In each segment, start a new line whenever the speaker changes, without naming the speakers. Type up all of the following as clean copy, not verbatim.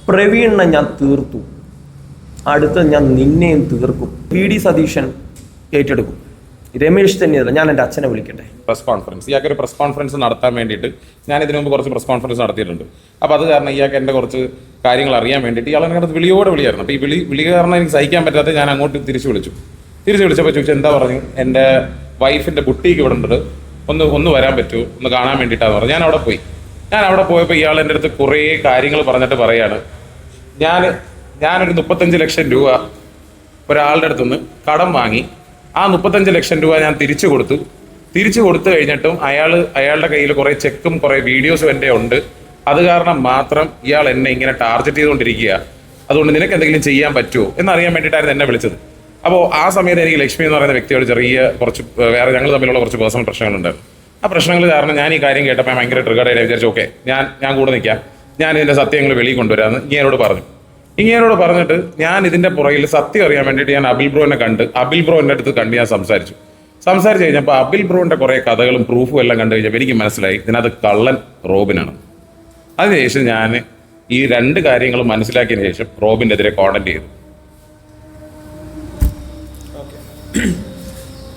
പ്രവീണിനെ ഞാൻ തീർത്തു, അടുത്ത ഞാൻ നിന്നെയും തീർക്കും. PD സതീശൻ ഏറ്റെടുക്കും, രമേശ് ചെന്നിത്തല. ഞാൻ എൻ്റെ അച്ഛനെ വിളിക്കട്ടെ.
പ്രസ് കോൺഫറൻസ്, ഇയാൾക്ക് ഒരു പ്രസ് കോൺഫറൻസ് നടത്താൻ വേണ്ടിയിട്ട് ഞാൻ ഇതിനു മുമ്പ് കുറച്ച് പ്രസ് കോൺഫറൻസ് നടത്തിയിട്ടുണ്ട്. അപ്പോൾ അത് കാരണം ഇയാൾക്ക് എൻ്റെ കുറച്ച് കാര്യങ്ങൾ അറിയാൻ വേണ്ടിയിട്ട് ഇയാൾ എൻ്റെ അടുത്ത് വിളിയായിരുന്നു. അപ്പോൾ ഈ വിളി കാരണം എനിക്ക് സഹിക്കാൻ പറ്റാത്ത ഞാൻ അങ്ങോട്ട് തിരിച്ചു വിളിച്ചപ്പോൾ ചോദിച്ചു എന്താ പറഞ്ഞു, എൻ്റെ വൈഫിൻ്റെ കുട്ടിക്ക് ഇവിടെ ഉണ്ട്, ഒന്ന് വരാൻ പറ്റുമോ, ഒന്ന് കാണാൻ വേണ്ടിയിട്ടാന്ന് പറഞ്ഞു. ഞാൻ അവിടെ പോയപ്പോൾ ഇയാൾ എൻ്റെ അടുത്ത് കുറേ കാര്യങ്ങൾ പറഞ്ഞിട്ട് പറയാണ്, ഞാനൊരു 35 ലക്ഷം രൂപ ഒരാളുടെ അടുത്തുനിന്ന് കടം വാങ്ങി, ആ 35 ലക്ഷം രൂപ ഞാൻ തിരിച്ചു കൊടുത്തു കഴിഞ്ഞിട്ടും അയാളുടെ കയ്യിൽ കുറേ ചെക്കും കുറേ വീഡിയോസും എൻ്റെ ഉണ്ട്. അത് കാരണം മാത്രം ഇയാൾ എന്നെ ഇങ്ങനെ ടാർഗറ്റ് ചെയ്തുകൊണ്ടിരിക്കുക. അതുകൊണ്ട് നിനക്ക് എന്തെങ്കിലും ചെയ്യാൻ പറ്റുമോ എന്നറിയാൻ വേണ്ടിയിട്ടായിരുന്നു എന്നെ വിളിച്ചത്. അപ്പോൾ ആ സമയത്ത് എനിക്ക് ലക്ഷ്മി എന്ന് പറയുന്ന വ്യക്തിയോട് കുറച്ച് വേറെ ഞങ്ങൾ തമ്മിലുള്ള കുറച്ച് പേഴ്സണൽ പ്രശ്നങ്ങളുണ്ടായിരുന്നു. ആ പ്രശ്നങ്ങൾ കാരണം ഞാൻ ഈ കാര്യം കേട്ടപ്പോൾ ഭയങ്കര ട്രിഗർഡായിട്ട് വിചാരിച്ചു, ഓക്കെ ഞാൻ കൂടെ നിൽക്കാം, ഞാൻ ഇതിൻ്റെ സത്യങ്ങൾ വെളിയിൽ കൊണ്ടുവരാമെന്ന് ഇങ്ങനോട് പറഞ്ഞിട്ട് ഞാൻ ഇതിൻ്റെ പുറകിൽ സത്യം അറിയാൻ വേണ്ടിയിട്ട് ഞാൻ അബിൽ ബ്രോൻ്റെ അടുത്ത് ഞാൻ സംസാരിച്ചു കഴിഞ്ഞപ്പോൾ അബിൽ ബ്രോൻ്റെ കുറേ കഥകളും പ്രൂഫും എല്ലാം കണ്ടു കഴിഞ്ഞപ്പോൾ എനിക്ക് മനസ്സിലായി ഇതിനകത്ത് കള്ളൻ റോബിനാണ്. അതിനുശേഷം ഞാൻ ഈ 2 കാര്യങ്ങളും മനസ്സിലാക്കിയതിന് ശേഷം റോബിൻ്റെ എതിരെ കോണ്ടന്റ് ചെയ്തു.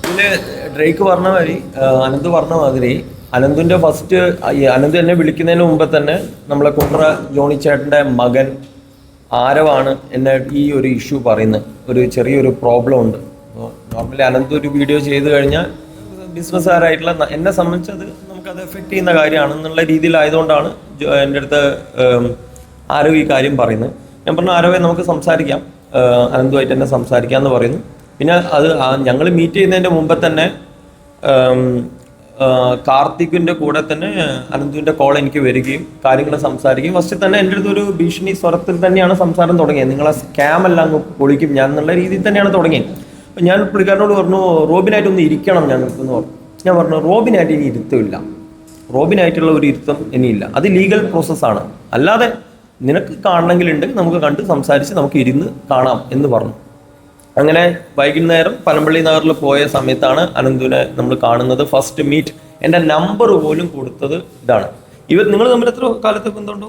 പിന്നെ ഡ്രേക്ക് പറഞ്ഞ മാതിരി, അനന്ത് പറഞ്ഞ മാതിരി, അനന്തിൻ്റെ അനന്ത് എന്നെ വിളിക്കുന്നതിന് മുമ്പ് തന്നെ നമ്മളെ കുണ്ട്ര ജോണി ചേട്ടൻ്റെ മകൻ ആരവാണ് എന്നെ ഈ ഒരു ഇഷ്യൂ പറയുന്നത്. ഒരു ചെറിയൊരു പ്രോബ്ലം ഉണ്ട്. നോർമലി അനന്ത് ഒരു വീഡിയോ ചെയ്ത് കഴിഞ്ഞാൽ ബിസിനസ്സുകാരായിട്ടുള്ള എന്നെ സംബന്ധിച്ചത് നമുക്കത് എഫക്റ്റ് ചെയ്യുന്ന കാര്യമാണെന്നുള്ള രീതിയിലായതുകൊണ്ടാണ് എൻ്റെ അടുത്ത് ആരവ് ഈ കാര്യം പറയുന്നത്. ഞാൻ പറഞ്ഞു, ആരവെ നമുക്ക് സംസാരിക്കാം, അനന്തുമായിട്ട് തന്നെ സംസാരിക്കാമെന്ന് പറയുന്നു. പിന്നെ അത് ഞങ്ങൾ മീറ്റ് ചെയ്യുന്നതിൻ്റെ മുമ്പ് തന്നെ കാർത്തിക്കിൻ്റെ കൂടെ തന്നെ അനന്തുവിൻ്റെ കോൾ എനിക്ക് വരികയും കാര്യങ്ങൾ സംസാരിക്കുകയും ഫസ്റ്റ് തന്നെ എൻ്റെ അടുത്തൊരു ഭീഷണി സ്വരത്തിൽ തന്നെയാണ് സംസാരം തുടങ്ങിയത്. നിങ്ങളെ സ്കാം എല്ലാം അങ്ങ് പൊളിക്കും ഞാൻ എന്നുള്ള രീതിയിൽ തന്നെയാണ് തുടങ്ങിയത്. അപ്പം ഞാൻ പുള്ളിക്കാരനോട് പറഞ്ഞു, റോബിനായിട്ടൊന്ന് ഇരിക്കണം ഞങ്ങൾക്കെന്ന് പറഞ്ഞു. ഞാൻ പറഞ്ഞു, റോബിനായിട്ട് ഇനി ഇരുത്തമില്ല, റോബിനായിട്ടുള്ള ഒരു ഇരുത്തം ഇനിയില്ല, അത് ലീഗൽ പ്രോസസ്സാണ്, അല്ലാതെ നിനക്ക് കാണണമെങ്കിലുണ്ടെങ്കിൽ നമുക്ക് കണ്ട് സംസാരിച്ച് നമുക്ക് ഇരുന്ന് കാണാം എന്ന് പറഞ്ഞു. അങ്ങനെ വൈകുന്നേരം പനമ്പള്ളി നഗറിൽ പോയ സമയത്താണ് അനന്തുവിനെ നമ്മൾ കാണുന്നത്. ഫസ്റ്റ് മീറ്റ്, എൻ്റെ നമ്പർ പോലും കൊടുത്തത് ഇതാണ്. നിങ്ങൾ തമ്മിൽ എത്ര കാലത്തെ ബന്ധമുണ്ടോ?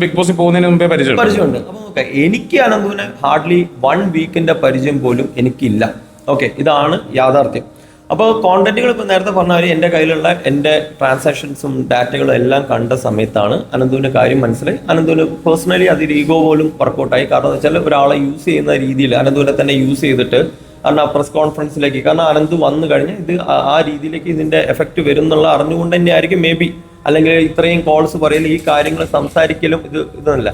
ബിഗ് ബോസിൽ പോകുന്നതിന് മുമ്പേ
പരിചയമുണ്ട്. അപ്പോൾ ഓക്കെ, എനിക്ക് അനന്തുവിനെ ഹാർഡ്ലി 1 വീക്കിന്റെ പരിചയം പോലും എനിക്കില്ല. ഓക്കെ, ഇതാണ് യാഥാർത്ഥ്യം. അപ്പോൾ കോണ്ടന്റുകൾ ഇപ്പോൾ നേരത്തെ പറഞ്ഞ പോലെ എൻ്റെ കയ്യിലുള്ള എൻ്റെ ട്രാൻസാക്ഷൻസും ഡാറ്റകളും എല്ലാം കണ്ട സമയത്താണ് അനന്തുവിൻ്റെ കാര്യം മനസ്സിലായി. അനന്തുവിന് പേഴ്സണലി അതിൽ ഈഗോ പോലും വർക്കൗട്ടായി. കാരണം എന്ന് വെച്ചാൽ ഒരാളെ യൂസ് ചെയ്യുന്ന രീതിയിൽ അനന്തുവിനെ തന്നെ യൂസ് ചെയ്തിട്ട്, കാരണം ആ പ്രസ് കോൺഫറൻസിലേക്ക്, കാരണം അനന്ത് വന്നു കഴിഞ്ഞാൽ ഇത് ആ രീതിയിലേക്ക് ഇതിൻ്റെ എഫക്റ്റ് വരും എന്നുള്ള അറിഞ്ഞുകൊണ്ട് തന്നെ ആയിരിക്കും മേ ബി, അല്ലെങ്കിൽ ഇത്രയും കോൾസ് പറയലും ഈ കാര്യങ്ങൾ സംസാരിക്കലും ഇതല്ല.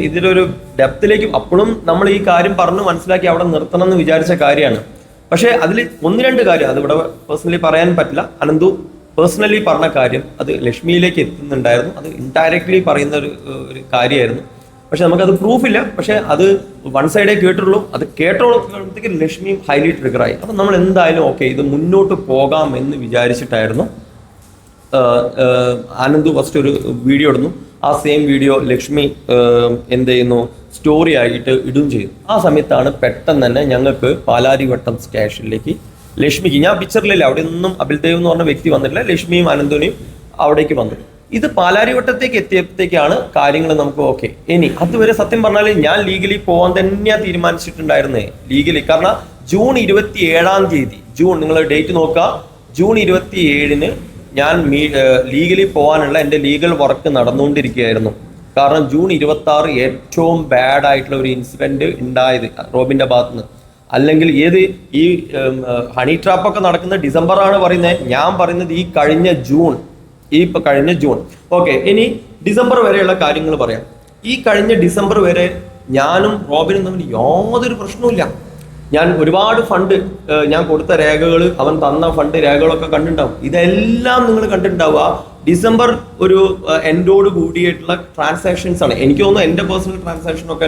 ഇതിലൊരു ഡെപ്തിലേക്ക് അപ്പോഴും നമ്മൾ ഈ കാര്യം പറഞ്ഞ് മനസ്സിലാക്കി അവിടെ നിർത്തണം എന്ന് വിചാരിച്ച കാര്യമാണ്. പക്ഷേ അതിൽ 1-2 കാര്യം അത് ഇവിടെ പേഴ്സണലി പറയാൻ പറ്റില്ല. അനന്തു പേഴ്സണലി പറഞ്ഞ കാര്യം അത് ലക്ഷ്മിയിലേക്ക് എത്തുന്നുണ്ടായിരുന്നു. അത് ഇൻഡയറക്ട്ലി പറയുന്ന ഒരു കാര്യമായിരുന്നു. പക്ഷെ നമുക്കത് പ്രൂഫില്ല. പക്ഷെ അത് 1 സൈഡേ കേട്ടുള്ളൂ. അത് കേട്ടോളത്തേക്ക് ലക്ഷ്മിയും ഹൈലി ട്രിഗറായി. അപ്പം നമ്മൾ എന്തായാലും ഓക്കെ, ഇത് മുന്നോട്ട് പോകാം എന്ന് വിചാരിച്ചിട്ടായിരുന്നു അനന്തു ഫസ്റ്റ് ഒരു വീഡിയോ ഇടുന്നു. ആ സെയിം വീഡിയോ ലക്ഷ്മി എന്ത് ചെയ്യുന്നു, സ്റ്റോറി ആയിട്ട് ഇടുകയും ചെയ്തു. ആ സമയത്താണ് പെട്ടെന്ന് തന്നെ ഞങ്ങൾക്ക് പാലാരിവട്ടം സ്റ്റേഷനിലേക്ക് ലക്ഷ്മിക്ക്, ഞാൻ പിക്ചറിലില്ല, അവിടെ ഒന്നും അബിൽദേവ് എന്ന് പറഞ്ഞ വ്യക്തി വന്നിട്ടില്ല, ലക്ഷ്മിയും അനന്തുവിനെയും അവിടേക്ക് വന്നു. ഇത് പാലാരിവട്ടത്തേക്ക് എത്തിയപ്പോഴത്തേക്കാണ് കാര്യങ്ങൾ നമുക്ക് ഓക്കെ. ഇനി അതുവരെ സത്യം പറഞ്ഞാൽ ഞാൻ ലീഗലി പോകാൻ തന്നെയാണ് തീരുമാനിച്ചിട്ടുണ്ടായിരുന്നേ. ലീഗലി കാരണം ജൂൺ 27-ാം തീയതി, നിങ്ങൾ ഡേറ്റ് നോക്കുക, ജൂൺ 27-ന് ഞാൻ ലീഗലി പോകാനുള്ള എൻ്റെ ലീഗൽ വർക്ക് നടന്നുകൊണ്ടിരിക്കുകയായിരുന്നു. കാരണം ജൂൺ 26 ഏറ്റവും ബാഡ് ആയിട്ടുള്ള ഒരു ഇൻസിഡൻറ്റ് ഉണ്ടായത് റോബിൻ്റെ ഭാഗത്തുനിന്ന്. അല്ലെങ്കിൽ ഈ ഹണി ട്രാപ്പൊക്കെ നടക്കുന്ന ഡിസംബറാണ് പറയുന്നത്. ഞാൻ പറയുന്നത് ഈ കഴിഞ്ഞ ജൂൺ. ഓക്കെ, ഇനി ഡിസംബർ വരെയുള്ള കാര്യങ്ങൾ പറയാം. ഈ കഴിഞ്ഞ ഡിസംബർ വരെ ഞാനും റോബിനും തമ്മിൽ യാതൊരു പ്രശ്നവുമില്ല. ഞാൻ ഒരുപാട് ഫണ്ട്, ഞാൻ കൊടുത്ത രേഖകൾ, അവൻ തന്ന ഫണ്ട് രേഖകളൊക്കെ കണ്ടിട്ടുണ്ടാവും. ഇതെല്ലാം നിങ്ങൾ കണ്ടിട്ടുണ്ടാവുക ഡിസംബർ ഒരു എൻഡോട് കൂടിയിട്ടുള്ള ട്രാൻസാക്ഷൻസ് ആണ്. എനിക്ക് തോന്നുന്നു എൻ്റെ പേഴ്സണൽ ട്രാൻസാക്ഷനൊക്കെ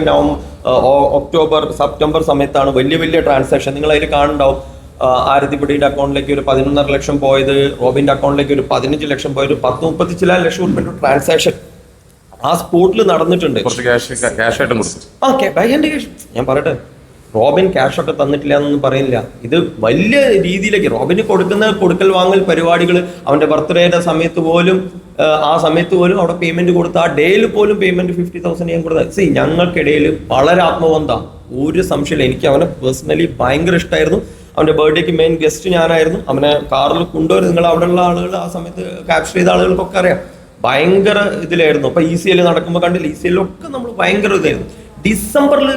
ഒക്ടോബർ സെപ്റ്റംബർ സമയത്താണ് വലിയ ട്രാൻസാക്ഷൻ. നിങ്ങൾ അതിൽ കാണുന്നുണ്ടാവും. ആരതിപ്പൊടിയുടെ അക്കൗണ്ടിലേക്ക് ഒരു 11.5 ലക്ഷം പോയത്, റോബിൻ്റെ അക്കൗണ്ടിലേക്ക് ഒരു 15 ലക്ഷം പോയത്, 10-30 ചില ലക്ഷം രൂപ ട്രാൻസാക്ഷൻ ആ സ്പോട്ടിൽ നടന്നിട്ടുണ്ട്. ഞാൻ പറയട്ടെ, റോബിൻ ക്യാഷ് ഒക്കെ തന്നിട്ടില്ല എന്നൊന്നും പറയുന്നില്ല. ഇത് വലിയ രീതിയിലേക്ക് റോബിന് കൊടുക്കൽ വാങ്ങൽ പരിപാടികൾ, അവൻ്റെ ബർത്ത്ഡേയുടെ സമയത്ത് പോലും ആ സമയത്ത് പോലും അവിടെ പേയ്മെന്റ് കൊടുത്ത ആ ഡേയിൽ പോലും പേയ്മെന്റ് 50,000 ഞാൻ കൊടുത്ത ഞങ്ങൾക്കിടയിൽ വളരെ ആത്മബന്ധം, ഒരു സംശയമില്ല. എനിക്ക് അവനെ പേഴ്സണലി ഭയങ്കര ഇഷ്ടമായിരുന്നു. അവന്റെ ബർത്ത്ഡേക്ക് മെയിൻ ഗസ്റ്റ് ഞാനായിരുന്നു. അവനെ കാറിൽ കൊണ്ടുവരും. നിങ്ങൾ അവിടെയുള്ള ആളുകൾ ആ സമയത്ത് ക്യാപ്ചർ ചെയ്ത ആളുകൾക്കൊക്കെ അറിയാം, ഭയങ്കര ഇതിലായിരുന്നു. അപ്പൊ ECL നടക്കുമ്പോൾ കണ്ടില്ല, ECLൊക്കെ നമ്മൾ ഭയങ്കര ഇതായിരുന്നു. ഡിസംബറിൽ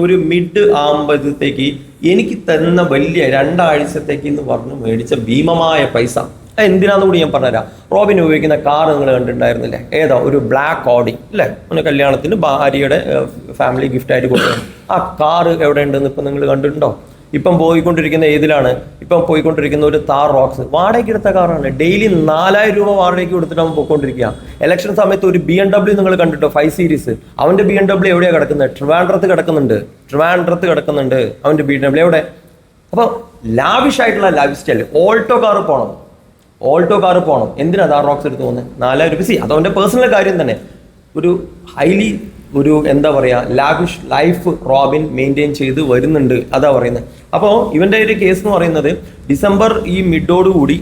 ഒരു മിഡ് ആകുമ്പോഴത്തേക്ക് എനിക്ക് തന്ന വലിയ 2 ആഴ്ചത്തേക്ക് എന്ന് പറഞ്ഞ് മേടിച്ച ഭീമമായ പൈസ എന്തിനാന്ന് കൂടി ഞാൻ പറഞ്ഞുതരാം. റോബിൻ ഉപയോഗിക്കുന്ന കാർ നിങ്ങൾ കണ്ടിട്ടുണ്ടായിരുന്നില്ലേ? ഏതാ? ഒരു ബ്ലാക്ക് ഓഡി അല്ലേ? അവന് കല്യാണത്തിന് ഭാര്യയുടെ ഫാമിലി ഗിഫ്റ്റ് ആയിട്ട് കൊടുത്തത്. ആ കാറ് എവിടെ ഉണ്ടെന്ന് ഇപ്പം നിങ്ങൾ കണ്ടിട്ടുണ്ടോ? ഇപ്പം പോയിക്കൊണ്ടിരിക്കുന്ന ഏതിലാണ്? ഇപ്പം പോയിക്കൊണ്ടിരിക്കുന്ന ഒരു താർ റോക്സ് വാടകയ്ക്ക് എടുത്ത കാറാണ്. ഡെയിലി 4,000 രൂപ വാടകയ്ക്ക് കൊടുത്തിട്ട് അവൻ പോയിക്കൊണ്ടിരിക്കുക. ഇലക്ഷൻ സമയത്ത് ഒരു BMW നിങ്ങൾ കണ്ടിട്ടോ, 5 സീരീസ്. അവന്റെ BMW എവിടെയാണ് കിടക്കുന്നത്? ട്രിവാൻഡ്രത്ത് കിടക്കുന്നുണ്ട് അവന്റെ BMW എവിടെ? അപ്പോൾ ലാവിഷ് ആയിട്ടുള്ള ലൈഫ് സ്റ്റൈൽ. ഓൾട്ടോ കാറ് പോകണം. എന്തിനാ താർ റോക്സ് എടുത്ത് പോകുന്നത്? 4,000 രൂപ. അത് അവന്റെ പേഴ്സണൽ കാര്യം തന്നെ. ഒരു ഹൈലി എന്താ പറയാ, ലാവിഷ് ലൈഫ് റോബിൻ മെയിൻറ്റെയിൻ ചെയ്ത് വരുന്നുണ്ട്, അതാ പറയുന്നത്. അപ്പോൾ ഇവന്റെ ഒരു കേസ് എന്ന് പറയുന്നത് ഡിസംബർ ഈ മിഡോടുകൂടി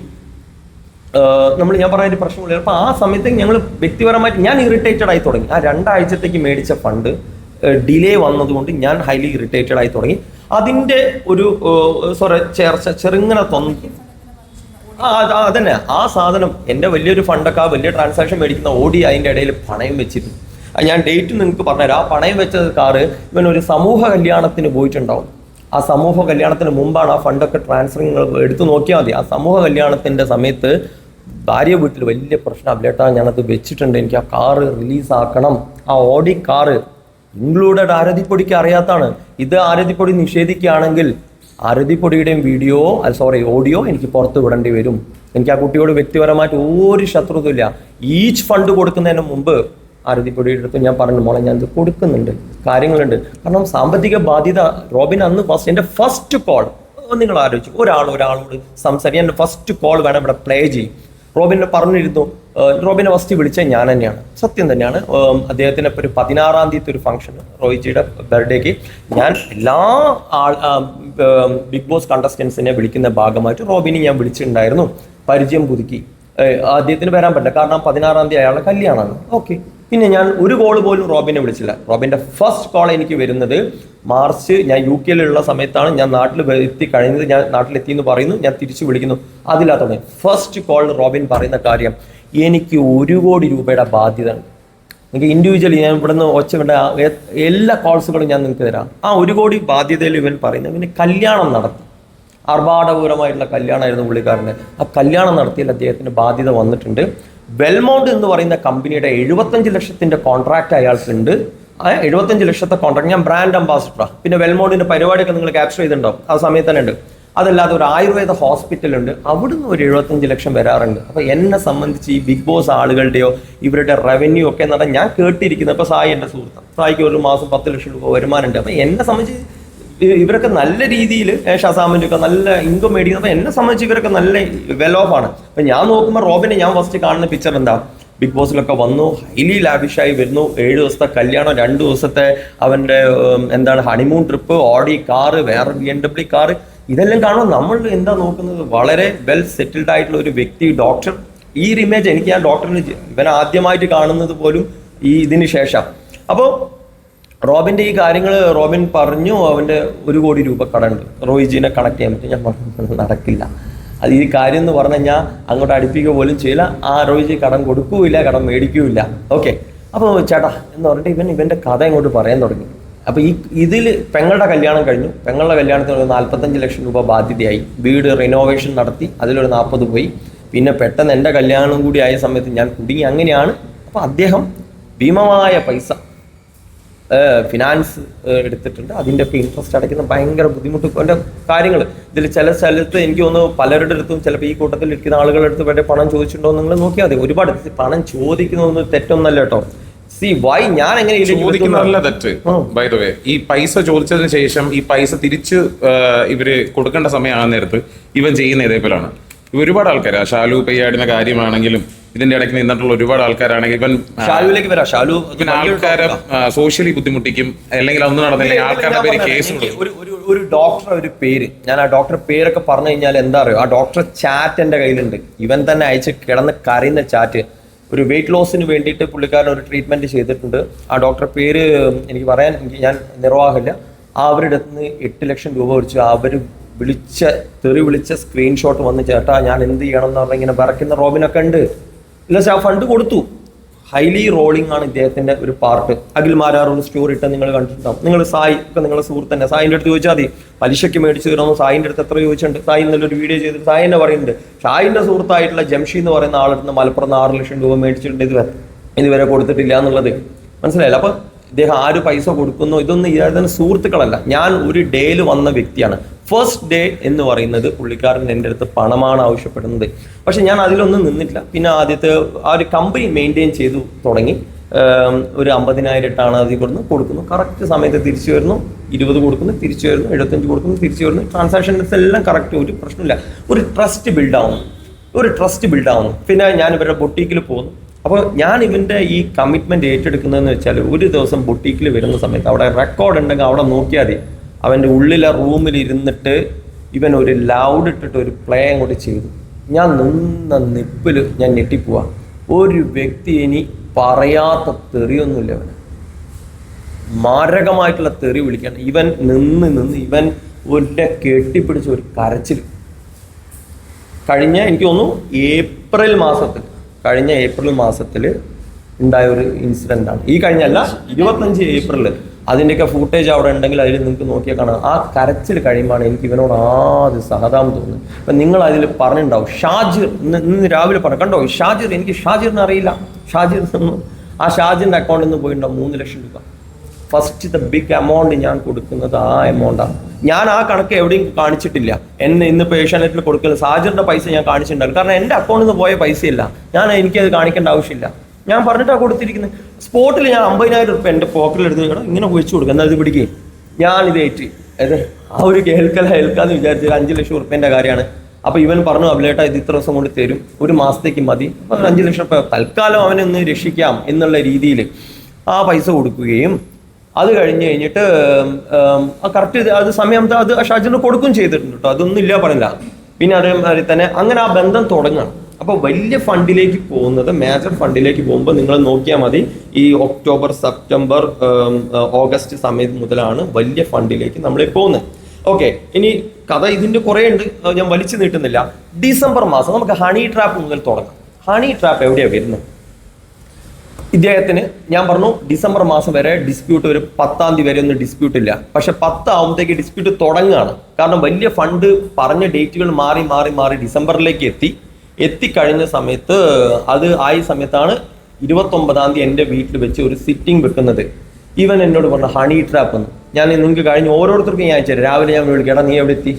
ഞാൻ പറയുന്ന പ്രശ്നമില്ല. അപ്പൊ ആ സമയത്ത് ഞങ്ങൾ വ്യക്തിപരമായിട്ട് ഞാൻ ഇറിറ്റേറ്റഡ് ആയി തുടങ്ങി. ആ 2 ആഴ്ചത്തേക്ക് മേടിച്ച ഫണ്ട് ഡിലേ വന്നതുകൊണ്ട് ഞാൻ ഹൈലി ഇറിറ്റേറ്റഡ് ആയി തുടങ്ങി. അതിന്റെ ഒരു ചെറുങ്ങനെ തോന്നി. അതന്നെ ആ സാധനം എൻ്റെ വലിയൊരു ഫണ്ടൊക്കെ ആ വലിയ ട്രാൻസാക്ഷൻ മേടിക്കുന്ന ഓടി അതിൻ്റെ ഇടയിൽ പണയം വെച്ചിരുന്നു. ഞാൻ ഡേറ്റ് നിങ്ങൾക്ക് പറഞ്ഞുതരാം. ആ പണയം വെച്ച കാറ് ഇവൻ ഒരു സമൂഹ കല്യാണത്തിന് പോയിട്ടുണ്ടാവും. ആ സമൂഹ കല്യാണത്തിന് മുമ്പാണ് ആ ഫണ്ടൊക്കെ ട്രാൻസ്ഫറിങ് എടുത്തു നോക്കിയാൽ മതി. ആ സമൂഹ കല്യാണത്തിൻ്റെ സമയത്ത് ഭാര്യ വീട്ടിൽ വലിയ പ്രശ്നം, അല്ലേട്ടാ ഞാനത് വെച്ചിട്ടുണ്ട്, എനിക്ക് ആ കാറ് റിലീസാക്കണം. ആ ഓടി കാറ് ഇൻക്ലൂഡഡ് ആരതിപ്പൊടിക്ക് അറിയാത്താണ്. ഇത് ആരതിപ്പൊടി നിഷേധിക്കുകയാണെങ്കിൽ ആരതിപ്പൊടിയുടെയും ഓഡിയോ എനിക്ക് പുറത്ത് വിടേണ്ടി വരും. എനിക്ക് ആ കുട്ടിയോട് വ്യക്തിപരമായിട്ട് ഒരു ശത്രുതയില്ല. ഈച്ച് ഫണ്ട് കൊടുക്കുന്നതിന് മുമ്പ് ആരതിപ്പൊടിയുടെ അടുത്ത് ഞാൻ പറഞ്ഞു, മോളെ ഞാൻ ഇത് കൊടുക്കുന്നുണ്ട്, കാര്യങ്ങളുണ്ട്. കാരണം സാമ്പത്തിക ബാധ്യത റോബിൻ അന്ന് എൻ്റെ ഫസ്റ്റ് കോൾ നിങ്ങൾ ആലോചിച്ചു, ഒരാളോട് സംസാരിക്കാൻ എൻ്റെ ഫസ്റ്റ് കോൾ വേണം ഇവിടെ പ്ലേ ചെയ്യും. റോബിനെ പറഞ്ഞിരുന്നു, റോബിനെ ഫസ്റ്റ് വിളിച്ചത് ഞാൻ തന്നെയാണ്. സത്യം തന്നെയാണ്. അദ്ദേഹത്തിന് ഇപ്പോൾ ഒരു 16-ാം തീയതി ഒരു ഫംഗ്ഷൻ, റോയിജിയുടെ ബർത്ത്ഡേക്ക് ഞാൻ എല്ലാ ബിഗ് ബോസ് കണ്ടസ്റ്റൻസിനെ വിളിക്കുന്ന ഭാഗമായിട്ട് റോബിനെ ഞാൻ വിളിച്ചിട്ടുണ്ടായിരുന്നു. പരിചയം പുതുക്കി. അദ്ദേഹത്തിന് വരാൻ പറ്റില്ല, കാരണം 16-ാം തീയതി അയാളുടെ കല്യാണമാണ്. ഓക്കെ. പിന്നെ ഞാൻ ഒരു കോൾ പോലും റോബിനെ വിളിച്ചില്ല. റോബിന്റെ ഫസ്റ്റ് കോൾ എനിക്ക് വരുന്നത് മാർച്ച്, ഞാൻ UK സമയത്താണ്. ഞാൻ നാട്ടിൽ എത്തി കഴിഞ്ഞത്, ഞാൻ നാട്ടിലെത്തി എന്ന് പറയുന്നു, ഞാൻ തിരിച്ചു വിളിക്കുന്നു. അതില്ലാത്തത് ഫസ്റ്റ് കോൾ റോബിൻ പറയുന്ന കാര്യം, എനിക്ക് 1 കോടി രൂപയുടെ ബാധ്യത ഉണ്ട്. നിങ്ങൾക്ക് ഇൻഡിവിജ്വലി ഞാൻ ഇവിടുന്ന് ഒച്ചകണ്ട എല്ലാ കോൾസുകളും ഞാൻ നിങ്ങൾക്ക് തരാം. ആ 1 കോടി ബാധ്യതയിൽ ഇവൻ പറയുന്നത്, ഇവന് കല്യാണം നടത്തി, ആർഭാടപൂരമായിട്ടുള്ള കല്യാണമായിരുന്നു പുള്ളിക്കാരന്. ആ കല്യാണം നടത്തിയാൽ അദ്ദേഹത്തിന് ബാധ്യത വന്നിട്ടുണ്ട്. വെൽമൗണ്ട് എന്ന് പറയുന്ന കമ്പനിയുടെ 75 ലക്ഷത്തിന്റെ കോൺട്രാക്ട് അയാൾക്കുണ്ട്. ആ 75 ലക്ഷത്തെ കോൺട്രാക്ട് ഞാൻ ബ്രാൻഡ് അംബാസിഡറാണ്. പിന്നെ വെൽമൗണ്ടിന്റെ പരിപാടിയൊക്കെ നിങ്ങൾ ക്യാപ്ചർ ചെയ്തിട്ടുണ്ടാവും, ആ സമയത്ത് തന്നെ ഉണ്ട്. അതല്ലാതെ ഒരു ആയുർവേദ ഹോസ്പിറ്റലുണ്ട്, അവിടുന്ന് ഒരു 75 ലക്ഷം വരാറുണ്ട്. അപ്പൊ എന്നെ സംബന്ധിച്ച് ഈ ബിഗ് ബോസ് ആളുകളുടെയോ ഇവരുടെ റവന്യൂ ഒക്കെ എന്ന് പറഞ്ഞാൽ ഞാൻ കേട്ടിരിക്കുന്നത്, ഇപ്പൊ സായി എൻ്റെ സുഹൃത്താണ്, സായിക്ക് ഒരു മാസം 10 ലക്ഷം രൂപ വരുമാനമുണ്ട്. അപ്പൊ എന്നെ സംബന്ധിച്ച് ഇവരൊക്കെ നല്ല രീതിയിൽ ഷസാമിൻ്റെ ഒക്കെ നല്ല ഇൻകം മേടിക്കുന്നത്. അപ്പൊ എന്നെ സംബന്ധിച്ച് ഇവരൊക്കെ നല്ല വെൽ ഓഫ് ആണ്. അപ്പൊ ഞാൻ നോക്കുമ്പോൾ റോബിനെ ഞാൻ ഫസ്റ്റ് കാണുന്ന പിക്ചർ എന്താ, ബിഗ് ബോസിലൊക്കെ വന്നു, ഹൈലി ലാവിഷായി വരുന്നു. 7 ദിവസത്തെ കല്യാണം, 2 ദിവസത്തെ അവന്റെ ഹണിമൂൺ ട്രിപ്പ്, ഓഡി കാറ്, വേറെ BMW കാറ്, ഇതെല്ലാം കാണുമ്പോൾ നമ്മൾ എന്താ നോക്കുന്നത്, വളരെ വെൽ സെറ്റിൽഡ് ആയിട്ടുള്ള ഒരു വ്യക്തി, ഡോക്ടർ. ഈ ഒരു ഇമേജ് എനിക്ക് ആ ഡോക്ടറിന് ഇവൻ ആദ്യമായിട്ട് കാണുന്നത് പോലും ഇതിന് ശേഷം. അപ്പോൾ റോബിന്റെ ഈ കാര്യങ്ങൾ റോബിൻ പറഞ്ഞു, അവന്റെ 1 കോടി രൂപ കടമുണ്ട്, റോയിജിനെ കണക്ട് ചെയ്യാൻ പറ്റും. ഞാൻ പറഞ്ഞു നടക്കില്ല, അത് ഈ കാര്യം എന്ന് പറഞ്ഞു കഴിഞ്ഞാൽ അങ്ങോട്ട് അടുപ്പിക്കുക പോലും ചെയ്യില്ല. ആ റോയിജി കടം കൊടുക്കൂല, കടം മേടിക്കൂല. ഓക്കെ. അപ്പോൾ ചേട്ടാ എന്ന് പറഞ്ഞിട്ട് ഇവന്റെ കഥ ഇങ്ങോട്ട് പറയാൻ തുടങ്ങി. അപ്പൊ ഇതിൽ പെങ്ങളുടെ കല്യാണം കഴിഞ്ഞു. പെങ്ങളുടെ കല്യാണത്തിന് ഒരു 45 ലക്ഷം രൂപ ബാധ്യതയായി. വീട് റിനോവേഷൻ നടത്തി, അതിലൊരു 40 പോയി. പിന്നെ പെട്ടെന്ന് എൻ്റെ കല്യാണം കൂടി ആയ സമയത്ത് ഞാൻ കുടുങ്ങി. അങ്ങനെയാണ്. അപ്പൊ അദ്ദേഹം ഭീമമായ പൈസ ഫിനാൻസ് എടുത്തിട്ടുണ്ട്. അതിൻ്റെ ഒക്കെ ഇൻട്രസ്റ്റ് അടയ്ക്കുന്ന ഭയങ്കര ബുദ്ധിമുട്ട് എൻ്റെ കാര്യങ്ങൾ. ഇതിൽ ചില സ്ഥലത്ത് എനിക്ക് തോന്നുന്നു പലരുടെ അടുത്തും ചിലപ്പോൾ ഈ കൂട്ടത്തിൽ ഇരിക്കുന്ന ആളുകളുടെ അടുത്ത് വരെ പണം ചോദിച്ചിട്ടുണ്ടോ എന്ന് നിങ്ങൾ നോക്കിയാൽ മതി. ഒരുപാട് പണം ചോദിക്കുന്നതൊന്നും തെറ്റൊന്നല്ല കേട്ടോ. ഞാൻ എങ്ങനെ
ചോദിക്കുന്നതല്ല തെറ്റ്. ബൈ ദ വേ, ഈ പൈസ ചോദിച്ചതിന് ശേഷം ഈ പൈസ തിരിച്ച് ഇവര് കൊടുക്കേണ്ട സമയമാകുന്ന നേരത്ത് ഇവൻ ചെയ്യുന്ന ഇതേപോലാണ്. ഒരുപാട് ആൾക്കാർ, ഷാലു പെയ്യാടിന്റെ കാര്യമാണെങ്കിലും ഇതിന്റെ ഇടയ്ക്ക് നിന്നിട്ടുള്ള ഒരുപാട് ആൾക്കാരാണെങ്കിൽ ഇവൻ
ഷാലുവിലേക്ക് വരാം. ഷാലു
ആൾക്കാരെ സോഷ്യലി ബുദ്ധിമുട്ടിക്കും, അല്ലെങ്കിൽ ഒന്നും നടന്നില്ലെങ്കിൽ ആൾക്കാരുടെ പേര് കേസ്
ഒരു ഡോക്ടർ ഒരു പേര്, ഞാൻ ആ ഡോക്ടർ പേരൊക്കെ പറഞ്ഞു കഴിഞ്ഞാൽ എന്താ അറിയോ, ആ ഡോക്ടർ ചാറ്റ് എൻ്റെ കയ്യിലുണ്ട്. ഇവൻ തന്നെ അയച്ച് കിടന്ന് കരയുന്ന ചാറ്റ്. ഒരു വെയിറ്റ് ലോസിന് വേണ്ടിയിട്ട് പുള്ളിക്കാരൻ ഒരു ട്രീറ്റ്മെൻറ്റ് ചെയ്തിട്ടുണ്ട്. ആ ഡോക്ടറെ പേര് എനിക്ക് പറയാൻ ഞാൻ നിർവാഹമില്ല. അവരുടെ അടുത്ത് നിന്ന് 8 ലക്ഷം രൂപ വെച്ച് അവർ തെറി വിളിച്ച സ്ക്രീൻഷോട്ട് വന്ന് ചേട്ടാ ഞാൻ എന്ത് ചെയ്യണം എന്ന് പറഞ്ഞാൽ ഇങ്ങനെ വിറയ്ക്കുന്ന റോബിനൊക്കെ ഉണ്ട്. ഇല്ല ആ ഫണ്ട് കൊടുത്തു. ഹൈലി റോളിംഗ് ആണ് ഇദ്ദേഹത്തിന്റെ ഒരു പാർട്ട്. അഖിൽ മാരാറൊരു സ്റ്റോറി ഇട്ട് നിങ്ങൾ കണ്ടിട്ടുണ്ടാവും. നിങ്ങൾ സായി ഒക്കെ നിങ്ങളുടെ സുഹൃത്ത് തന്നെ, സായിന്റെ അടുത്ത് ചോദിച്ചാൽ മതി പലിശയ്ക്ക് മേടിച്ചു തരുന്നു. സായിന്റെ അടുത്ത് എത്ര ചോദിച്ചിട്ടുണ്ട്. സായി ഇന്നലൊരു വീഡിയോ ചെയ്തിട്ട് സായി തന്നെ പറയുന്നുണ്ട്, ഷായിന്റെ സുഹൃത്തായിട്ടുള്ള ജംഷി എന്ന് പറയുന്ന ആളെടുത്ത് മലപ്പുറം 6 ലക്ഷം രൂപ മേടിച്ചിട്ടുണ്ട്, ഇതുവരെ കൊടുത്തിട്ടില്ല എന്നുള്ളത് മനസ്സിലായില്ല. അപ്പൊ ഇദ്ദേഹം ആര് പൈസ കൊടുക്കുന്നു ഇതൊന്നും ഇദ്ദേഹത്തിന് സുഹൃത്തുക്കളല്ല. ഞാൻ ഒരു ഡേയിൽ വന്ന വ്യക്തിയാണ്. ഫസ്റ്റ് ഡേ എന്ന് പറയുന്നത് പുള്ളിക്കാരൻ എൻ്റെ അടുത്ത് പണമാണ് ആവശ്യപ്പെടുന്നത്. പക്ഷെ ഞാൻ അതിലൊന്നും നിന്നിട്ടില്ല. പിന്നെ ആദ്യത്തെ ആ ഒരു കമ്പനി മെയിൻറ്റെയിൻ ചെയ്തു തുടങ്ങി. ഒരു 50,000 അതിൽ കൊടുക്കുന്നു. കറക്റ്റ് സമയത്ത് തിരിച്ചു വരുന്നു. 20 കൊടുക്കുന്നു, തിരിച്ചു വരുന്നു. 75 കൊടുക്കുന്നു, തിരിച്ചു വരുന്നു. ട്രാൻസാക്ഷൻസ് എല്ലാം കറക്റ്റ്, ഒരു പ്രശ്നമില്ല. ഒരു ട്രസ്റ്റ് ബിൽഡ് ആവുന്നു. പിന്നെ ഞാൻ ഇവരുടെ ബൊട്ടീക്കിൽ പോകുന്നു. അപ്പോൾ ഞാൻ ഇവൻ്റെ ഈ കമ്മിറ്റ്മെൻറ്റ് ഏറ്റെടുക്കുന്നതെന്ന് വെച്ചാൽ ഒരു ദിവസം ബൊട്ടീക്കിൽ വരുന്ന സമയത്ത് അവിടെ റെക്കോർഡ് ഉണ്ടെങ്കിൽ അവിടെ നോക്കിയാൽ മതി. അവൻ്റെ ഉള്ളിലെ റൂമിൽ ഇരുന്നിട്ട് ഇവൻ ഒരു ലൗഡ് ഇട്ടിട്ട് ഒരു പ്ലേ അങ്ങോട്ട് ചെയ്തു. ഞാൻ നിന്ന നിപ്പിൽ ഞാൻ ഞെട്ടിപ്പോവാ. ഒരു വ്യക്തി ഇനി പറയാത്ത തെറിയൊന്നുമില്ല. അവന് മാരകമായിട്ടുള്ള തെറി വിളിക്കണം. ഇവൻ നിന്ന് ഇവൻ ഒന്നെ കെട്ടിപ്പിടിച്ച ഒരു കരച്ചിൽ. കഴിഞ്ഞ എനിക്ക് തോന്നുന്നു കഴിഞ്ഞ ഏപ്രിൽ മാസത്തിൽ ഉണ്ടായ ഒരു ഇൻസിഡൻ്റ് ആണ്. ഈ കഴിഞ്ഞല്ല 25 ഏപ്രിൽ. അതിൻ്റെയൊക്കെ ഫൂട്ടേജ് അവിടെ ഉണ്ടെങ്കിൽ അതിൽ നിങ്ങൾക്ക് നോക്കിയാൽ കാണാം. ആ കരച്ചിൽ കഴിയുമ്പോഴാണ് എനിക്ക് ഇവനോട് ആദ്യം സഹതാപം തോന്നുന്നത്. അപ്പം നിങ്ങൾ അതിൽ പറഞ്ഞിട്ടുണ്ടാവും ഷാജിർ, ഇന്ന് രാവിലെ പറഞ്ഞു കണ്ടോ ഷാജിർ, എനിക്ക് ഷാജിറിന് അറിയില്ല. ആ ഷാജിറിൻ്റെ അക്കൗണ്ടിൽ നിന്ന് പോയിട്ടുണ്ടാവും 3 ലക്ഷം രൂപ. ഫസ്റ്റ് ബിഗ് എമൗണ്ട് ഞാൻ കൊടുക്കുന്നത് ആ എമൗണ്ടാണ്. ഞാൻ ആ കണക്ക് എവിടെയും കാണിച്ചിട്ടില്ല. എന്നെ ഇന്നിപ്പോൾ ഏഷ്യാനെറ്റിൽ കൊടുക്കുന്നത് ഷാജിറിൻ്റെ പൈസ ഞാൻ കാണിച്ചിട്ടുണ്ടാവും. കാരണം എൻ്റെ അക്കൗണ്ടിൽ നിന്ന് പോയ പൈസയില്ല. എനിക്കത് കാണിക്കേണ്ട ആവശ്യമില്ല. ഞാൻ പറഞ്ഞിട്ടാണ് കൊടുത്തിരിക്കുന്നത്. സ്പോട്ടിൽ ഞാൻ 50,000 രൂപ എൻ്റെ പോക്കറ്റിലെടുത്ത് ഇങ്ങനെ ഒഴിച്ചു കൊടുക്കുക. എന്നാൽ ഇത് പിടിക്കുകയും ഞാനിത് ഏറ്റ് ആ ഒരു കേൾക്കാന്ന് വിചാരിച്ചത് 5 ലക്ഷം റുപ്യേൻ്റെ കാര്യമാണ്. അപ്പോൾ ഇവൻ പറഞ്ഞു അഭിലേട്ട ഇത് ഇത്ര ദിവസം കൊണ്ട് തരും, 1 മാസത്തേക്ക് മതി. അപ്പോൾ 5 ലക്ഷം രൂപ തൽക്കാലം അവനൊന്ന് രക്ഷിക്കാം എന്നുള്ള രീതിയിൽ ആ പൈസ കൊടുക്കുകയും അത് കഴിഞ്ഞിട്ട് കറക്റ്റ് അത് സമയം അത് ഷാജിന് കൊടുക്കുകയും ചെയ്തിട്ടുണ്ട് കേട്ടോ. അതൊന്നും ഇല്ല പറഞ്ഞില്ല. പിന്നെ അതേമാതിരി തന്നെ അങ്ങനെ ആ ബന്ധം തുടങ്ങണം. അപ്പോൾ വലിയ ഫണ്ടിലേക്ക് പോകുന്നത്, മേജർ ഫണ്ടിലേക്ക് പോകുമ്പോൾ നിങ്ങൾ നോക്കിയാൽ മതി. ഈ ഒക്ടോബർ, സെപ്റ്റംബർ, ഓഗസ്റ്റ് സമയത്ത് മുതലാണ് വലിയ ഫണ്ടിലേക്ക് നമ്മൾ പോകുന്നത്. ഓക്കെ, ഇനി കഥ ഇതിൻ്റെ കുറേ ഉണ്ട്, ഞാൻ വലിച്ചു നീട്ടുന്നില്ല. ഡിസംബർ മാസം നമുക്ക് ഹണി ട്രാപ്പ് മുതൽ തുടങ്ങാം. ഹണി ട്രാപ്പ് എവിടെയാണ് വരുന്നത്? ഇദ്ദേഹത്തിന് ഞാൻ പറഞ്ഞു ഡിസംബർ മാസം വരെ ഡിസ്പ്യൂട്ട്, ഒരു 10-ാം തീയതി വരെ ഒന്നും ഡിസ്പ്യൂട്ട് ഇല്ല. പക്ഷെ 10 ആവുമ്പോഴത്തേക്ക് ഡിസ്പ്യൂട്ട് തുടങ്ങുകയാണ്. കാരണം വലിയ ഫണ്ട് പറഞ്ഞ ഡേറ്റുകൾ മാറി ഡിസംബറിലേക്ക് എത്തിക്കഴിഞ്ഞ സമയത്ത് അത് ആയ സമയത്താണ് 29-ാം തീയതി എൻ്റെ വീട്ടിൽ വെച്ച് ഒരു സിറ്റിംഗ് വെക്കുന്നത്. ഇവൻ എന്നോട് പറഞ്ഞു ഹണി ട്രാപ്പ് എന്ന്. ഞാൻ നിങ്ങൾക്ക് കഴിഞ്ഞ് ഓരോരുത്തർക്കും ഞാൻ അയച്ചു. രാവിലെ ഞാൻ വിളിക്കാം, എടാ നീ എവിടെ എത്തി?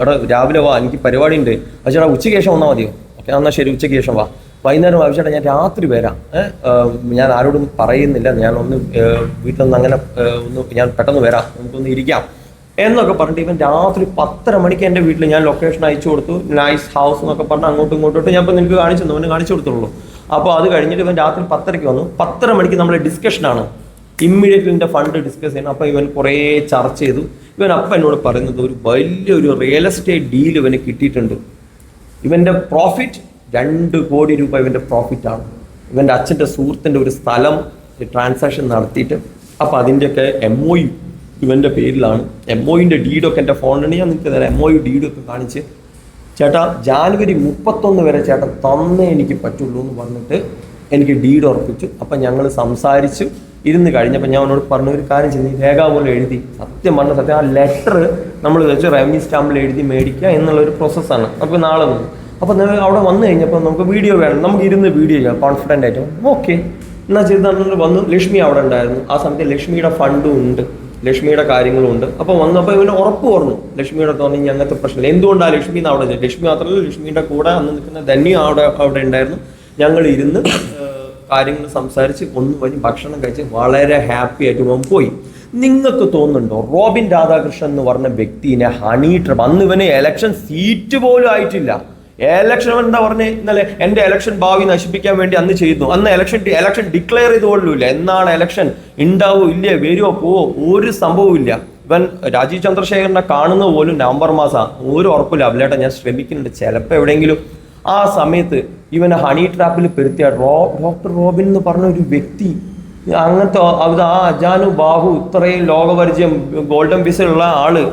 എടാ രാവിലെ വാ, എനിക്ക് പരിപാടി ഉണ്ട്. പക്ഷേ ഉച്ചയ്ക്ക് ശേഷം വന്നാൽ മതിയോ? ഓക്കെ എന്നാൽ ശരി, ഉച്ചയ്ക്ക് ശേഷം വാ. വൈകുന്നേരം ആവശ്യമായിട്ട് ഞാൻ രാത്രി വരാം. ഞാൻ ആരോടും പറയുന്നില്ല, ഞാനൊന്ന് വീട്ടിൽ നിന്ന് അങ്ങനെ ഞാൻ പെട്ടെന്ന് വരാം, നമുക്കൊന്ന് ഇരിക്കാം എന്നൊക്കെ പറഞ്ഞിട്ട് ഇവൻ രാത്രി 10:30 മണിക്ക് എൻ്റെ വീട്ടിൽ ഞാൻ ലൊക്കേഷൻ അയച്ചു കൊടുത്തു. നൈസ് ഹൗസ് എന്നൊക്കെ പറഞ്ഞ് അങ്ങോട്ടും ഇങ്ങോട്ടും ഞാൻ ഇപ്പോൾ നിങ്ങൾക്ക് കാണിച്ചു കൊടുത്തുള്ളൂ. അപ്പോൾ അത് കഴിഞ്ഞിട്ട് ഇവൻ രാത്രി 10:30 വന്നു. 10:30 മണിക്ക് നമ്മൾ ഡിസ്കഷനാണ്, ഇമ്മീഡിയറ്റ്ലി എൻ്റെ ഫണ്ട് ഡിസ്കസ് ചെയ്യണം. അപ്പോൾ ഇവൻ കുറേ ചർച്ച ചെയ്തു. ഇവൻ അപ്പം എന്നോട് പറയുന്നത് ഒരു വലിയൊരു റിയൽ എസ്റ്റേറ്റ് ഡീൽ ഇവന് കിട്ടിയിട്ടുണ്ട്. ഇവൻ്റെ പ്രോഫിറ്റ് 2 കോടി രൂപ ഇവൻ്റെ പ്രോഫിറ്റാണ്. ഇവൻ്റെ അച്ഛൻ്റെ സുഹൃത്തിൻ്റെ ഒരു സ്ഥലം ട്രാൻസാക്ഷൻ നടത്തിയിട്ട്, അപ്പോൾ അതിൻ്റെയൊക്കെ MOU ഇവൻ്റെ പേരിലാണ്. MOUൻ്റെ ഡീഡൊക്കെ എൻ്റെ ഫോണിലുണ്ട്, ഞാൻ നിങ്ങൾക്ക് തരാം. MOU ഡീഡൊക്കെ കാണിച്ച് ചേട്ടാ ജാനുവരി 31 വരെ ചേട്ടൻ തന്നേ എനിക്ക് പറ്റുള്ളൂ എന്ന് പറഞ്ഞിട്ട് എനിക്ക് ഡീഡ് ഉറപ്പിച്ചു. അപ്പം ഞങ്ങൾ സംസാരിച്ച് ഇരുന്ന് കഴിഞ്ഞപ്പോൾ ഞാൻ അവനോട് പറഞ്ഞ ഒരു കാര്യം ചെയ്തു, രേഖ പോലെ എഴുതി, സത്യം ആ ലെറ്റർ നമ്മൾ വെച്ച് റവന്യൂ സ്റ്റാമ്പിൽ എഴുതി മേടിക്കുക എന്നുള്ളൊരു പ്രോസസ്സാണ്. അപ്പോൾ നാളെ വന്നു. അപ്പോൾ നിങ്ങൾ അവിടെ വന്നു കഴിഞ്ഞപ്പോൾ നമുക്ക് വീഡിയോ വേണം, നമുക്ക് ഇരുന്ന് വീഡിയോ ചെയ്യാം കോൺഫിഡൻ്റ് ആയിട്ട്. ഓക്കെ എന്നാൽ ചെയ്ത് വന്നു. ലക്ഷ്മി അവിടെ ഉണ്ടായിരുന്നു. ആ സമയത്ത് ലക്ഷ്മിയുടെ ഫണ്ടും ഉണ്ട്, ലക്ഷ്മിയുടെ കാര്യങ്ങളും ഉണ്ട്. അപ്പോൾ വന്നപ്പോൾ ഇവന് ഉറപ്പ് പറഞ്ഞു, ലക്ഷ്മിയുടെ തോന്നി അങ്ങനത്തെ പ്രശ്നമില്ല. എന്തുകൊണ്ടാണ് ലക്ഷ്മി എന്ന് അവിടെ? ലക്ഷ്മി മാത്രമല്ല, ലക്ഷ്മിയുടെ കൂടെ അന്ന് നിൽക്കുന്ന ധന്യ അവിടെ ഉണ്ടായിരുന്നു. ഞങ്ങൾ ഇരുന്ന് കാര്യങ്ങൾ സംസാരിച്ച് ഒന്ന് വഴി ഭക്ഷണം കഴിച്ച് വളരെ ഹാപ്പി ആയിട്ട് പോയി. നിങ്ങൾക്ക് തോന്നുന്നുണ്ടോ റോബിൻ രാധാകൃഷ്ണൻ എന്ന് പറഞ്ഞ വ്യക്തിനെ ഹണി ട്രാപ്പ്, അന്ന് ഇവന് എലക്ഷൻ സീറ്റ് പോലും ആയിട്ടില്ല. എലക്ഷൻ എന്താ പറഞ്ഞേ, ഇന്നലെ എൻ്റെ എലക്ഷൻ ഭാവി നശിപ്പിക്കാൻ വേണ്ടി അന്ന് ചെയ്തു. അന്ന് എലക്ഷൻ ഡിക്ലെയർ ചെയ്ത് പോലുമില്ല. എന്നാണ് എലക്ഷൻ ഉണ്ടാവോ ഇല്ലേ, വരുമോ പോവോ, ഒരു സംഭവവും ഇല്ല. ഇവൻ രാജീവ് ചന്ദ്രശേഖരനെ കാണുന്ന പോലും നവംബർ മാസം, ഒരു ഉറപ്പില്ല. അഭിലേട്ട ഞാൻ ശ്രമിക്കുന്നുണ്ട്, ചിലപ്പോൾ എവിടെയെങ്കിലും ആ സമയത്ത് ഇവനെ ഹണി ട്രാപ്പിൽ പെരുത്തിയ ഡോക്ടർ റോബിൻ എന്ന് പറഞ്ഞ ഒരു വ്യക്തി, അങ്ങനത്തെ അത് ആ അജാനു ബാഹു ഇത്രയും ലോകപരിചയം ഗോൾഡൻ വിസയുള്ള ആള്,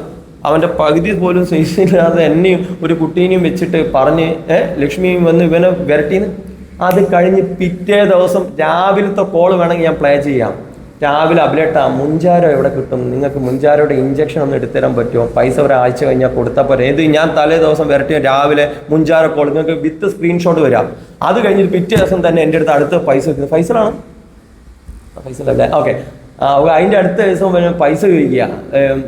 അവൻ്റെ പകുതി പോലും സൈസില്ലാതെ എന്നെയും ഒരു കുട്ടീനെയും വെച്ചിട്ട് പറഞ്ഞ് ലക്ഷ്മിയും വന്ന് ഇവനെ വിരട്ടീന്ന്. അത് കഴിഞ്ഞ് പിറ്റേ ദിവസം രാവിലത്തെ കോള് വേണമെങ്കിൽ ഞാൻ പ്ലേ ചെയ്യാം. രാവിലെ അഭിലേട്ടാ മുഞ്ചാരോ എവിടെ കിട്ടും, നിങ്ങൾക്ക് മുഞ്ചാരോയുടെ ഇഞ്ചക്ഷൻ ഒന്ന് എടുത്തുതരാൻ പറ്റുമോ, പൈസ ഒരാഴ്ച കഴിഞ്ഞാൽ കൊടുത്താൽ പോരെ. ഇത് ഞാൻ തലേ ദിവസം വരട്ടിയ രാവിലെ മുഞ്ചാരോ കോൾ നിങ്ങൾക്ക് വിത്ത് സ്ക്രീൻഷോട്ട് വരാം. അത് കഴിഞ്ഞിട്ട് പിറ്റേ ദിവസം തന്നെ എൻ്റെ അടുത്ത് അടുത്ത പൈസ വെക്കുന്നത് ഫൈസലാണ്, ഫൈസലല്ലേ, ഓക്കെ. അതിൻ്റെ അടുത്ത ദിവസം പൈസ ചോദിക്കുക,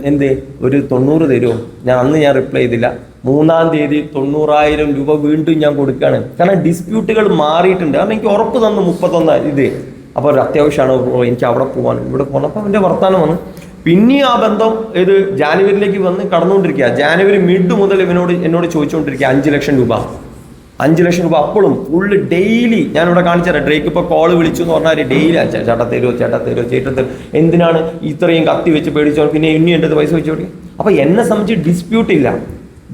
എന്ത് ഒരു 90 തരുമോ. ഞാൻ റിപ്ലൈ ചെയ്തില്ല. 3-ാം തീയതി 90,000 രൂപ വീണ്ടും ഞാൻ കൊടുക്കുകയാണ്. കാരണം ഡിസ്പ്യൂട്ടുകൾ മാറിയിട്ടുണ്ട്. കാരണം എനിക്ക് ഉറപ്പ് തന്നു 31 ഇത്. അപ്പോൾ ഒരു അത്യാവശ്യമാണ്, എനിക്ക് അവിടെ പോകാൻ ഇവിടെ പോകണം. അപ്പോൾ അവൻ്റെ വർത്താനം വന്നു. പിന്നെ ആ ബന്ധം ഇത് ജാനുവരിയിലേക്ക് വന്ന് കടന്നുകൊണ്ടിരിക്കുക. ജാനുവരി മിഡ് മുതൽ എന്നോട് ചോദിച്ചുകൊണ്ടിരിക്കുക 5 ലക്ഷം രൂപ. 5 ലക്ഷം രൂപ അപ്പോഴും ഫുള്ള് ഡെയിലി. ഞാനിവിടെ കാണിച്ചുതരാം. ഡ്രേക്ക് ഇപ്പോൾ കോള് വിളിച്ചു എന്ന് പറഞ്ഞാൽ ഡെയിലി ചേട്ടാ തരുമോ, എന്തിനാണ് ഇത്രയും കത്തി വെച്ച് പേടിച്ചോ, പിന്നെ ഇനി എൻ്റെ അടുത്ത് പൈസ വെച്ച് കൊടുക്കുക. അപ്പോൾ എന്നെ സംബന്ധിച്ച്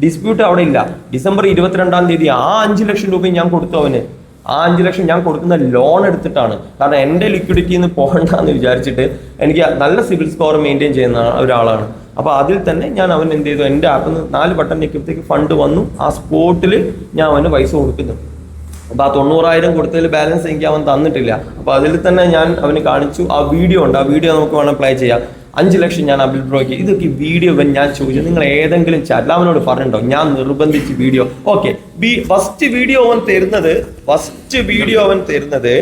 ഡിസ്പ്യൂട്ട് അവിടെ ഇല്ല. ഡിസംബർ 22-ാം തീയതി ആ 5 ലക്ഷം രൂപയും ഞാൻ കൊടുത്തു അവന്. ആ 5 ലക്ഷം ഞാൻ കൊടുക്കുന്ന ലോൺ എടുത്തിട്ടാണ്. കാരണം എൻ്റെ ലിക്വിഡിറ്റിയിൽ നിന്ന് പോകണ്ടെന്ന് വിചാരിച്ചിട്ട് എനിക്ക് നല്ല സിവിൽ സ്കോർ മെയിൻറ്റെയിൻ ചെയ്യുന്ന ഒരാളാണ്. അപ്പോൾ അതിൽ തന്നെ ഞാൻ അവൻ എന്ത് ചെയ്തു, എൻ്റെ ആപ്പിൽ നിന്ന് 4 ബട്ടൺ ഞെക്കുമ്പോഴത്തേക്ക് ഫണ്ട് വന്നു. ആ സ്പോട്ടിൽ ഞാൻ അവന് പൈസ കൊടുക്കുന്നു. അപ്പോൾ ആ 90,000 കൊടുത്തതിൽ ബാലൻസ് എനിക്ക് അവൻ തന്നിട്ടില്ല. അപ്പോൾ അതിൽ തന്നെ ഞാൻ അവന് കാണിച്ചു. ആ വീഡിയോ ഉണ്ട്, ആ വീഡിയോ നമുക്ക് വേണം പ്ലേ ചെയ്യാം. 5 ലക്ഷം ഞാൻ അബിൽ ബ്രോയ്ക്ക് ഇതൊക്കെ വീഡിയോ ഞാൻ ചോദിച്ചു, നിങ്ങൾ ഏതെങ്കിലും ചാറ്റിൽ അവനോട് പറഞ്ഞിട്ടുണ്ടോ? ഞാൻ നിർബന്ധിച്ച് വീഡിയോ. ഓക്കെ, ഫസ്റ്റ് വീഡിയോ അവൻ തരുന്നത്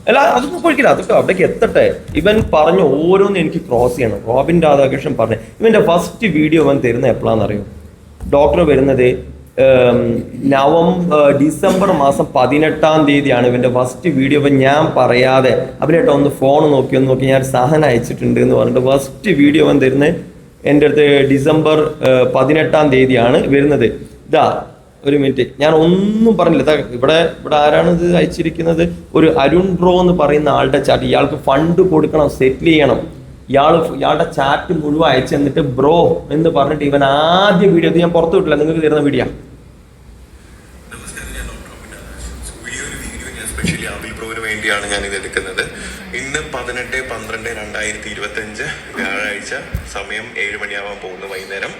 അല്ല, അതൊന്നും കുഴിക്കില്ല, അതൊക്കെ അവിടേക്ക് എത്തട്ടെ. ഇവൻ പറഞ്ഞു ഓരോന്നും എനിക്ക് ക്രോസ് ചെയ്യണം. റോബിൻ രാധാകൃഷ്ണൻ പറഞ്ഞു ഇവന്റെ ഫസ്റ്റ് വീഡിയോ അവൻ തരുന്നത് എപ്പോഴാണെന്നറിയോ? ഡോക്ടർ വരുന്നത് ഡിസംബർ മാസം 18-ാം തീയതിയാണ് ഇവന്റെ ഫസ്റ്റ് വീഡിയോ. അപ്പം ഞാൻ പറയാതെ അവരേട്ടോ ഒന്ന് ഫോൺ നോക്കി ഞാൻ സാധനം അയച്ചിട്ടുണ്ട് എന്ന് പറഞ്ഞിട്ട് ഫസ്റ്റ് വീഡിയോ അവൻ തരുന്നത് എൻ്റെ അടുത്ത് ഡിസംബർ 18-ാം തീയതിയാണ് വരുന്നത്. ഇതാ ഒരു മിനിറ്റ്, ഞാൻ ഒന്നും പറഞ്ഞില്ല. ഇവിടെ ആരാണ് ഇത് അയച്ചിരിക്കുന്നത്? ഒരു അരുൺ ബ്രോ എന്ന് പറയുന്ന ആളുടെ ചാറ്റ്. ഇയാൾക്ക് ഫണ്ട് കൊടുക്കണം, സെറ്റിൽ ചെയ്യണം. ഇയാളുടെ ചാറ്റ് മുഴുവൻ അയച്ചു തന്നിട്ട് ബ്രോ എന്ന് പറഞ്ഞിട്ട് ഇവൻ ആദ്യ വീഡിയോ, ഇത് ഞാൻ പുറത്തു വിട്ടില്ല, നിങ്ങൾക്ക് തരുന്ന വീഡിയോ.
വേണ്ടിയാണ് ഞാൻ ഇത് എടുക്കുന്നത്. ഇന്ന് 18/12/2025 വ്യാഴാഴ്ച, സമയം 7 മണിയാവാൻ പോകുന്നു വൈകുന്നേരം.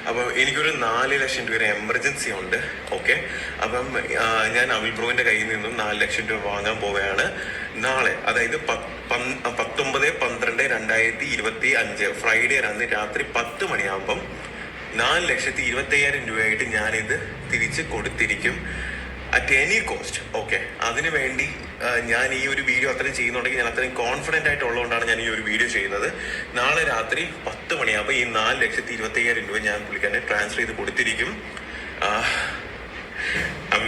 അപ്പം എനിക്കൊരു 4 ലക്ഷം രൂപ എമർജൻസി ഉണ്ട്. ഓക്കെ, അപ്പം ഞാൻ അവിൽ ബ്രോവിന്റെ കയ്യിൽ നിന്നും 4 ലക്ഷം രൂപ വാങ്ങാൻ പോവുകയാണ് നാളെ. അതായത് 19/12/2025 ഫ്രൈഡേ അന്ന് രാത്രി 10 മണിയാകുമ്പം 4,25,000 രൂപയായിട്ട് ഞാനിത് തിരിച്ച് കൊടുത്തിരിക്കും, അറ്റ് എനി കോസ്റ്റ്. ഓക്കെ, അതിനു വേണ്ടി ഞാൻ ഈ ഒരു വീഡിയോ അത്രയും ചെയ്യുന്നുണ്ടെങ്കിൽ ഞാൻ അത്രയും കോൺഫിഡൻ്റ് ആയിട്ടുള്ളതുകൊണ്ടാണ് ഞാൻ ഈ ഒരു വീഡിയോ ചെയ്യുന്നത്. നാളെ രാത്രി 10 മണിയാകുമ്പോൾ ഈ 4,25,000 രൂപ ഞാൻ പുള്ളിക്കാരനെ ട്രാൻസ്ഫർ ചെയ്ത് കൊടുത്തിരിക്കും.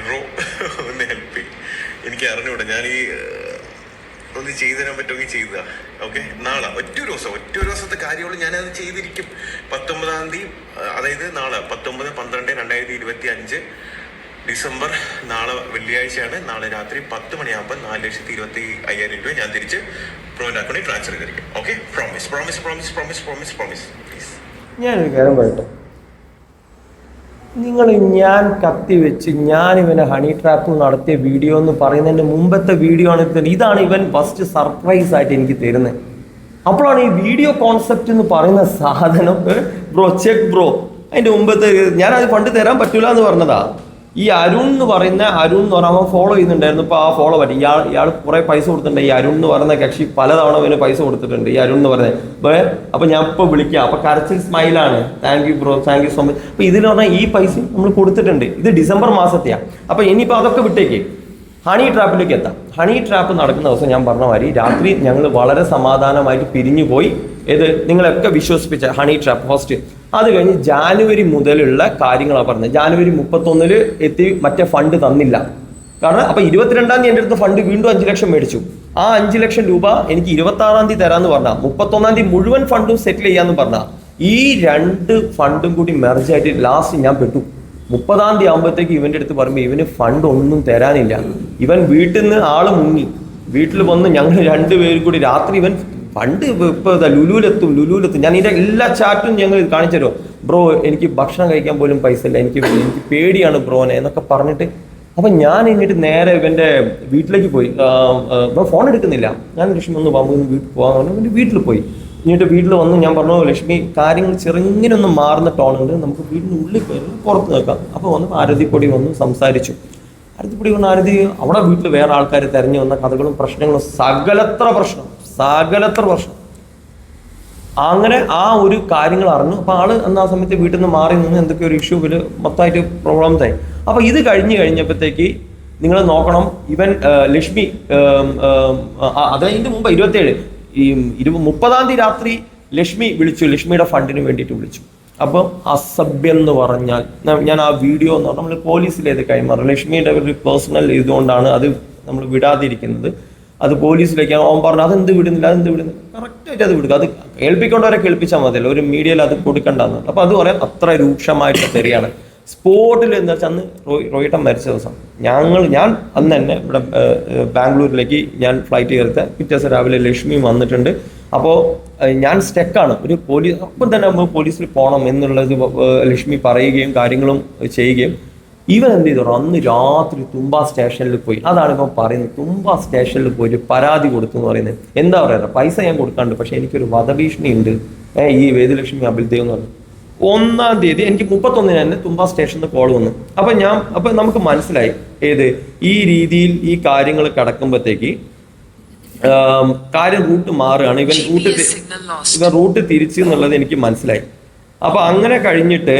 ബ്രോ ഒന്ന് ഹെൽപ്പ് ചെയ്യും, എനിക്ക് അറിഞ്ഞൂടെ. ഞാൻ ഈ ഒന്ന് ചെയ്തു തരാൻ പറ്റുമെങ്കിൽ ചെയ്തതാ. ഓക്കെ, നാളെ ഒറ്റ ദിവസത്തെ കാര്യമുള്ളൂ, ഞാനത് ചെയ്തിരിക്കും. 19-ാം തീയതി, അതായത് നാളെ 19/12/2025 ഡിസംബർ, നാളെ വെള്ളിയാഴ്ചയാണ്. നാളെ രാത്രി 10 മണിയാകുമ്പോൾ 4,25,000 രൂപ ഞാൻ തിരിച്ച് പ്രോന്റെ അക്കൗണ്ടിൽ ട്രാൻസ്ഫർ ചെയ്തിരിക്കും. Okay, promise. പ്ലീസ്.
ഞാനൊരു കാര്യം പറയട്ടെ, ഞാൻ കത്തി വെച്ച് ഞാൻ ഇവനെ ഹണി ട്രാപ്പ് നടത്തിയ വീഡിയോ എന്ന് പറയുന്നതിൻ്റെ മുമ്പത്തെ വീഡിയോ ആണ് ഇത്. ഇതാണ് ഇവൻ ഫസ്റ്റ് സർപ്രൈസ് ആയിട്ട് എനിക്ക് തരുന്നത്. അപ്പോഴാണ് ഈ വീഡിയോ കോൺസെപ്റ്റ് എന്ന് പറയുന്ന സാധനം. ബ്രോ ചെക്ക് ബ്രോ, അതിൻ്റെ മുമ്പത്തെ ഞാനത് ഫണ്ട് തരാൻ പറ്റൂല എന്ന് പറഞ്ഞതാ. ഈ അരുൺ എന്ന് പറഞ്ഞാൽ അവൻ ഫോളോ ചെയ്യുന്നുണ്ടായിരുന്നു. ഇപ്പോൾ ആ ഫോളോ പറ്റി ഇയാൾ കുറേ പൈസ കൊടുത്തിട്ടുണ്ട്. ഈ അരുൺ എന്ന് പറയുന്ന കക്ഷി പലതവണ ഇവന് പൈസ കൊടുത്തിട്ടുണ്ട്, ഈ അരുൺ എന്ന് പറയുന്നത്. അപ്പോൾ ഞാൻ ഇപ്പോൾ വിളിക്കാം, അപ്പോൾ കരച്ചിൽ സ്മൈലാണ്, thank you bro, thank you so much. അപ്പോൾ ഇതിൽ പറഞ്ഞാൽ ഈ പൈസ നമ്മൾ കൊടുത്തിട്ടുണ്ട്. ഇത് ഡിസംബർ മാസത്തെയാണ്. അപ്പോൾ ഇനിയിപ്പോൾ അതൊക്കെ വിട്ടേക്ക്, ഹണി ട്രാപ്പിലേക്ക് എത്താം. ഹണി ട്രാപ്പ് നടക്കുന്ന ദിവസം ഞാൻ പറഞ്ഞ മാതിരി രാത്രി ഞങ്ങൾ വളരെ സമാധാനമായിട്ട് പിരിഞ്ഞു പോയി. നിങ്ങളൊക്കെ വിശ്വസിപ്പിച്ച ഹണി ട്രാപ്പ് ഫസ്റ്റ്. അത് കഴിഞ്ഞ് ജാനുവരി മുതലുള്ള കാര്യങ്ങളാണ് പറഞ്ഞത്. ജാനുവരി 31 എത്തി മറ്റേ ഫണ്ട് തന്നില്ല. കാരണം അപ്പോൾ 22-ാം തീയതി എൻ്റെ അടുത്ത് ഫണ്ട് വീണ്ടും 5 ലക്ഷം മേടിച്ചു. ആ 5 ലക്ഷം രൂപ എനിക്ക് 26-ാം തീയതി തരാമെന്ന് പറഞ്ഞാൽ 31-ാം തീയതി മുഴുവൻ ഫണ്ടും സെറ്റിൽ ചെയ്യാമെന്ന് പറഞ്ഞാൽ ഈ 2 ഫണ്ടും കൂടി മെർജായിട്ട് ലാസ്റ്റ് ഞാൻ പെട്ടു. 30-ാം തീയതി ആകുമ്പോഴത്തേക്ക് ഇവൻ്റെ അടുത്ത് പറയുമ്പോൾ ഇവന് ഫണ്ട് ഒന്നും തരാനില്ല. ഇവൻ വീട്ടിൽ നിന്ന് ആള് മുങ്ങി. വീട്ടിൽ വന്ന് ഞങ്ങൾ 2 പേരും കൂടി രാത്രി ഇവൻ ഫണ്ട് ഇപ്പോൾ ലുലുവിലെത്തും. ഞാൻ ഇതിൻ്റെ എല്ലാ ചാറ്റും ഞങ്ങൾ കാണിച്ചു തരുമോ. ബ്രോ എനിക്ക് ഭക്ഷണം കഴിക്കാൻ പോലും പൈസ ഇല്ല, എനിക്ക് പേടിയാണ് ബ്രോനെ എന്നൊക്കെ പറഞ്ഞിട്ട്. അപ്പം ഞാൻ എന്നിട്ട് നേരെ ഇവൻ്റെ വീട്ടിലേക്ക് പോയി. ബ്രോ ഫോൺ എടുക്കുന്നില്ല. ഞാൻ ലക്ഷ്മി ഒന്ന് വീട്ടിൽ പോകാൻ പറഞ്ഞു. എൻ്റെ വീട്ടിൽ പോയി. എന്നിട്ട് വീട്ടിൽ വന്ന് ഞാൻ പറഞ്ഞു, ലക്ഷ്മി കാര്യങ്ങൾ ചെറുങ്ങനെ മാറുന്ന ടോണുണ്ട്, നമുക്ക് വീടിൻ്റെ ഉള്ളിൽ കയറി പുറത്ത് നിൽക്കാം. അപ്പോൾ വന്ന് ആരതിപ്പൊടി വന്ന് സംസാരിച്ചു. ആരതിപ്പൊടി കൊണ്ട് ആരതി അവിടെ വീട്ടിൽ വേറെ ആൾക്കാർ തിരഞ്ഞു വന്ന കഥകളും പ്രശ്നങ്ങളും സകലത്ര പ്രശ്നം. അങ്ങനെ ആ ഒരു കാര്യങ്ങൾ അറിഞ്ഞു. അപ്പോൾ ആള് അന്ന് ആ സമയത്ത് വീട്ടിൽ നിന്ന് മാറി നിന്ന് എന്തൊക്കെ ഒരു ഇഷ്യൂ മൊത്തമായിട്ട് പ്രോബ്ലംസ് ആയി. അപ്പോൾ ഇത് കഴിഞ്ഞപ്പോഴത്തേക്ക് നിങ്ങൾ നോക്കണം, ഇവൻ ലക്ഷ്മി അതിൻ്റെ മുമ്പ് 30-ാം തീയതി രാത്രി ലക്ഷ്മി വിളിച്ചു, ലക്ഷ്മിയുടെ ഫണ്ടിന് വേണ്ടിയിട്ട് വിളിച്ചു. അപ്പം അസഭ്യം എന്ന് പറഞ്ഞാൽ, ഞാൻ ആ വീഡിയോ എന്ന് പറഞ്ഞാൽ നമ്മൾ പോലീസിലേത് കൈമാറും. ലക്ഷ്മിയുടെ ഒരു പേഴ്സണൽ ഇതുകൊണ്ടാണ് അത് നമ്മൾ വിടാതിരിക്കുന്നത്. അത് പോലീസിലേക്ക് അവൻ പറഞ്ഞു അതെന്ത് വിടുന്നില്ല. കറക്റ്റായിട്ട് അത് വിടുക. അത് കേൾപ്പിക്കേണ്ടവരെ കേൾപ്പിച്ചാൽ മതിയല്ലോ, ഒരു മീഡിയയിൽ അത് കൊടുക്കണ്ടെന്ന്. അപ്പോൾ അത് പറയാം അത്ര രൂക്ഷമായിട്ട് തെറിയാണ്. സ്പോട്ടിൽ എന്താ വെച്ചാൽ അന്ന് റോയിട്ടൻ മരിച്ച ദിവസം ഞാൻ അന്ന് തന്നെ ഇവിടെ ബാംഗ്ലൂരിലേക്ക് ഞാൻ ഫ്ലൈറ്റ് കയറിയ പിറ്റേ ദിവസം രാവിലെ ലക്ഷ്മി വന്നിട്ടുണ്ട്. അപ്പോൾ ഞാൻ സ്റ്റെക്കാണ്. ഒരു പോലീസ് അപ്പം തന്നെ നമ്മൾ പോലീസിൽ പോകണം എന്നുള്ളത് ലക്ഷ്മി പറയുകയും കാര്യങ്ങളും ചെയ്യുകയും. ഇവൻ എന്ത് ചെയ്തു, അന്ന് രാത്രി തുമ്പ സ്റ്റേഷനിൽ പോയി. അതാണ് ഇപ്പം പറയുന്നത്, തുമ്പ സ്റ്റേഷനിൽ പോയിട്ട് പരാതി കൊടുത്തു എന്ന് പറയുന്നത്. എന്താ പറയുക, പൈസ ഞാൻ കൊടുക്കാണ്ട്, പക്ഷെ എനിക്കൊരു വധഭീഷണി ഉണ്ട് ഈ വേദലക്ഷ്മി അബിൽദേവ് എന്ന് പറഞ്ഞു. 1-ാം തീയതി എനിക്ക് 31-ന് തന്നെ തുമ്പ സ്റ്റേഷനിൽ കോൾ വന്നു. അപ്പം നമുക്ക് മനസ്സിലായി ഈ രീതിയിൽ ഈ കാര്യങ്ങൾ കിടക്കുമ്പോഴത്തേക്ക് കാര്യം റൂട്ട് മാറുകയാണ്. ഇവൻ റൂട്ട് തിരിച്ചു എന്നുള്ളത് എനിക്ക് മനസ്സിലായി. അപ്പൊ അങ്ങനെ കഴിഞ്ഞിട്ട്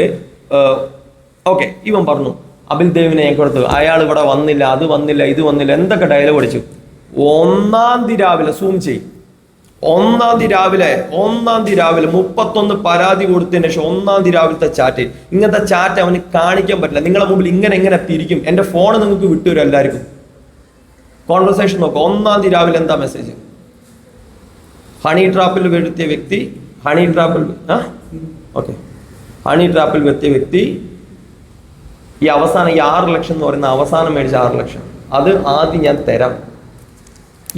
ഓക്കെ ഇവൻ പറഞ്ഞു അബിൽദേവിനെ ഞാൻ കൊടുത്തു, അയാൾ ഇവിടെ വന്നില്ല, അത് വന്നില്ല, ഇത് വന്നില്ല, എന്തൊക്കെ ഡയലോഗ് അടിച്ചു. 1-ാം തീയതി രാവിലെ സൂം ചെയ്യും. 1-ാം തീയതി രാവിലെ 31 പരാതി കൊടുത്തതിന് ശേഷം 1-ാം തീയതി രാവിലത്തെ ചാറ്റ്. ഇങ്ങനത്തെ ചാറ്റ് അവന് കാണിക്കാൻ പറ്റില്ല. നിങ്ങളെ മുമ്പിൽ ഇങ്ങനെ തിരിക്കും. എൻ്റെ ഫോൺ നിങ്ങൾക്ക് വിട്ടുവരും എല്ലാവർക്കും. കോൺവെർസേഷൻ നോക്കുക. 1-ാം തീയതി രാവിലെ എന്താ മെസ്സേജ്, ഹണി ട്രാപ്പിൽ വരുത്തിയ വ്യക്തി ഈ അവസാനം ഈ 6 ലക്ഷം എന്ന് പറയുന്ന അവസാനം മേടിച്ച 6 ലക്ഷം അത് ആദ്യം ഞാൻ തരാം.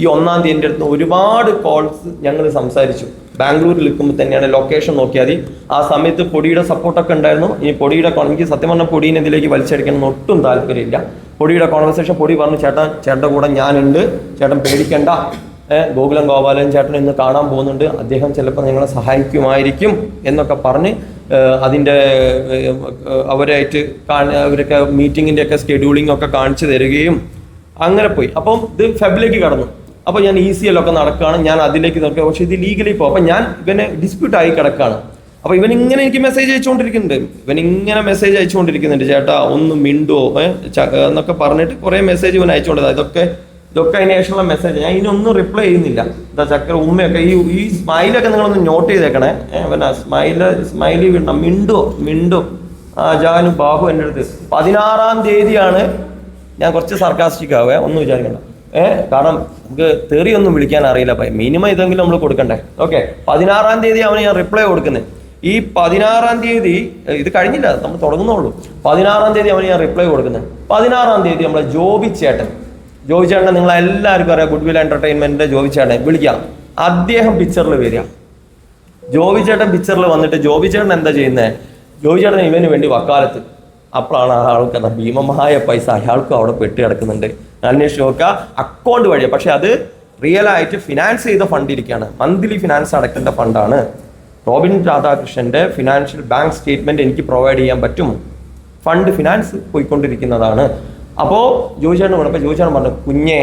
ഈ 1-ാം തീയതി എൻ്റെ അടുത്ത് ഒരുപാട് കോൾസ് ഞങ്ങൾ സംസാരിച്ചു. ബാംഗ്ലൂരിൽ നിൽക്കുമ്പോൾ തന്നെയാണ്, ലൊക്കേഷൻ നോക്കിയാൽ ആ സമയത്ത് പൊടിയുടെ സപ്പോർട്ടൊക്കെ ഉണ്ടായിരുന്നു. ഈ പൊടിയുടെ എനിക്ക് സത്യം പറഞ്ഞാൽ പൊടീനെ ഇതിലേക്ക് വലിച്ചടിക്കണം ഒട്ടും താല്പര്യമില്ല. പൊടിയുടെ കോൺവെർസേഷൻ പൊടി പറഞ്ഞു, ചേട്ടൻ്റെ കൂടെ ഞാനുണ്ട്, ചേട്ടൻ പേടിക്കണ്ട, ഗോകുലം ഗോപാലൻ ചേട്ടൻ ഇന്ന് കാണാൻ പോകുന്നുണ്ട്, അദ്ദേഹം ചിലപ്പോൾ ഞങ്ങളെ സഹായിക്കുമായിരിക്കും എന്നൊക്കെ പറഞ്ഞ് അതിൻ്റെ അവരൊക്കെ മീറ്റിങ്ങിൻ്റെ ഒക്കെ സ്കെഡ്യൂളിംഗ് ഒക്കെ കാണിച്ചു തരികയും അങ്ങനെ പോയി. അപ്പം ഇത് ഫെബിലേക്ക് കടന്നു. അപ്പോൾ ഞാൻ ECL നടക്കുകയാണ്, ഞാൻ അതിലേക്ക് നോക്കുക. പക്ഷെ ഇത് ലീഗലി പോകും. അപ്പം ഞാൻ ഇവനെ ഡിസ്പ്യൂട്ട് ആയി കിടക്കുകയാണ്. അപ്പോൾ ഇവനിങ്ങനെ എനിക്ക് മെസ്സേജ് അയച്ചുകൊണ്ടിരിക്കുന്നുണ്ട്, ചേട്ടാ ഒന്ന് മിണ്ടോ എന്നൊക്കെ പറഞ്ഞിട്ട് കുറേ മെസ്സേജ് ഇവൻ അയച്ചുകൊണ്ടത്. ഇതൊക്കെ അതിന് ശേഷമുള്ള മെസ്സേജ്. ഞാൻ ഇതിനൊന്നും റിപ്ലൈ ചെയ്യുന്നില്ല. എന്താ ചക്കര ഉമ്മയൊക്കെ ഈ സ്മൈലൊക്കെ നിങ്ങളൊന്ന് നോട്ട് ചെയ്തേക്കണേ. സ്മൈലി വിടണം, മിണ്ടോ ജാനു ബാബു എൻ്റെ അടുത്ത് 16-ാം തീയതിയാണ്. ഞാൻ കുറച്ച് സർക്കാസ്റ്റിക് ആവുക, ഒന്നും വിചാരിക്കണ്ട. കാരണം നമുക്ക് തെറിയൊന്നും വിളിക്കാൻ അറിയില്ല, മിനിമം ഇതെങ്കിലും നമ്മൾ കൊടുക്കണ്ടേ. ഓക്കെ, 16-ാം തീയതി അവന് ഞാൻ റിപ്ലൈ കൊടുക്കുന്നത്. ഈ 16-ാം തീയതി ഇത് കഴിഞ്ഞില്ല, നമ്മൾ തുടങ്ങുന്നുള്ളൂ. 16-ാം തീയതി അവന് ഞാൻ റിപ്ലൈ കൊടുക്കുന്നത്. 16-ാം തീയതി നമ്മളെ ജോബി ചേട്ടൻ നിങ്ങളെല്ലാവർക്കും അറിയാം, ഗുഡ് വിൽ എന്റർടൈൻമെന്റിന്റെ ജോബി ചേട്ടൻ വിളിക്കാം. അദ്ദേഹം പിക്ചറിൽ വരിക. ജോബി ചേട്ടൻ പിക്ചറിൽ വന്നിട്ട് ജോബി ചേട്ടൻ എന്താ ചെയ്യുന്നത്, ജോബി ചേട്ടൻ ഇവന് വേണ്ടി വക്കാലത്ത്. അപ്പോഴാണ് ആൾക്ക് ഭീമമായ പൈസ അയാൾക്കും അവിടെ പെട്ട് കിടക്കുന്നുണ്ട്. അന്വേഷിച്ച് നോക്കുക, അക്കൗണ്ട് വഴിയാണ്. പക്ഷെ അത് റിയലായിട്ട് ഫിനാൻസ് ചെയ്ത ഫണ്ട് ഇരിക്കുകയാണ്, മന്ത്ലി ഫിനാൻസ് അടക്കേണ്ട ഫണ്ടാണ്. റോബിൻ രാധാകൃഷ്ണന്റെ ഫിനാൻഷ്യൽ ബാങ്ക് സ്റ്റേറ്റ്മെന്റ് എനിക്ക് പ്രൊവൈഡ് ചെയ്യാൻ പറ്റും, ഫണ്ട് ഫിനാൻസ് പോയിക്കൊണ്ടിരിക്കുന്നതാണ്. അപ്പോൾ ജോയിച്ചേട്ടൻ വിളപ്പോൾ ജോയിച്ചേട്ടൻ പറഞ്ഞു, കുഞ്ഞേ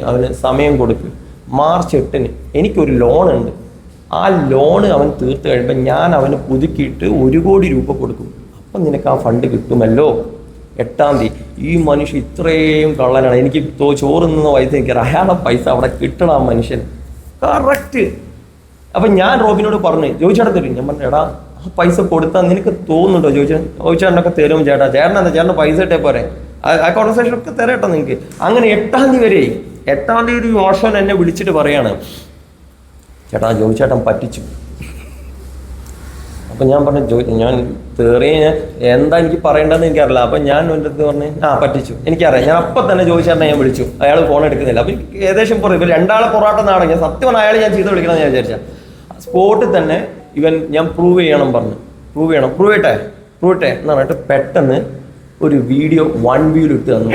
അവന് സമയം കൊടുക്കും. മാർച്ച് 8-ന് എനിക്കൊരു ലോൺ ഉണ്ട്, ആ ലോണ് അവൻ തീർത്ത് കഴിയുമ്പോൾ ഞാൻ അവന് പുതുക്കിയിട്ട് 1 കോടി രൂപ കൊടുക്കും, അപ്പം നിനക്ക് ആ ഫണ്ട് കിട്ടുമല്ലോ. 8-ാം തീയതി. ഈ മനുഷ്യൻ ഇത്രയും കള്ളനാണ്. എനിക്ക് ചോറ് നിന്ന് വൈദ്യുതി എനിക്കറിയാം, അയാളെ പൈസ അവിടെ കിട്ടണം ആ മനുഷ്യൻ കറക്റ്റ്. അപ്പം ഞാൻ റോബിനോട് പറഞ്ഞു, ജോയിച്ചേട്ടൻ തരും. ഞാൻ പറഞ്ഞു, എടാ ആ പൈസ കൊടുത്താൽ നിനക്ക് തോന്നുന്നുണ്ടോ? ജോയിച്ചേട്ടനൊക്കെ തരും ചേട്ടാ. ചേട്ടൻ്റെ പൈസ ഇട്ടേ പോരെ, ആ കോൺവെർസേഷൻ ഒക്കെ തരട്ടോ നിങ്ങൾക്ക്. അങ്ങനെ 8-ാം തീയതി വരെ. 8-ാം തീയതി ഓഷൻ എന്നെ വിളിച്ചിട്ട് പറയാണ്, ചേട്ടാ ജോയിച്ചേട്ടൻ പറ്റിച്ചു. അപ്പം ഞാൻ പറഞ്ഞു, ഞാൻ തെറിയ എന്താ എനിക്ക് പറയേണ്ടതെന്ന് എനിക്കറിയില്ല. അപ്പം ഞാൻ എൻ്റെ അടുത്ത് പറഞ്ഞു, പറ്റിച്ചു, എനിക്കറിയാം. ഞാൻ അപ്പം തന്നെ ജോയിച്ചേട്ടനെ ഞാൻ വിളിച്ചു, അയാൾ ഫോൺ എടുക്കുന്നില്ല. അപ്പം ഏകദേശം ഇവർ രണ്ടാളെ പൊറാട്ടം നാടൻ. ഞാൻ സത്യമാണ് അയാൾ ഞാൻ ചെയ്ത് വിളിക്കണം ഞാൻ വിചാരിച്ച. സ്പോട്ടിൽ തന്നെ ഞാൻ പ്രൂവ് ചെയ്യണം പറഞ്ഞു. പ്രൂവ് ചെയ്യട്ടെ എന്ന് പറഞ്ഞിട്ട് പെട്ടെന്ന് ഒരു വീഡിയോ 1 view ഇട്ട് തന്നു.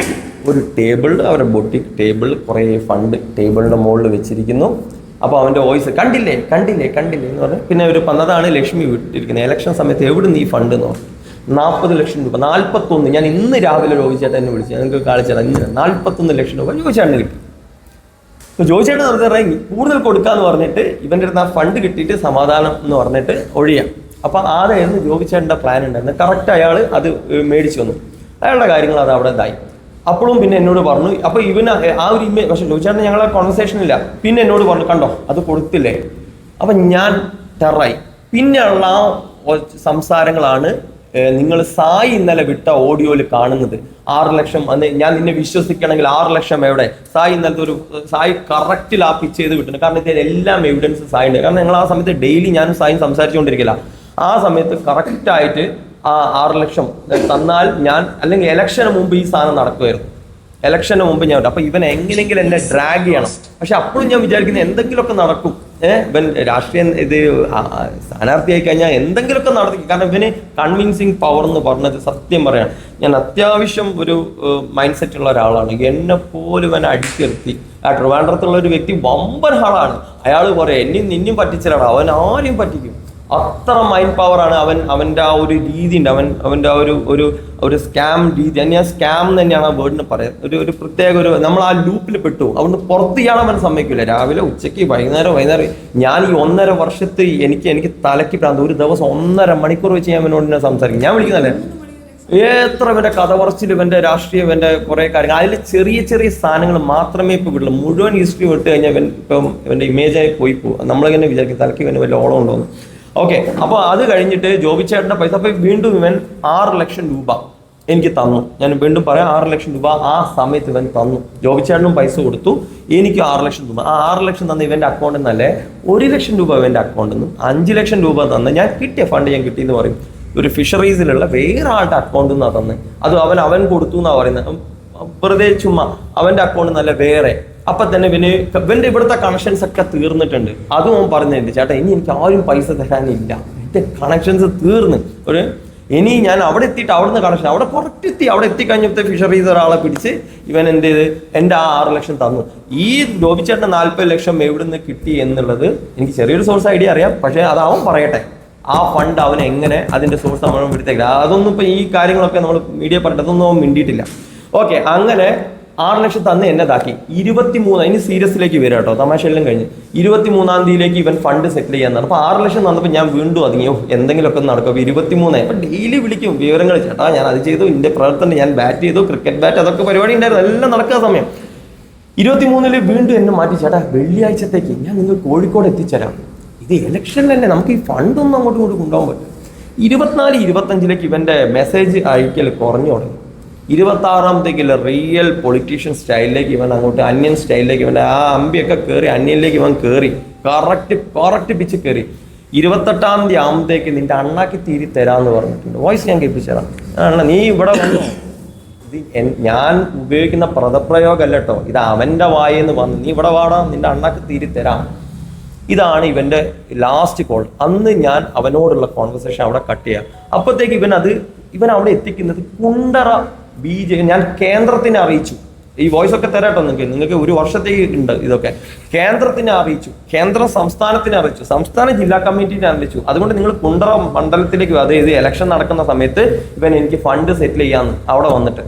ഒരു ടേബിൾ, അവരുടെ ബൊട്ടിക് ടേബിൾ, കുറേ ഫണ്ട് ടേബിളിൻ്റെ മുകളിൽ വെച്ചിരിക്കുന്നു. അപ്പോൾ അവൻ്റെ വോയിസ് കണ്ടില്ലേ എന്ന് പറഞ്ഞു. പിന്നെ ഒരു പന്നതാണ് ലക്ഷ്മി വിട്ടിരിക്കുന്നത്. ഇലക്ഷൻ സമയത്ത് എവിടെ നീ ഫണ്ട് എന്ന് പറഞ്ഞു. 40 ലക്ഷം രൂപ, 41. ഞാൻ ഇന്ന് രാവിലെ രോഹിച്ചേട്ടൻ എന്നെ വിളിച്ചു, ഞങ്ങൾക്ക് കാണിച്ചത് ഇന്ന് 41 ലക്ഷം രൂപ ജോയിച്ചേട്ടന് കിട്ടി. ജോയിച്ചേട്ടൻ വെറുതെ ഇറങ്ങി കൂടുതൽ കൊടുക്കാന്ന് പറഞ്ഞിട്ട് ഇവൻ്റെ അടുത്ത് ആ ഫണ്ട് കിട്ടിയിട്ട് സമാധാനം എന്ന് പറഞ്ഞിട്ട് ഒഴിയാം. അപ്പം ആരായിരുന്നു ജോയിച്ചേട്ടൻ്റെ പ്ലാൻ ഉണ്ടായിരുന്നു. കറക്റ്റ് അയാൾ അത് മേടിച്ചു വന്നു. അയാളുടെ കാര്യങ്ങൾ അത് അവിടെ ഇതായി. അപ്പോഴും പിന്നെ എന്നോട് പറഞ്ഞു, അപ്പോൾ ഇവന് ആ ഒരു ഇമേജ്, പക്ഷെ ജോയിച്ചേട്ടൻ ഞങ്ങളെ കോൺവെർസേഷൻ ഇല്ല. പിന്നെ എന്നോട് പറഞ്ഞു, കണ്ടോ അത് കൊടുത്തില്ലേ. അപ്പം ഞാൻ ടെററായി. പിന്നെയുള്ള ആ സംസാരങ്ങളാണ് നിങ്ങൾ സായി ഇന്നലെ വിട്ട ഓഡിയോയിൽ കാണുന്നത്. 6 ലക്ഷം അന്ന് ഞാൻ നിന്നെ വിശ്വസിക്കണമെങ്കിൽ 6 ലക്ഷം എവിടെ? സായി ഇന്നലത്തെ ഒരു സായി കറക്റ്റിൽ ആ പിച്ച് ചെയ്ത് വിട്ടിട്ടുണ്ട്. കാരണം ഇതിൽ എല്ലാം എവിഡൻസ് സായി ഉണ്ട്. കാരണം ഞങ്ങൾ ആ സമയത്ത് ഡെയിലി ഞാനും സായും സംസാരിച്ചുകൊണ്ടിരിക്കില്ല. ആ സമയത്ത് കറക്റ്റായിട്ട് ആ 6 ലക്ഷം തന്നാൽ ഞാൻ, അല്ലെങ്കിൽ ഇലക്ഷന് മുമ്പ് ഈ സാധനം നടക്കുമായിരുന്നു. ഇലക്ഷന് മുമ്പ് ഞാൻ, അപ്പൊ ഇവൻ എങ്ങനെയെങ്കിലും എന്നെ ഡ്രാഗ് ചെയ്യണം. പക്ഷെ അപ്പോഴും ഞാൻ വിചാരിക്കുന്നത് എന്തെങ്കിലുമൊക്കെ നടക്കും. ഇവൻ രാഷ്ട്രീയ ഇത് സ്ഥാനാർത്ഥിയായി കഴിഞ്ഞാൽ എന്തെങ്കിലുമൊക്കെ നടത്തി. കാരണം ഇവന് കൺവിൻസിങ് പവർ എന്ന് പറഞ്ഞത് സത്യം പറയാണ്. ഞാൻ അത്യാവശ്യം ഒരു മൈൻഡ് സെറ്റ് ഉള്ള ഒരാളാണ്. എന്നെ പോലും ഇവനെ അടിച്ചിർത്തി. ആ ട്രിവാൻഡ്രത്തുള്ള ഒരു വ്യക്തി വമ്പൻ ആളാണ്. അയാൾ പറയാം നിന്നും പറ്റിച്ചിലാണ്, അവൻ ആരെയും പറ്റിക്കും. അത്ര മൈൻഡ് പവറാണ് അവൻ്റെ ആ ഒരു രീതി ഉണ്ട്. അവൻ്റെ ആ ഒരു സ്കാം രീതി. ഞാൻ സ്കാം തന്നെയാണ് ആ വേർഡിന് പറയുന്നത്. ഒരു പ്രത്യേക നമ്മൾ ആ ലൂപ്പിൽ പെട്ടു. അതുകൊണ്ട് പുറത്ത് ചെയ്യാൻ അവൻ സമ്മതിക്കില്ല. രാവിലെ ഉച്ചയ്ക്ക് വൈകുന്നേരം ഞാൻ ഈ 1.5 വർഷത്ത് എനിക്ക് തലയ്ക്ക് പ്രാന്ത്. ഒരു ദിവസം 1.5 മണിക്കൂർ വെച്ച് ഞാൻ അവനോട് തന്നെ സംസാരിക്കും. ഞാൻ വിളിക്കുന്നല്ലേ എത്ര ഇവൻ്റെ കഥ പറച്ചിൽ, ഇവൻ്റെ രാഷ്ട്രീയം, ഇവൻ്റെ കുറേ കാര്യങ്ങൾ. അതിൽ ചെറിയ ചെറിയ സാധനങ്ങൾ മാത്രമേ ഇപ്പോൾ വിടുള്ളൂ. മുഴുവൻ ഹിസ്റ്ററി വിട്ട് കഴിഞ്ഞാൽ ഇപ്പം ഇവൻ്റെ ഇമേജായി പോയി പോകും. നമ്മളിങ്ങനെ വിചാരിക്കും തലയ്ക്ക് ഇവന് വല്ല ഓളം ഉണ്ടോന്ന്. ഓക്കെ, അപ്പോൾ അത് കഴിഞ്ഞിട്ട് ജോബിച്ചേട്ടൻ്റെ പൈസ, അപ്പോൾ വീണ്ടും ഇവൻ 6 ലക്ഷം രൂപ എനിക്ക് തന്നു. ഞാൻ വീണ്ടും പറയാം, 6 ലക്ഷം രൂപ ആ സമയത്ത് ഇവൻ തന്നു. ജോബിച്ചേട്ടനും പൈസ കൊടുത്തു, എനിക്ക് 6 ലക്ഷം രൂപ. ആ 6 ലക്ഷം തന്ന ഇവൻ്റെ അക്കൗണ്ടിൽ നിന്നല്ലേ 1 ലക്ഷം രൂപ ഇവൻ്റെ അക്കൗണ്ടിൽ നിന്നും 5 ലക്ഷം രൂപ തന്ന് ഞാൻ കിട്ടിയ ഫണ്ട് ഞാൻ കിട്ടിയെന്ന് പറയും. ഒരു ഫിഷറീസിലുള്ള വേറെ ആളുടെ അക്കൗണ്ടിൽ നിന്നാണ് തന്നെ. അത് അവൻ കൊടുത്തു എന്നാണ് പറയുന്നത്. വെറുതെ ചുമ്മാ അവൻ്റെ അക്കൗണ്ടിൽ നിന്നല്ല വേറെ. അപ്പൊ തന്നെ ഇവന്റെ ഇവിടുത്തെ കണക്ഷൻസ് ഒക്കെ തീർന്നിട്ടുണ്ട്. അതും അവൻ പറഞ്ഞിട്ടുണ്ട്, ചേട്ടാ ഇനി എനിക്ക് ആരും പൈസ തരാനില്ല, എന്റെ കണക്ഷൻസ് തീർന്ന്. ഇനി ഞാൻ അവിടെ എത്തിയിട്ട് അവിടുന്ന് കണക്ഷൻ അവിടെ കറക്റ്റ് അവിടെ എത്തിക്കഴിഞ്ഞപ്പോഴത്തെ ഫിഷറീസ് ഒരാളെ പിടിച്ച് ഇവൻ എന്ത് ചെയ്ത് എൻ്റെ ആ 6 ലക്ഷം തന്നു. ഈ ജോബിച്ചേട്ടൻ 40 ലക്ഷം എവിടുന്ന് കിട്ടി എന്നുള്ളത് എനിക്ക് ചെറിയൊരു സോഴ്സ് ഐഡിയ അറിയാം. പക്ഷെ അത് അവൻ പറയട്ടെ, ആ ഫണ്ട് അവൻ എങ്ങനെ അതിന്റെ സോഴ്സ് നമ്മൾ എടുത്തേക്കില്ല. അതൊന്നും ഇപ്പൊ ഈ കാര്യങ്ങളൊക്കെ നമ്മൾ മീഡിയ പറഞ്ഞിട്ട് അതൊന്നും അവൻ മിണ്ടിയിട്ടില്ല. ഓക്കെ, അങ്ങനെ 6 ലക്ഷം തന്ന് എന്നതാക്കി. 23 ഇനി സീരിയസിലേക്ക് വരിക കേട്ടോ, തമാശയെല്ലാം കഴിഞ്ഞ് 23-ാം തീയതിയിലേക്ക് ഇവൻ ഫണ്ട് സെറ്റിൽ ചെയ്യാൻ. അപ്പോൾ 6 ലക്ഷം തന്നപ്പോൾ ഞാൻ വീണ്ടും അതിങ്ങോ എന്തെങ്കിലുമൊക്കെ നടക്കും. 23 അപ്പം ഡെയിലി വിളിക്കും വിവരങ്ങൾ, ചേട്ടാ ഞാൻ അത് ചെയ്തു, ഇന്റെ പ്രവർത്തനം, ഞാൻ ബാറ്റ് ചെയ്തു, ക്രിക്കറ്റ് ബാറ്റ്, അതൊക്കെ പരിപാടി ഉണ്ടായിരുന്നു, എല്ലാം നടക്കുന്ന സമയം. 23-ൽ വീണ്ടും എന്നെ മാറ്റി, ചേട്ടാ വെള്ളിയാഴ്ചത്തേക്ക് ഞാൻ നിങ്ങൾ കോഴിക്കോട് എത്തിച്ചേരാം, ഇത് ഇലക്ഷനിലല്ലേ നമുക്ക് ഈ ഫണ്ടൊന്നും അങ്ങോട്ടും ഇങ്ങോട്ട് കൊണ്ടുപോകാൻ പറ്റും. 24-25 ഇവന്റെ മെസ്സേജ് അയക്കൽ കുറഞ്ഞു തുടങ്ങി. 26-ാമത്തേക്കുള്ള റിയൽ പൊളിറ്റീഷ്യൻ സ്റ്റൈലിലേക്ക് ഇവൻ അങ്ങോട്ട് അന്യൻ സ്റ്റൈലിലേക്ക് ഇവൻ്റെ ആ അമ്പിയൊക്കെ കയറി അന്യനിലേക്ക് ഇവൻ കയറി കറക്റ്റ് പിച്ച് കയറി. 28-ാം തീയതി ആകുമ്പോഴത്തേക്ക് നിന്റെ അണ്ണാക്കി തീരി തരാമെന്ന് പറഞ്ഞിട്ടുണ്ട്. വോയിസ് ഞാൻ കേൾപ്പിച്ചു തരാം. നീ ഇവിടെ വന്നു, ഇത് ഞാൻ ഉപയോഗിക്കുന്ന പദപ്രയോഗമല്ല കേട്ടോ, ഇത് അവൻ്റെ വായെന്ന് വന്നു, നീ ഇവിടെ വാടാ, നിന്റെ അണ്ണാക്കി തീരി തരാം. ഇതാണ് ഇവന്റെ ലാസ്റ്റ് കോൾ. അന്ന് ഞാൻ അവനോടുള്ള കോൺവെർസേഷൻ അവിടെ കട്ട് ചെയ്യാം. അപ്പോഴത്തേക്ക് ഇവൻ അവിടെ എത്തിക്കുന്നത് കുണ്ടറ ഞാൻ കേന്ദ്രത്തിനെ അറിയിച്ചു. ഈ വോയിസ് ഒക്കെ തരാട്ടോ നിങ്ങൾക്ക് 1 വർഷത്തേക്ക് ഉണ്ട് ഇതൊക്കെ. കേന്ദ്രത്തിനെ അറിയിച്ചു, കേന്ദ്രം സംസ്ഥാനത്തിനെ അറിയിച്ചു, സംസ്ഥാന ജില്ലാ കമ്മിറ്റിനെ അറിയിച്ചു. അതുകൊണ്ട് നിങ്ങൾ കുണ്ടറ മണ്ഡലത്തിലേക്ക്, അതായത് ഇലക്ഷൻ നടക്കുന്ന സമയത്ത് ഇവൻ എനിക്ക് ഫണ്ട് സെറ്റിൽ ചെയ്യാന്ന് അവിടെ വന്നിട്ട്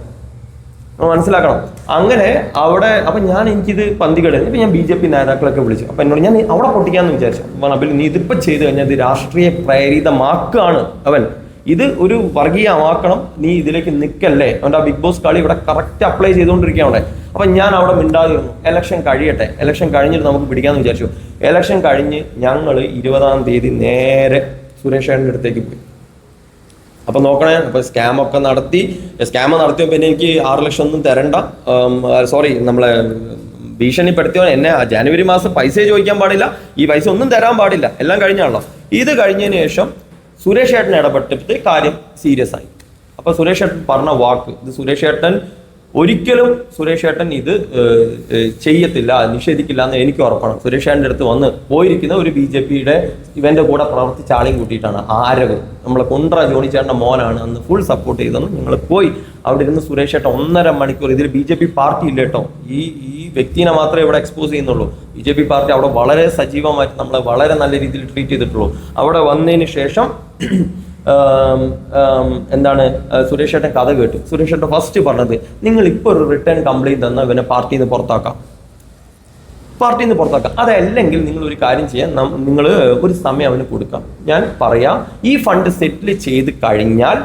മനസ്സിലാക്കണം. അങ്ങനെ അവിടെ അപ്പൊ എനിക്കിത് പന്തികേട്. ഇപ്പൊ ഞാൻ BJP നേതാക്കളൊക്കെ വിളിച്ചു. അപ്പൊ എന്നോട് ഞാൻ അവിടെ പൊട്ടിക്കാന്ന് വിചാരിച്ചു. അപ്പോൾ നീ ഇതിപ്പോ ചെയ്ത് കഴിഞ്ഞാൽ ഇത് രാഷ്ട്രീയ പ്രേരിതമാക്കുകയാണ് അവൻ, ഇത് ഒരു വർഗീയമാക്കണം, നീ ഇതിലേക്ക് നിൽക്കല്ലേ. അവൻ്റെ ആ ബിഗ് ബോസ് കളി ഇവിടെ കറക്റ്റ് അപ്ലൈ ചെയ്തുകൊണ്ടിരിക്കുകയാണ് അവിടെ. അപ്പൊ ഞാൻ അവിടെ മിണ്ടാതിരുന്നു. ഇലക്ഷൻ കഴിയട്ടെ, ഇലക്ഷൻ കഴിഞ്ഞിട്ട് നമുക്ക് പിടിക്കാമെന്ന് വിചാരിച്ചു. ഇലക്ഷൻ കഴിഞ്ഞ് ഞങ്ങൾ 20-ാം തീയതി നേരെ സുരേഷ് ഏട്ടൻ്റെ അടുത്തേക്ക് പോയി. അപ്പൊ നോക്കണേ, അപ്പൊ സ്കാം നടത്തിയപ്പോൾ പിന്നെ എനിക്ക് 6 ലക്ഷം ഒന്നും തരണ്ട, സോറി നമ്മളെ ഭീഷണിപ്പെടുത്തിയോ എന്നെ ജനുവരി മാസം പൈസ ചോദിക്കാൻ പാടില്ല, ഈ പൈസ ഒന്നും തരാൻ പാടില്ല, എല്ലാം കഴിഞ്ഞാണല്ലോ. ഇത് കഴിഞ്ഞതിന് ശേഷം സുരേഷ് ഏട്ടൻ ഇടപെട്ടിട്ട് കാര്യം സീരിയസ് ആയി. അപ്പൊ സുരേഷ് ഏട്ടൻ പറഞ്ഞ വാക്ക്, ഇത് സുരേഷ് ഏട്ടൻ ഒരിക്കലും സുരേഷ് ഏട്ടൻ ഇത് ചെയ്യത്തില്ല, നിഷേധിക്കില്ല എന്ന് എനിക്ക് ഉറപ്പാണ്. സുരേഷ് ഏട്ടൻ്റെ അടുത്ത് വന്ന് പോയിരിക്കുന്ന ഒരു BJPയുടെ ഇവന്റെ കൂടെ പ്രവർത്തിച്ച ആളെയും കൂട്ടിയിട്ടാണ്. ആരവ് നമ്മളെ കുണ്ട്ര ജോണി ചേട്ടൻ്റെ മോനാണ് അന്ന് ഫുൾ സപ്പോർട്ട് ചെയ്തെന്ന്. ഞങ്ങൾ പോയി അവിടെ ഇരുന്ന് സുരേഷ് ഏട്ടൻ 1.5 മണിക്കൂർ, ഇതിൽ BJP പാർട്ടി ഇല്ല കേട്ടോ, ഈ വ്യക്തിനെ മാത്രമേ ഇവിടെ എക്സ്പോസ് ചെയ്യുന്നുള്ളൂ. BJP പാർട്ടി അവിടെ വളരെ സജീവമായിട്ട് നമ്മളെ വളരെ നല്ല രീതിയിൽ ട്രീറ്റ് ചെയ്തിട്ടുള്ളൂ. അവിടെ വന്നതിന് ശേഷം എന്താണ് സുരേഷ് ഏട്ടൻ കഥ കേട്ടു. സുരേഷ് ഏട്ടൻ ഫസ്റ്റ് പറഞ്ഞത്, നിങ്ങൾ ഇപ്പോൾ ഒരു റിട്ടേൺ കംപ്ലൈന്റ് തന്നാൽ ഇവനെ പാർട്ടിയിൽ നിന്ന് പുറത്താക്കാം. അതല്ലെങ്കിൽ നിങ്ങൾ ഒരു കാര്യം ചെയ്യാം, നിങ്ങൾ ഒരു സമയം അവന് കൊടുക്കാം. ഞാൻ പറയാം, ഈ ഫണ്ട് സെറ്റിൽ ചെയ്ത് കഴിഞ്ഞാൽ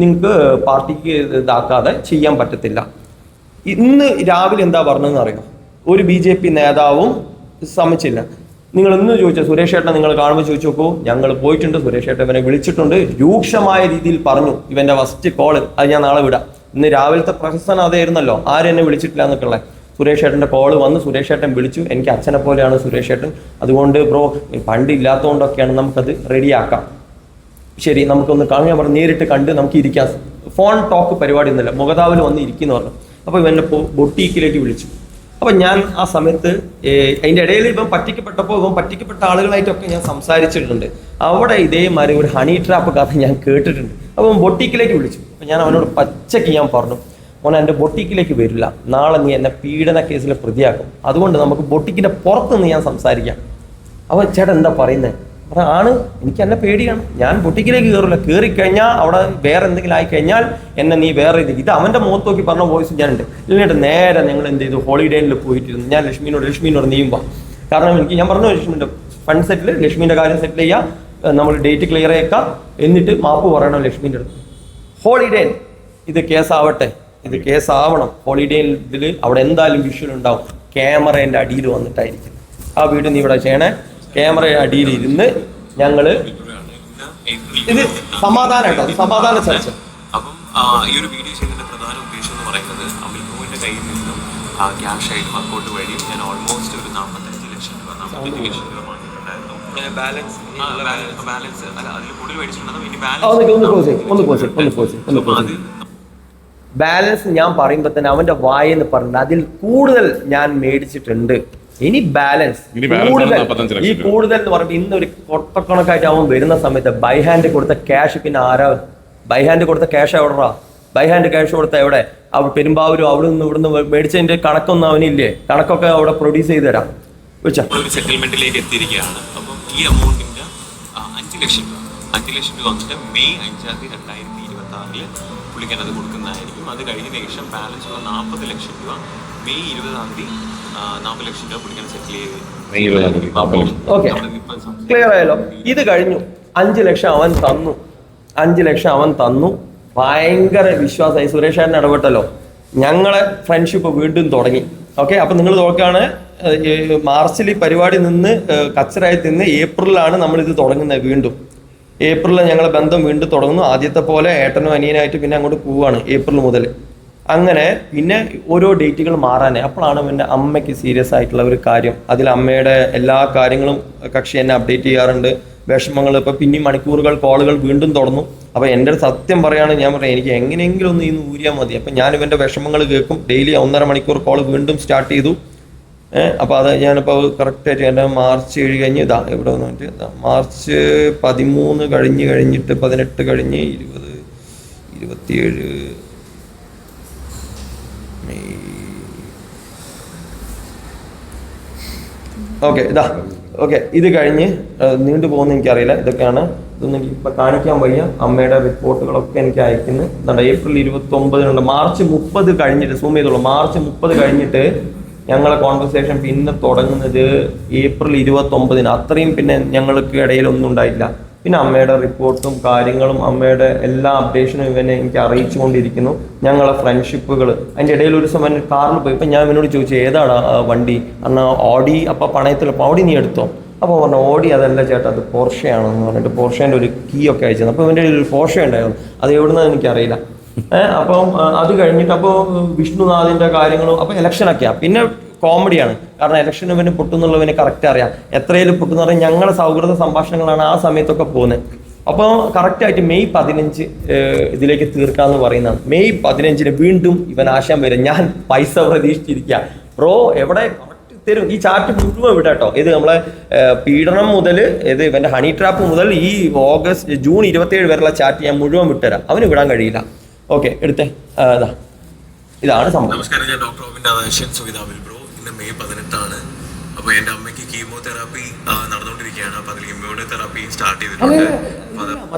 നിങ്ങൾക്ക് പാർട്ടിക്ക് ഇതാക്കാതെ ചെയ്യാൻ പറ്റത്തില്ല. ഇന്ന് രാവിലെ എന്താ പറഞ്ഞതെന്ന് അറിയാം, ഒരു BJP നേതാവും സമ്മതിച്ചില്ല. നിങ്ങൾ ഇന്ന് ചോദിച്ചാൽ സുരേഷ് ഏട്ടനെ നിങ്ങൾ കാണുമ്പോൾ ചോദിച്ചു നോക്കൂ. ഞങ്ങൾ പോയിട്ടുണ്ട്, സുരേഷ് ഏട്ടൻ ഇവനെ വിളിച്ചിട്ടുണ്ട്, രൂക്ഷമായ രീതിയിൽ പറഞ്ഞു ഇവന്റെ ഫസ്റ്റ് കോള് അത് ഞാൻ നാളെ വിടാം. ഇന്ന് രാവിലത്തെ പ്രഹസനം അതായിരുന്നല്ലോ, ആരും എന്നെ വിളിച്ചിട്ടില്ല എന്നൊക്കെയുള്ള. സുരേഷ് ഏട്ടൻ്റെ കോള് വന്ന് സുരേഷ് ഏട്ടൻ വിളിച്ചു. എനിക്ക് അച്ഛനെ പോലെയാണ് സുരേഷ് ഏട്ടൻ, അതുകൊണ്ട് ബ്രോ ഫണ്ട് ഇല്ലാത്തതുകൊണ്ടൊക്കെയാണ്, നമുക്കത് റെഡിയാക്കാം. ശരി, നമുക്കൊന്ന് കാണാൻ. ഞാൻ പറഞ്ഞു നേരിട്ട് കണ്ട് നമുക്ക് ഇരിക്കാം, ഫോൺ ടോക്ക് പരിപാടി ഒന്നുമില്ല, മുഖതാവിൽ വന്ന് ഇരിക്കുന്നു പറഞ്ഞു. അപ്പോൾ ഇവൻ്റെ ബൊട്ടീക്കിലേക്ക് വിളിച്ചു. അപ്പം ഞാൻ ആ സമയത്ത് അതിൻ്റെ ഇടയിൽ ഇവൻ പറ്റിക്കപ്പെട്ടപ്പോൾ പറ്റിക്കപ്പെട്ട ആളുകളായിട്ടൊക്കെ ഞാൻ സംസാരിച്ചിട്ടുണ്ട്. അവിടെ ഇതേമാതിരി ഒരു ഹണി ട്രാപ്പ് കഥ ഞാൻ കേട്ടിട്ടുണ്ട്. അപ്പം ബൊട്ടീക്കിലേക്ക് വിളിച്ചു. അപ്പം ഞാൻ അവനോട് പച്ചയ്ക്ക് ഞാൻ പറഞ്ഞു, മോനെ എൻ്റെ ബൊട്ടീക്കിലേക്ക് വരില്ല, നാളെ നീ എന്നെ പീഡന കേസിൽ പ്രതിയാക്കും, അതുകൊണ്ട് നമുക്ക് ബൊട്ടീക്കിൻ്റെ പുറത്തുനിന്ന് ഞാൻ സംസാരിക്കാം. അവൻ ചേട്ടൻ എന്താ പറയുന്നത്? ആണ്, എനിക്ക് എന്നെ പേടിയാണ്, ഞാൻ ബൊട്ടിക്കിലേക്ക് കയറില്ല, കയറിക്കഴിഞ്ഞാൽ അവിടെ വേറെ എന്തെങ്കിലും ആയിക്കഴിഞ്ഞാൽ എന്നെ നീ വേറെ ഇത് അവൻ്റെ മുഖത്ത് നോക്കി പറഞ്ഞ വോയിസ് ഞാനുണ്ട്. എന്നിട്ട് നേരെ ഞങ്ങൾ എന്ത് ചെയ്തു, ഹോളിഡേയിൽ പോയിട്ടിരുന്നു. ഞാൻ ലക്ഷ്മിനോട് നീയുമ്പോൾ, കാരണം എനിക്ക് ഞാൻ പറഞ്ഞു ലക്ഷ്മിൻ്റെ ഫണ്ട് സെറ്റിൽ ലക്ഷ്മിൻ്റെ കാര്യം സെറ്റിൽ ചെയ്യാം, നമ്മൾ ഡേറ്റ് ക്ലിയർ ആക്കാം, എന്നിട്ട് മാപ്പ് പറയണം ലക്ഷ്മിൻ്റെ അടുത്ത്. ഹോളിഡേ ഇത് കേസാവട്ടെ, ഇത് കേസാവണം. ഹോളിഡേയിൽ ഇതിൽ അവിടെ എന്തായാലും വിഷ്വൽ ഉണ്ടാവും, ക്യാമറേൻ്റെ അടിയിൽ വന്നിട്ടായിരിക്കും. ആ വീട് നീ ഇവിടെ ചെയ്യണേ, ക്യാമറ അടിയിൽ ഇരുന്ന് ഞങ്ങള് ഇത് സമാധാനം കേട്ടോ, സമാധാന ചർച്ച.
അപ്പം ഈ ഒരു വീഡിയോ ചെയ്തതിന്റെ പ്രധാന ഉദ്ദേശം എന്ന് പറയുന്നത്, അമിൽ ബ്രോയുടെ കയ്യിൽ നിന്നും ക്യാഷ് ആയിട്ടും അക്കൗണ്ട് വഴിയും ഞാൻ ഓൾമോസ്റ്റ് ഒരു 45 ലക്ഷം രൂപ വാങ്ങിയിട്ടുണ്ടായിരുന്നു. ബാലൻസ് അല്ല, അതിൽ കൂടുതൽ മേടിച്ചിട്ടുണ്ടെന്ന് ഇനി
ബാലൻസ് ഞാൻ പറയുമ്പോ തന്നെ അവന്റെ വായെന്ന് പറഞ്ഞിട്ട് അതിൽ കൂടുതൽ ഞാൻ മേടിച്ചിട്ടുണ്ട്. ഇനി ബാലൻസ് കൂടുതൽ, ഈ കൂടുതൽ എന്ന് പറയുമ്പോൾ ഇന്നൊരു കൊട്ടക്കണക്കായിട്ട് അവൻ വരുന്ന സമയത്ത് ബൈ ഹാൻഡ് കൊടുത്ത ക്യാഷ്, പിന്നെ ആരാ ബൈ ഹാൻഡ് കൊടുത്ത ക്യാഷ് എവിടെടാ? ബൈ ഹാൻഡ് ക്യാഷ് കൊടുത്ത എവിടെ? പെരുമ്പാവൂരും അവിടെ നിന്ന് ഇവിടുന്ന് മേടിച്ചതിന്റെ കണക്കൊന്നും അവനില്ലേ? കണക്കൊക്കെ അവിടെ പ്രൊഡ്യൂസ് ചെയ്ത് തരാം.
ഒരു സെറ്റിൽമെന്റിലേക്ക് എത്തിയിരിക്കുകയാണ്. അപ്പം ഈ എമൗണ്ടിന്റെ 5 ലക്ഷം രൂപ വന്നിട്ട് മെയ് 5 2026 പുള്ളിക്കാൻ അത് കൊടുക്കുന്നതായിരിക്കും. അത് കഴിഞ്ഞ ശേഷം ബാലൻസ് ഉള്ള 40 ലക്ഷം രൂപ മെയ് 20 40 ലക്ഷം രൂപ പുള്ളിക്കാൻ സെറ്റിൽ ചെയ്ത്.
ഓക്കെ, ക്ലിയർ ആയല്ലോ. ഇത് കഴിഞ്ഞു 5 ലക്ഷം അവൻ തന്നു. 5 ലക്ഷം അവൻ തന്നു. ഭയങ്കര വിശ്വാസമായി. സുരേഷ് ഏട്ടൻ ഇടപെട്ടല്ലോ, ഞങ്ങളെ ഫ്രണ്ട്ഷിപ്പ് വീണ്ടും തുടങ്ങി. ഓക്കെ, അപ്പൊ നിങ്ങൾ നോക്കുകയാണ്, മാർച്ചിൽ ഈ പരിപാടി നിന്ന് കച്ചറായി നിന്ന് ഏപ്രിലാണ് നമ്മളിത് തുടങ്ങുന്നത്. വീണ്ടും ഏപ്രിലിൽ ഞങ്ങളെ ബന്ധം വീണ്ടും തുടങ്ങുന്നു. ആദ്യത്തെ പോലെ ഏട്ടനും അനിയനായിട്ട് പിന്നെ അങ്ങോട്ട് പോവാണ് ഏപ്രിൽ മുതൽ. അങ്ങനെ പിന്നെ ഓരോ ഡേറ്റുകൾ മാറാനേ. അപ്പോഴാണ് എൻ്റെ അമ്മയ്ക്ക് സീരിയസ് ആയിട്ടുള്ള ഒരു കാര്യം. അതിൽ അമ്മയുടെ എല്ലാ കാര്യങ്ങളും കക്ഷി എന്നെ അപ്ഡേറ്റ് ചെയ്യാറുണ്ട്. വിഷമങ്ങൾ ഇപ്പം പിന്നെയും മണിക്കൂറുകൾ കോളുകൾ വീണ്ടും തുടർന്നു. അപ്പോൾ എൻ്റെ സത്യം പറയുകയാണ്, ഞാൻ പറയാം എനിക്ക് എങ്ങനെയെങ്കിലും ഒന്ന് ഇന്ന് ഊരിയാൽ മതി. അപ്പം ഞാൻ ഇവൻ്റെ വിഷമങ്ങൾ കേൾക്കും. ഡെയിലി 1.5 മണിക്കൂർ കോൾ വീണ്ടും സ്റ്റാർട്ട് ചെയ്തു. അപ്പോൾ അത് ഞാനിപ്പോൾ കറക്റ്റായിട്ട് എൻ്റെ മാർച്ച് 7 കഴിഞ്ഞ് ഇതാ ഇവിടെ വന്നിട്ട് മാർച്ച് 13 കഴിഞ്ഞിട്ട് 18 കഴിഞ്ഞ് 20 27 ഓക്കെ ഇതാ. ഓക്കെ, ഇത് കഴിഞ്ഞ് നീണ്ടു പോകുന്ന എനിക്കറിയില്ല. ഇതൊക്കെയാണ്, ഇതൊന്നും എനിക്ക് ഇപ്പം കാണിക്കാൻ വയ്യ. അമ്മയുടെ റിപ്പോർട്ടുകളൊക്കെ എനിക്ക് അയക്കുന്നു. എന്താണ് ഏപ്രിൽ 29 മാർച്ച് 30 കഴിഞ്ഞിട്ട് സൂം ചെയ്തോളൂ. മാർച്ച് 30 കഴിഞ്ഞിട്ട് ഞങ്ങളെ കോൺവെർസേഷൻ പിന്നെ തുടങ്ങുന്നത് ഏപ്രിൽ 29. അത്രയും പിന്നെ ഞങ്ങൾക്ക് ഇടയിലൊന്നും ഉണ്ടായില്ല. പിന്നെ അമ്മയുടെ റിപ്പോർട്ടും കാര്യങ്ങളും അമ്മയുടെ എല്ലാ അപ്ഡേഷനും ഇവനെ എനിക്ക് അറിയിച്ചുകൊണ്ടിരിക്കുന്നു. ഞങ്ങളെ ഫ്രണ്ട്ഷിപ്പുകൾ അതിൻ്റെ ഇടയിൽ ഒരു സമയം കാറിൽ പോയി. ഇപ്പം ഞാൻ ഇവനോട് ചോദിച്ചു ഏതാണ് വണ്ടി? എന്നാൽ ഓഡി. അപ്പം പണയത്തിലപ്പോൾ ഓഡി നീ എടുത്തോ? അപ്പോൾ പറഞ്ഞു ഓഡി അതല്ല ചേട്ടാ, അത് പോർഷയാണെന്ന് പറഞ്ഞിട്ട് പോർഷേൻ്റെ ഒരു കീ ഒക്കെ അയച്ചത്. അപ്പോൾ ഇവൻ്റെ ഒരു പോർഷ ഉണ്ടായിരുന്നു, അത് എവിടുന്നാന്ന് എനിക്കറിയില്ല. അപ്പം അത് കഴിഞ്ഞിട്ട് അപ്പോൾ വിഷ്ണുനാഥിൻ്റെ കാര്യങ്ങളും. അപ്പോൾ ഇലക്ഷനൊക്കെയാണ്. പിന്നെ കോമഡിയാണ്, കാരണം ഇലക്ഷൻ ഇവന് പൊട്ടുന്നുള്ളവന് കറക്റ്റ് അറിയാം. എത്രയും പൊട്ടുന്ന പറയാൻ ഞങ്ങളുടെ സൗഹൃദ സംഭാഷണങ്ങളാണ് ആ സമയത്തൊക്കെ പോകുന്നത്. അപ്പോൾ കറക്റ്റായിട്ട് മെയ് 15 ഇതിലേക്ക് തീർക്കാമെന്ന് പറയുന്നതാണ്. മെയ് 15 വീണ്ടും ഇവൻ ആശാൻ വരും. ഞാൻ പൈസ പ്രതീക്ഷിച്ചിരിക്കുക. ബ്രോ എവിടെ കറക്റ്റ് തരും? ഈ ചാറ്റ് മുഴുവൻ വിടാട്ടോ. ഇത് നമ്മളെ പീഡനം മുതൽ ഇത് ഇവൻ്റെ ഹണി ട്രാപ്പ് മുതൽ ഈ ജൂൺ 27 വരെയുള്ള ചാറ്റ് ഞാൻ മുഴുവൻ വിട്ടുതരാം. അവന് വിടാൻ കഴിയില്ല. ഓക്കെ എടുത്തേ. ഇതാണ് സംഭവം.
നമസ്കാരം, ഞാൻ ഡോക്ടർ റോബിൻ രാധാകൃഷ്ണൻ, സുഗിതാവിൽ ബ്രോ. ഇന്ന് മെയ് 18 അപ്പോൾ എൻ്റെ അമ്മയ്ക്ക് കീമോതെറാപ്പി നടന്നുകൊണ്ടിരിക്കുകയാണ്. അപ്പോൾ അതിൽ ഇമ്മ്യൂണോതെറാപ്പി സ്റ്റാർട്ട് ചെയ്തിട്ടുണ്ട്.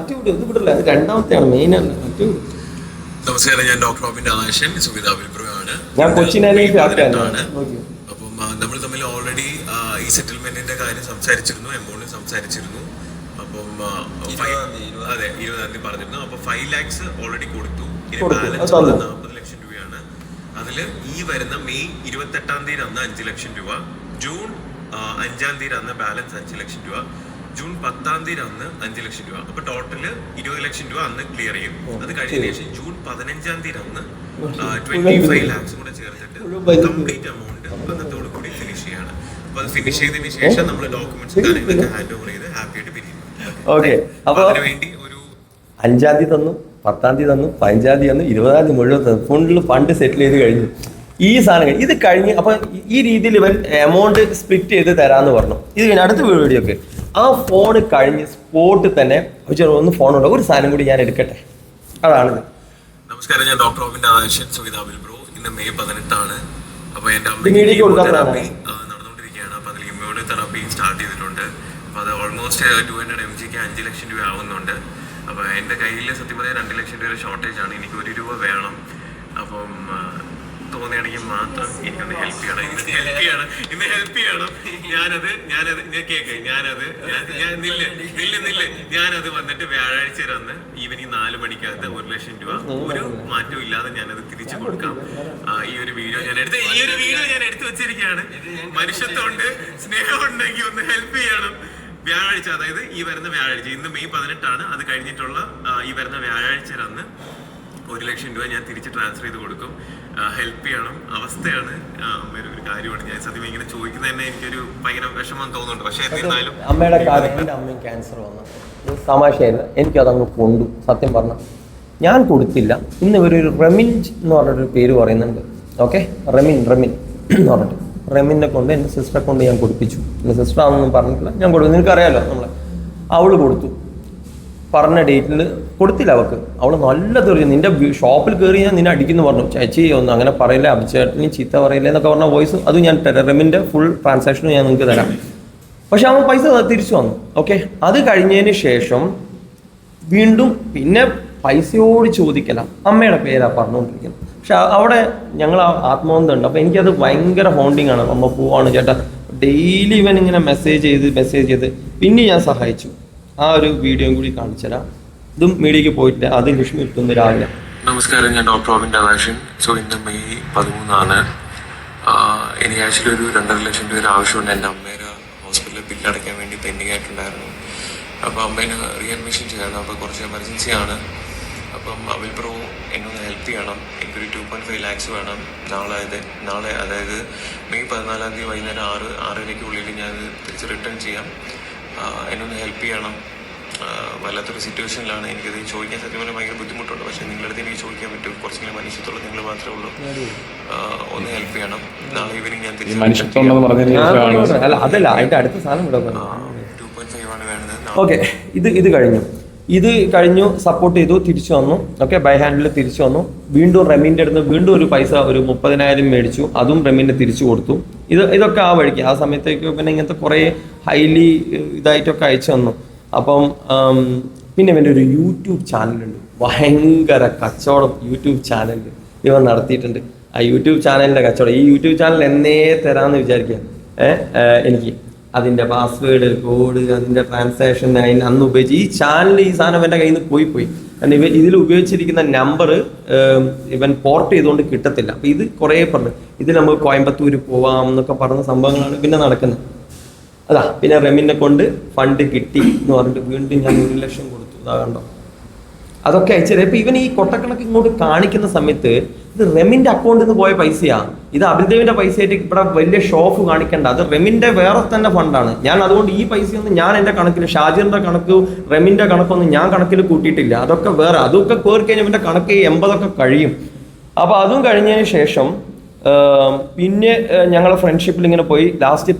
രണ്ടാമത്തെയാണ് മെയിൻ.
നമസ്കാരം, ഞാൻ ഡോക്ടർ റോബിൻ രാധാകൃഷ്ണൻ, സുഗിതാവിൽ ബ്രോ ആണ്.
ഞാൻ കൊച്ചിനാണ്.
അപ്പം നമ്മൾ തമ്മിൽ ഓൾറെഡി ഈ സെറ്റിൽമെന്റിന്റെ കാര്യം സംസാരിച്ചിരുന്നു, എമൗണ്ട് സംസാരിച്ചിരുന്നു. അപ്പം 20 പറഞ്ഞിരുന്നു. അപ്പോൾ 5 lakhs ഓൾറെഡി കൊടുത്തു. ഇനി ബാലൻസ് 40 ലക്ഷം രൂപയാണ്. അതിൽ ഈ വരുന്ന മെയ് 28 അന്ന് 5 ലക്ഷം രൂപ, ജൂൺ 5 അന്ന് ബാലൻസ് 5 ലക്ഷം രൂപ, ജൂൺ 10 അന്ന് 5 ലക്ഷം രൂപ. അപ്പൊ ടോട്ടല് 20 ലക്ഷം രൂപ അന്ന് ക്ലിയർ ചെയ്യും. അത് കഴിഞ്ഞ ശേഷം ജൂൺ 15 അന്ന് 25 lakhs കൂടെ ചേർത്തിട്ട് കംപ്ലീറ്റ് എമൗണ്ട് അന്നത്തോടു കൂടി ഫിനിഷ് ചെയ്യാണ്. അപ്പൊ അത് ഫിനിഷ് ചെയ്തതിന് ശേഷം നമ്മൾ ഡോക്യുമെന്റ്സ് കാര്യങ്ങളൊക്കെ ഹാൻഡ് ഓവർ ചെയ്ത് ഹാപ്പി ആയിട്ട് പിരിയും.
ഓക്കെ, അപ്പൊ
അതിനുവേണ്ടി ഒരു
5 തന്നു, 10 തന്നു, 15 തന്നു, 20 മുഴുവൻ തന്നു. ഫുള്ള് ഫണ്ട് സെറ്റിൽ ചെയ്ത് കഴിഞ്ഞു. ഈ സാധനം ഇത് കഴിഞ്ഞ് അപ്പൊ ഈ രീതിയിൽ ഇവൻ എമൗണ്ട് സ്പ്ലിറ്റ് ചെയ്ത് തരാന്ന് പറഞ്ഞു. ഇത് കഴിഞ്ഞ് അടുത്ത വീഡിയോ ഒക്കെ ആ ഫോൺ കഴിഞ്ഞ് സ്പോട്ടിൽ തന്നെ ഒന്ന് ഫോണുണ്ട്, ഒരു സാധനം കൂടി ഞാൻ എടുക്കട്ടെ. അതാണിത്.
നമസ്കാരം, ഞാൻ ഡോക്ടർ റോബിൻ രാധാകൃഷ്ണൻ, സുഗിതാവിൽ ബ്രോ. ഇന്ന് മെയ് 18 അപ്പോൾ എൻ്റെ അമ്മയ്ക്ക് കീമോതെറാപ്പി നടന്നുകൊണ്ടിരിക്കുകയാണ്. അപ്പോൾ അതിൽ ഇമ്മ്യൂണോതെറാപ്പി സ്റ്റാർട്ട് ചെയ്തിട്ടുണ്ട്. അപ്പോൾ അത് ഓൾമോസ്റ്റ് 200 mgക്ക് 5 ലക്ഷം രൂപ ആവുന്നുണ്ട്. അപ്പോൾ എൻ്റെ കയ്യിൽ സത്യം പറഞ്ഞാൽ 2 ലക്ഷം രൂപ ഷോർട്ടേജ് ആണ്. എനിക്ക് 1 രൂപ വേണം. അപ്പം തോന്നുകയാണെങ്കിൽ മാത്രം എനിക്കൊന്ന് ഹെൽപ്പ് ചെയ്യണം. ഇന്ന് ഹെൽപ്പ് ചെയ്യണം. ഞാനത് വന്നിട്ട് വ്യാഴാഴ്ച അന്ന് ഈവനിങ് 4 മണിക്കകത്ത് 1 ലക്ഷം രൂപ ഒരു മാറ്റവും ഇല്ലാതെ ഞാനത് തിരിച്ചു കൊടുക്കാം. ഈ ഒരു വീഡിയോ ഞാൻ എടുത്തു വെച്ചിരിക്കുകയാണ്. മനുഷ്യത്വമുണ്ട്, സ്നേഹമുണ്ടെങ്കിൽ ഒന്ന് ഹെൽപ്പ് ചെയ്യണം. വ്യാഴാഴ്ച, അതായത് ഈ വരുന്ന വ്യാഴാഴ്ച, ഇന്ന് മെയ് 18 അത് കഴിഞ്ഞിട്ടുള്ള ഈ വരുന്ന വ്യാഴാഴ്ച അന്ന് 1 ലക്ഷം രൂപ ഞാൻ തിരിച്ച് ട്രാൻസ്ഫർ ചെയ്ത് കൊടുക്കും. ഹെൽപ്പ് ചെയ്യണം. അവസ്ഥയാണ്, അമ്മയുടെ ഒരു കാര്യമാണ്. ഞാൻ സത്യം ഇങ്ങനെ ചോദിക്കുന്നത് തന്നെ എനിക്കൊരു ഭയങ്കര വിഷമം തോന്നുന്നുണ്ട്. പക്ഷെ എന്നിരുന്നാലും
അമ്മയുടെ കാര്യത്തിൽ അമ്മയും ക്യാൻസർ വന്നു തമാശയായിരുന്നു. എനിക്കതങ്ങ് കൊണ്ടു. സത്യം പറഞ്ഞാൽ ഞാൻ കൊടുത്തില്ല. ഇന്ന് ഇവരൊരു റെമിൻ എന്ന് പറഞ്ഞൊരു പേര് പറയുന്നുണ്ട്. ഓക്കെ, റെമിൻ എന്ന് പറഞ്ഞിട്ട് റെമിനെ കൊണ്ട് എൻ്റെ സിസ്റ്ററെ കൊണ്ട് ഞാൻ കൊടുപ്പിച്ചു. എൻ്റെ സിസ്റ്റർ ആണെന്നൊന്നും പറഞ്ഞിട്ടില്ല, ഞാൻ കൊടുത്തു. നിനക്കറിയാലോ നമ്മളെ. അവള് കൊടുത്തു. പറഞ്ഞ ഡേറ്റിൽ കൊടുത്തില്ല അവൾക്ക്. അവൾ നല്ല തെറിഞ്ഞു. നിന്റെ ഷോപ്പിൽ കയറി ഞാൻ നിന്നെ അടിക്കുന്നു പറഞ്ഞു. ചേച്ചി ഒന്ന് അങ്ങനെ പറയില്ല, അഭിച്ചേട്ടന് ചീത്ത പറയില്ല എന്നൊക്കെ പറഞ്ഞ വോയിസ് അതും ഞാൻ റെമിൻ്റെ ഫുൾ ട്രാൻസാക്ഷനും ഞാൻ നിങ്ങൾക്ക് തരാം. പക്ഷെ അവൻ പൈസ തിരിച്ചു വന്നു. ഓക്കെ, അത് കഴിഞ്ഞതിന് ശേഷം വീണ്ടും പിന്നെ പൈസയോട് ചോദിക്കല. അമ്മയുടെ പേരാ പറഞ്ഞുകൊണ്ടിരിക്കുന്നത്. പക്ഷെ അവിടെ ഞങ്ങൾ ആത്മബന്ധം ഉണ്ട്. അപ്പോൾ എനിക്കത് ഭയങ്കര ഹോണ്ടിങ് ആണ്. അമ്മ പോവാണ് ചേട്ടാ, ഡെയിലി ഇവൻ ഇങ്ങനെ മെസ്സേജ് ചെയ്ത് പിന്നെ ഞാൻ സഹായിച്ചു. ആ ഒരു വീഡിയോയും കൂടി കാണിച്ചുതരാം. ഇതും മീഡിയക്ക് പോയിട്ടില്ല, അത് ലക്ഷ്മി ഇട്ടുന്നു രാവിലെ.
നമസ്കാരം, ഞാൻ ഡോക്ടർ റോബിൻ രാധാകൃഷ്ണൻ. സോ ഇന്ന് മെയ് 13 എനിക്ക് ആക്ച്വലി ഒരു 2.5 ലക്ഷം രൂപ ആവശ്യമുണ്ട്. എൻ്റെ അമ്മയുടെ ഹോസ്പിറ്റലിൽ ബില്ല് അടയ്ക്കാൻ വേണ്ടി പെൻഡിങ് ആയിട്ടുണ്ടായിരുന്നു. അപ്പോൾ അമ്മേനെ റീഅഡ്മിഷൻ ചെയ്യണം. അപ്പോൾ കുറച്ച് എമർജൻസി ആണ്. അപ്പം അവിൽ ബ്രോ എന്നൊന്ന് ഹെൽപ്പ് ചെയ്യണം. എനിക്കൊരു 2.5 lakhs വേണം. നാളെ അതായത് മെയ് 14 വൈകുന്നേരം 6:30 ഞാൻ തിരിച്ച് റിട്ടേൺ ചെയ്യാം. എന്നൊന്ന് ഹെൽപ്പ് ചെയ്യണം. വല്ലാത്തൊരു സിറ്റുവേഷനിലാണ്. എനിക്കത് ചോദിക്കാൻ സത്യം പറഞ്ഞാൽ ഭയങ്കര ബുദ്ധിമുട്ടുണ്ട്. പക്ഷേ നിങ്ങളടുത്ത് എനിക്ക് ചോദിക്കാൻ പറ്റും. കുറച്ചെങ്കിലും മനുഷ്യത്തുള്ള നിങ്ങൾ മാത്രമേ ഉള്ളൂ. ഒന്ന് ഹെൽപ്പ് ചെയ്യണം. നാളെ ഈവനിങ് ഞാൻ തിരിച്ച്
2.5
ആണ് വേണ്ടത്.
ഓക്കെ, ഇത് കഴിഞ്ഞു സപ്പോർട്ട് ചെയ്തു, തിരിച്ചു വന്നു. ഓക്കെ, ബൈ ഹാൻഡിൽ തിരിച്ചു വന്നു. വീണ്ടും റെമിൻ്റെ അടുത്ത് വീണ്ടും ഒരു പൈസ ഒരു 30,000 മേടിച്ചു. അതും റെമിൻ്റെ തിരിച്ചു കൊടുത്തു. ഇതൊക്കെ ആ വഴിക്ക് ആ സമയത്തേക്ക് പിന്നെ ഇങ്ങനത്തെ കുറേ ഹൈലി ഇതായിട്ടൊക്കെ അയച്ചു തന്നു. അപ്പം പിന്നെ ഇവൻ്റെ ഒരു യൂട്യൂബ് ചാനലുണ്ട്. ഭയങ്കര കച്ചവടം യൂട്യൂബ് ചാനലിൽ ഇവൻ നടത്തിയിട്ടുണ്ട്. ആ യൂട്യൂബ് ചാനലിൻ്റെ കച്ചവടം, ഈ യൂട്യൂബ് ചാനൽ എന്നേ തരാമെന്ന് വിചാരിക്കുക. എനിക്ക് അതിൻ്റെ പാസ്വേഡ്, കോഡ്, അതിൻ്റെ ട്രാൻസാക്ഷൻ അന്ന് ഉപയോഗിച്ച് ഈ ചാനൽ ഈ സാധനം എൻ്റെ കയ്യിൽ നിന്ന് പോയി. കാരണം ഇതിൽ ഉപയോഗിച്ചിരിക്കുന്ന നമ്പർ ഇവൻ പോർട്ട് ചെയ്തുകൊണ്ട് കിട്ടത്തില്ല. അപ്പം ഇത് കുറേ പറഞ്ഞു. ഇത് നമുക്ക് കോയമ്പത്തൂർ പോവാം എന്നൊക്കെ പറഞ്ഞ സംഭവങ്ങളാണ് പിന്നെ നടക്കുന്നത്. അതാ പിന്നെ റെമിനെ കൊണ്ട് ഫണ്ട് കിട്ടി എന്ന് പറഞ്ഞിട്ട് വീണ്ടും ഞാൻ 1 ലക്ഷം കൊടുത്തു. അതാ കണ്ടോ, അതൊക്കെ അയച്ചത്. ഇപ്പൊ ഇവൻ ഈ കൊട്ടക്കണക്ക് ഇങ്ങോട്ട് കാണിക്കുന്ന സമയത്ത് ഇത് റെമിന്റെ അക്കൗണ്ടിൽ നിന്ന് പോയ പൈസയാ. ഇത് അഭിദേവിന്റെ പൈസയായിട്ട് ഇവിടെ വലിയ ഷോഫ് കാണിക്കണ്ട. അത് റെമിന്റെ വേറെ തന്നെ ഫണ്ടാണ്. ഞാൻ അതുകൊണ്ട് ഈ പൈസയൊന്നും ഞാൻ എന്റെ കണക്കിൽ, ഷാജിറിന്റെ കണക്ക്, റെമിന്റെ കണക്കൊന്നും ഞാൻ കണക്കിൽ കൂട്ടിയിട്ടില്ല. അതൊക്കെ വേറെ. അതൊക്കെ കയറി കഴിഞ്ഞാൽ ഇവന്റെ കണക്ക് 80 കഴിയും. അപ്പൊ അതും കഴിഞ്ഞതിന് ശേഷം പിന്നെ ഞങ്ങൾ ഫ്രണ്ട്ഷിപ്പിൽ ഇങ്ങനെ പോയി. ലാസ്റ്റ്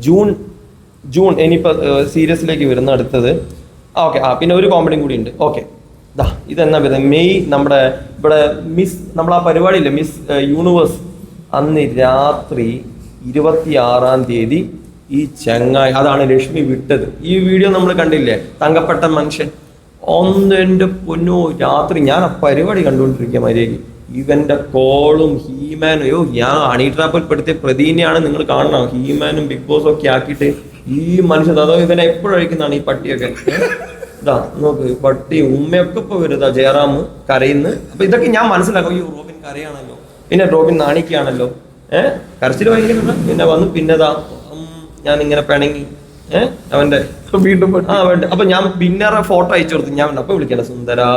ജൂൺ ഇനിയിപ്പോൾ സീരിയസിലേക്ക് വരുന്ന അടുത്തത്. ഓക്കെ, പിന്നെ ഒരു കോമഡിയും കൂടി ഉണ്ട്. ഓക്കെ, ഇതെന്നാ വരുന്നത്, മെയ് നമ്മുടെ ഇവിടെ മിസ്, നമ്മൾ ആ പരിപാടിയില്ലേ മിസ് യൂണിവേഴ്സ്, അന്ന് രാത്രി 26-ാം തീയതി ഈ ചങ്ങായി, അതാണ് ലക്ഷ്മി വിട്ടത്. ഈ വീഡിയോ നമ്മൾ കണ്ടില്ലേ, തങ്കപ്പെട്ട മനുഷ്യൻ. എൻ്റെ പൊന്നോ, രാത്രി ഞാൻ ആ പരിപാടി കണ്ടുകൊണ്ടിരിക്കുക മര്യാദയ്ക്ക്. ഇവന്റെ കോളും ഹീമാനും, ഞാൻ ഹണി ട്രാപ്പിൽ പെടുത്തിയ പ്രതിനെയാണ് നിങ്ങൾ കാണണം. ഹീമാനും ബിഗ് ബോസും ഒക്കെ ആക്കിയിട്ട് ഈ മനുഷ്യൻ, അതോ ഇവനെ എപ്പോഴും അഴിക്കുന്നതാണ് ഈ പട്ടിയൊക്കെ. ഇതാ നോക്ക്, പട്ടി ഉമ്മയൊക്കെ ഇപ്പൊ വരുതാ. ജയറാം കരയുന്നു. അപ്പൊ ഇതൊക്കെ ഞാൻ മനസ്സിലാക്കും. ഈ റോബിൻ കരയാണല്ലോ, പിന്നെ റോബിൻ നാണിക്കാണല്ലോ, കരച്ചിൽ ഭയങ്കര. പിന്നെ വന്നു പിന്നെതാ ഞാൻ ഇങ്ങനെ പിണങ്ങി അവന്റെ വീണ്ടും അപ്പൊ ഞാൻ പിന്നേറെ ഫോട്ടോ അയച്ചു കൊടുത്തു. ഞാൻ അപ്പൊ വിളിക്കണ്ട സുന്ദരാ,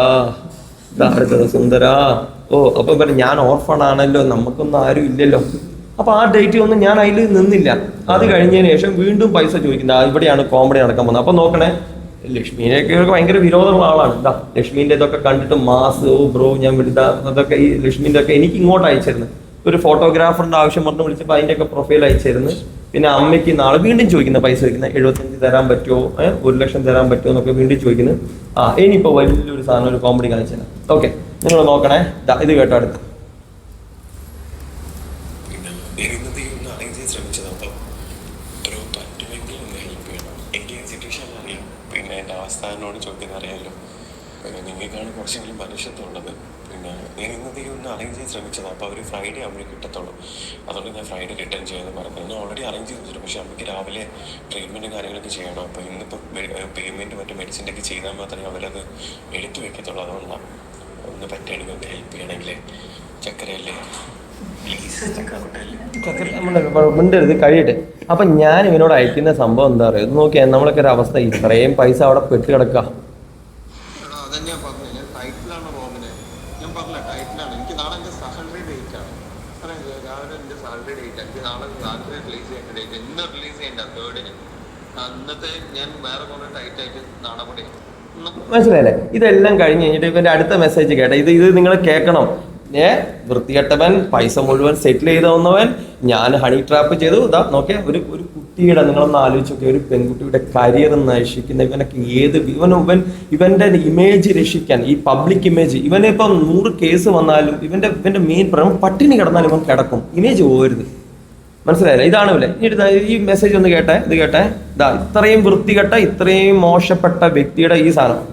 അടുത്തത് സുന്ദരാ. അപ്പൊ പറഞ്ഞു ഞാൻ ഓർഫൺ ആണല്ലോ, നമുക്കൊന്നും ആരും ഇല്ലല്ലോ. അപ്പൊ ആ ഡേറ്റ് ഒന്നും ഞാൻ അതിൽ നിന്നില്ല. അത് കഴിഞ്ഞതിന് ശേഷം വീണ്ടും പൈസ ചോദിക്കുന്നത്. ഇവിടെയാണ് കോമഡി നടക്കാൻ പോകുന്നത്. അപ്പൊ നോക്കണേ, ലക്ഷ്മിനെയൊക്കെ ഭയങ്കര വിരോധമുള്ള ആളാണ്. ലക്ഷ്മിന്റെ ഇതൊക്കെ കണ്ടിട്ട് മാസ്, ബ്രോ ഞാൻ വിളിതാ, അതൊക്കെ ഈ ലക്ഷ്മിന്റെ ഒക്കെ എനിക്ക് ഇങ്ങോട്ട് അയച്ചിരുന്നു. ഒരു ഫോട്ടോഗ്രാഫറിന്റെ ആവശ്യം പറഞ്ഞ് വിളിച്ചപ്പോൾ അതിന്റെ ഒക്കെ പ്രൊഫൈൽ അയച്ചിരുന്നു. പിന്നെ അമ്മയ്ക്ക് നാളെ വീണ്ടും ചോദിക്കുന്ന പൈസ ചോദിക്കുന്നത്, 75 തരാൻ പറ്റുമോ, 1 ലക്ഷം തരാൻ പറ്റുമോ എന്നൊക്കെ വീണ്ടും ചോദിക്കുന്നത്. ഇനിയിപ്പോ വലിയൊരു സാധനം, ഒരു കോമഡി കാണിച്ചാൽ. ഓക്കെ, നിങ്ങൾ നോക്കണേ, ഇത് കേട്ടോ. അടുത്ത്
പിന്നെ എൻ്റെ അവസ്ഥാനോട് ചോദിക്കുന്നത് അറിയാമല്ലോ. പിന്നെ നിങ്ങൾക്കാണ് കുറച്ചെങ്കിലും മനുഷ്യത്വമുള്ളത്. പിന്നെ ഞാൻ ഇന്നത്തേക്ക് ഒന്ന് അറേഞ്ച് ചെയ്യാൻ ശ്രമിച്ചതാണ്. അപ്പോൾ അവർ ഫ്രൈഡേ അമ്മയ്ക്ക് കിട്ടത്തുള്ളൂ. അതുകൊണ്ട് ഞാൻ ഫ്രൈഡേ റിട്ടേൺ ചെയ്യാമെന്ന് പറഞ്ഞു. ഇന്ന് ഓൾറെഡി അറേഞ്ച് ചെയ്ത് വെച്ചിട്ടുണ്ട്. പക്ഷേ അമ്മയ്ക്ക് രാവിലെ ട്രീറ്റ്മെൻറ്റും കാര്യങ്ങളൊക്കെ ചെയ്യണം. അപ്പോൾ ഇന്നിപ്പോൾ പേയ്മെൻറ്റ് മറ്റു മെഡിസിൻ്റെ ഒക്കെ ചെയ്താൽ മാത്രമേ അവരത് എടുത്തു വെക്കത്തുള്ളൂ. അതുകൊണ്ടാണ് ഒന്ന് പറ്റുകയാണെങ്കിൽ ഒന്ന് ഹെൽപ്പ് ചെയ്യണമെങ്കിൽ. ചക്കരയല്ലേ,
മിണ്ടരുത്, കഴിയട്ടെ. അപ്പൊ ഞാൻ ഇവനോട് അയക്കുന്ന സംഭവം എന്താ പറയുക, നോക്കിയാൽ നമ്മളൊക്കെ ഒരു അവസ്ഥ, ഇത്രയും പൈസ അവിടെ പെട്ട് കിടക്കുക. മനസ്സിലായില്ലേ? ഇതെല്ലാം കഴിഞ്ഞ് കഴിഞ്ഞിട്ട് ഇവന്റെ അടുത്ത മെസ്സേജ് കേട്ടെ. ഇത് നിങ്ങൾ കേൾക്കണം. വൃത്തികെട്ടവൻ, പൈസ മുഴുവൻ സെറ്റിൽ ചെയ്ത് വന്നവൻ, ഞാൻ ഹണി ട്രാപ്പ് ചെയ്തു. ഇതാ നോക്കിയാ, ഒരു കുട്ടിയുടെ, നിങ്ങളൊന്ന് ആലോചിച്ച് നോക്കിയ, ഒരു പെൺകുട്ടിയുടെ കരിയർ നശിക്കുന്ന ഇവനൊക്കെ ഇവന്റെ ഇമേജ് രക്ഷിക്കാൻ, ഈ പബ്ലിക് ഇമേജ്, ഇവനിപ്പം 100 കേസ് വന്നാലും ഇവന്റെ മെയിൻ പ്രശ്നം, പട്ടിണി കിടന്നാലും ഇവൻ കിടക്കും, ഇമേജ് പോകരുത്. മനസ്സിലായില്ലേ? ഇതാണ് ഇല്ലേ. ഈ മെസ്സേജ് ഒന്ന് കേട്ടെ, ഇത് കേട്ടെ. ഇതാ ഇത്രയും വൃത്തികെട്ട, ഇത്രയും മോശപ്പെട്ട വ്യക്തിയുടെ ഈ സാധനം.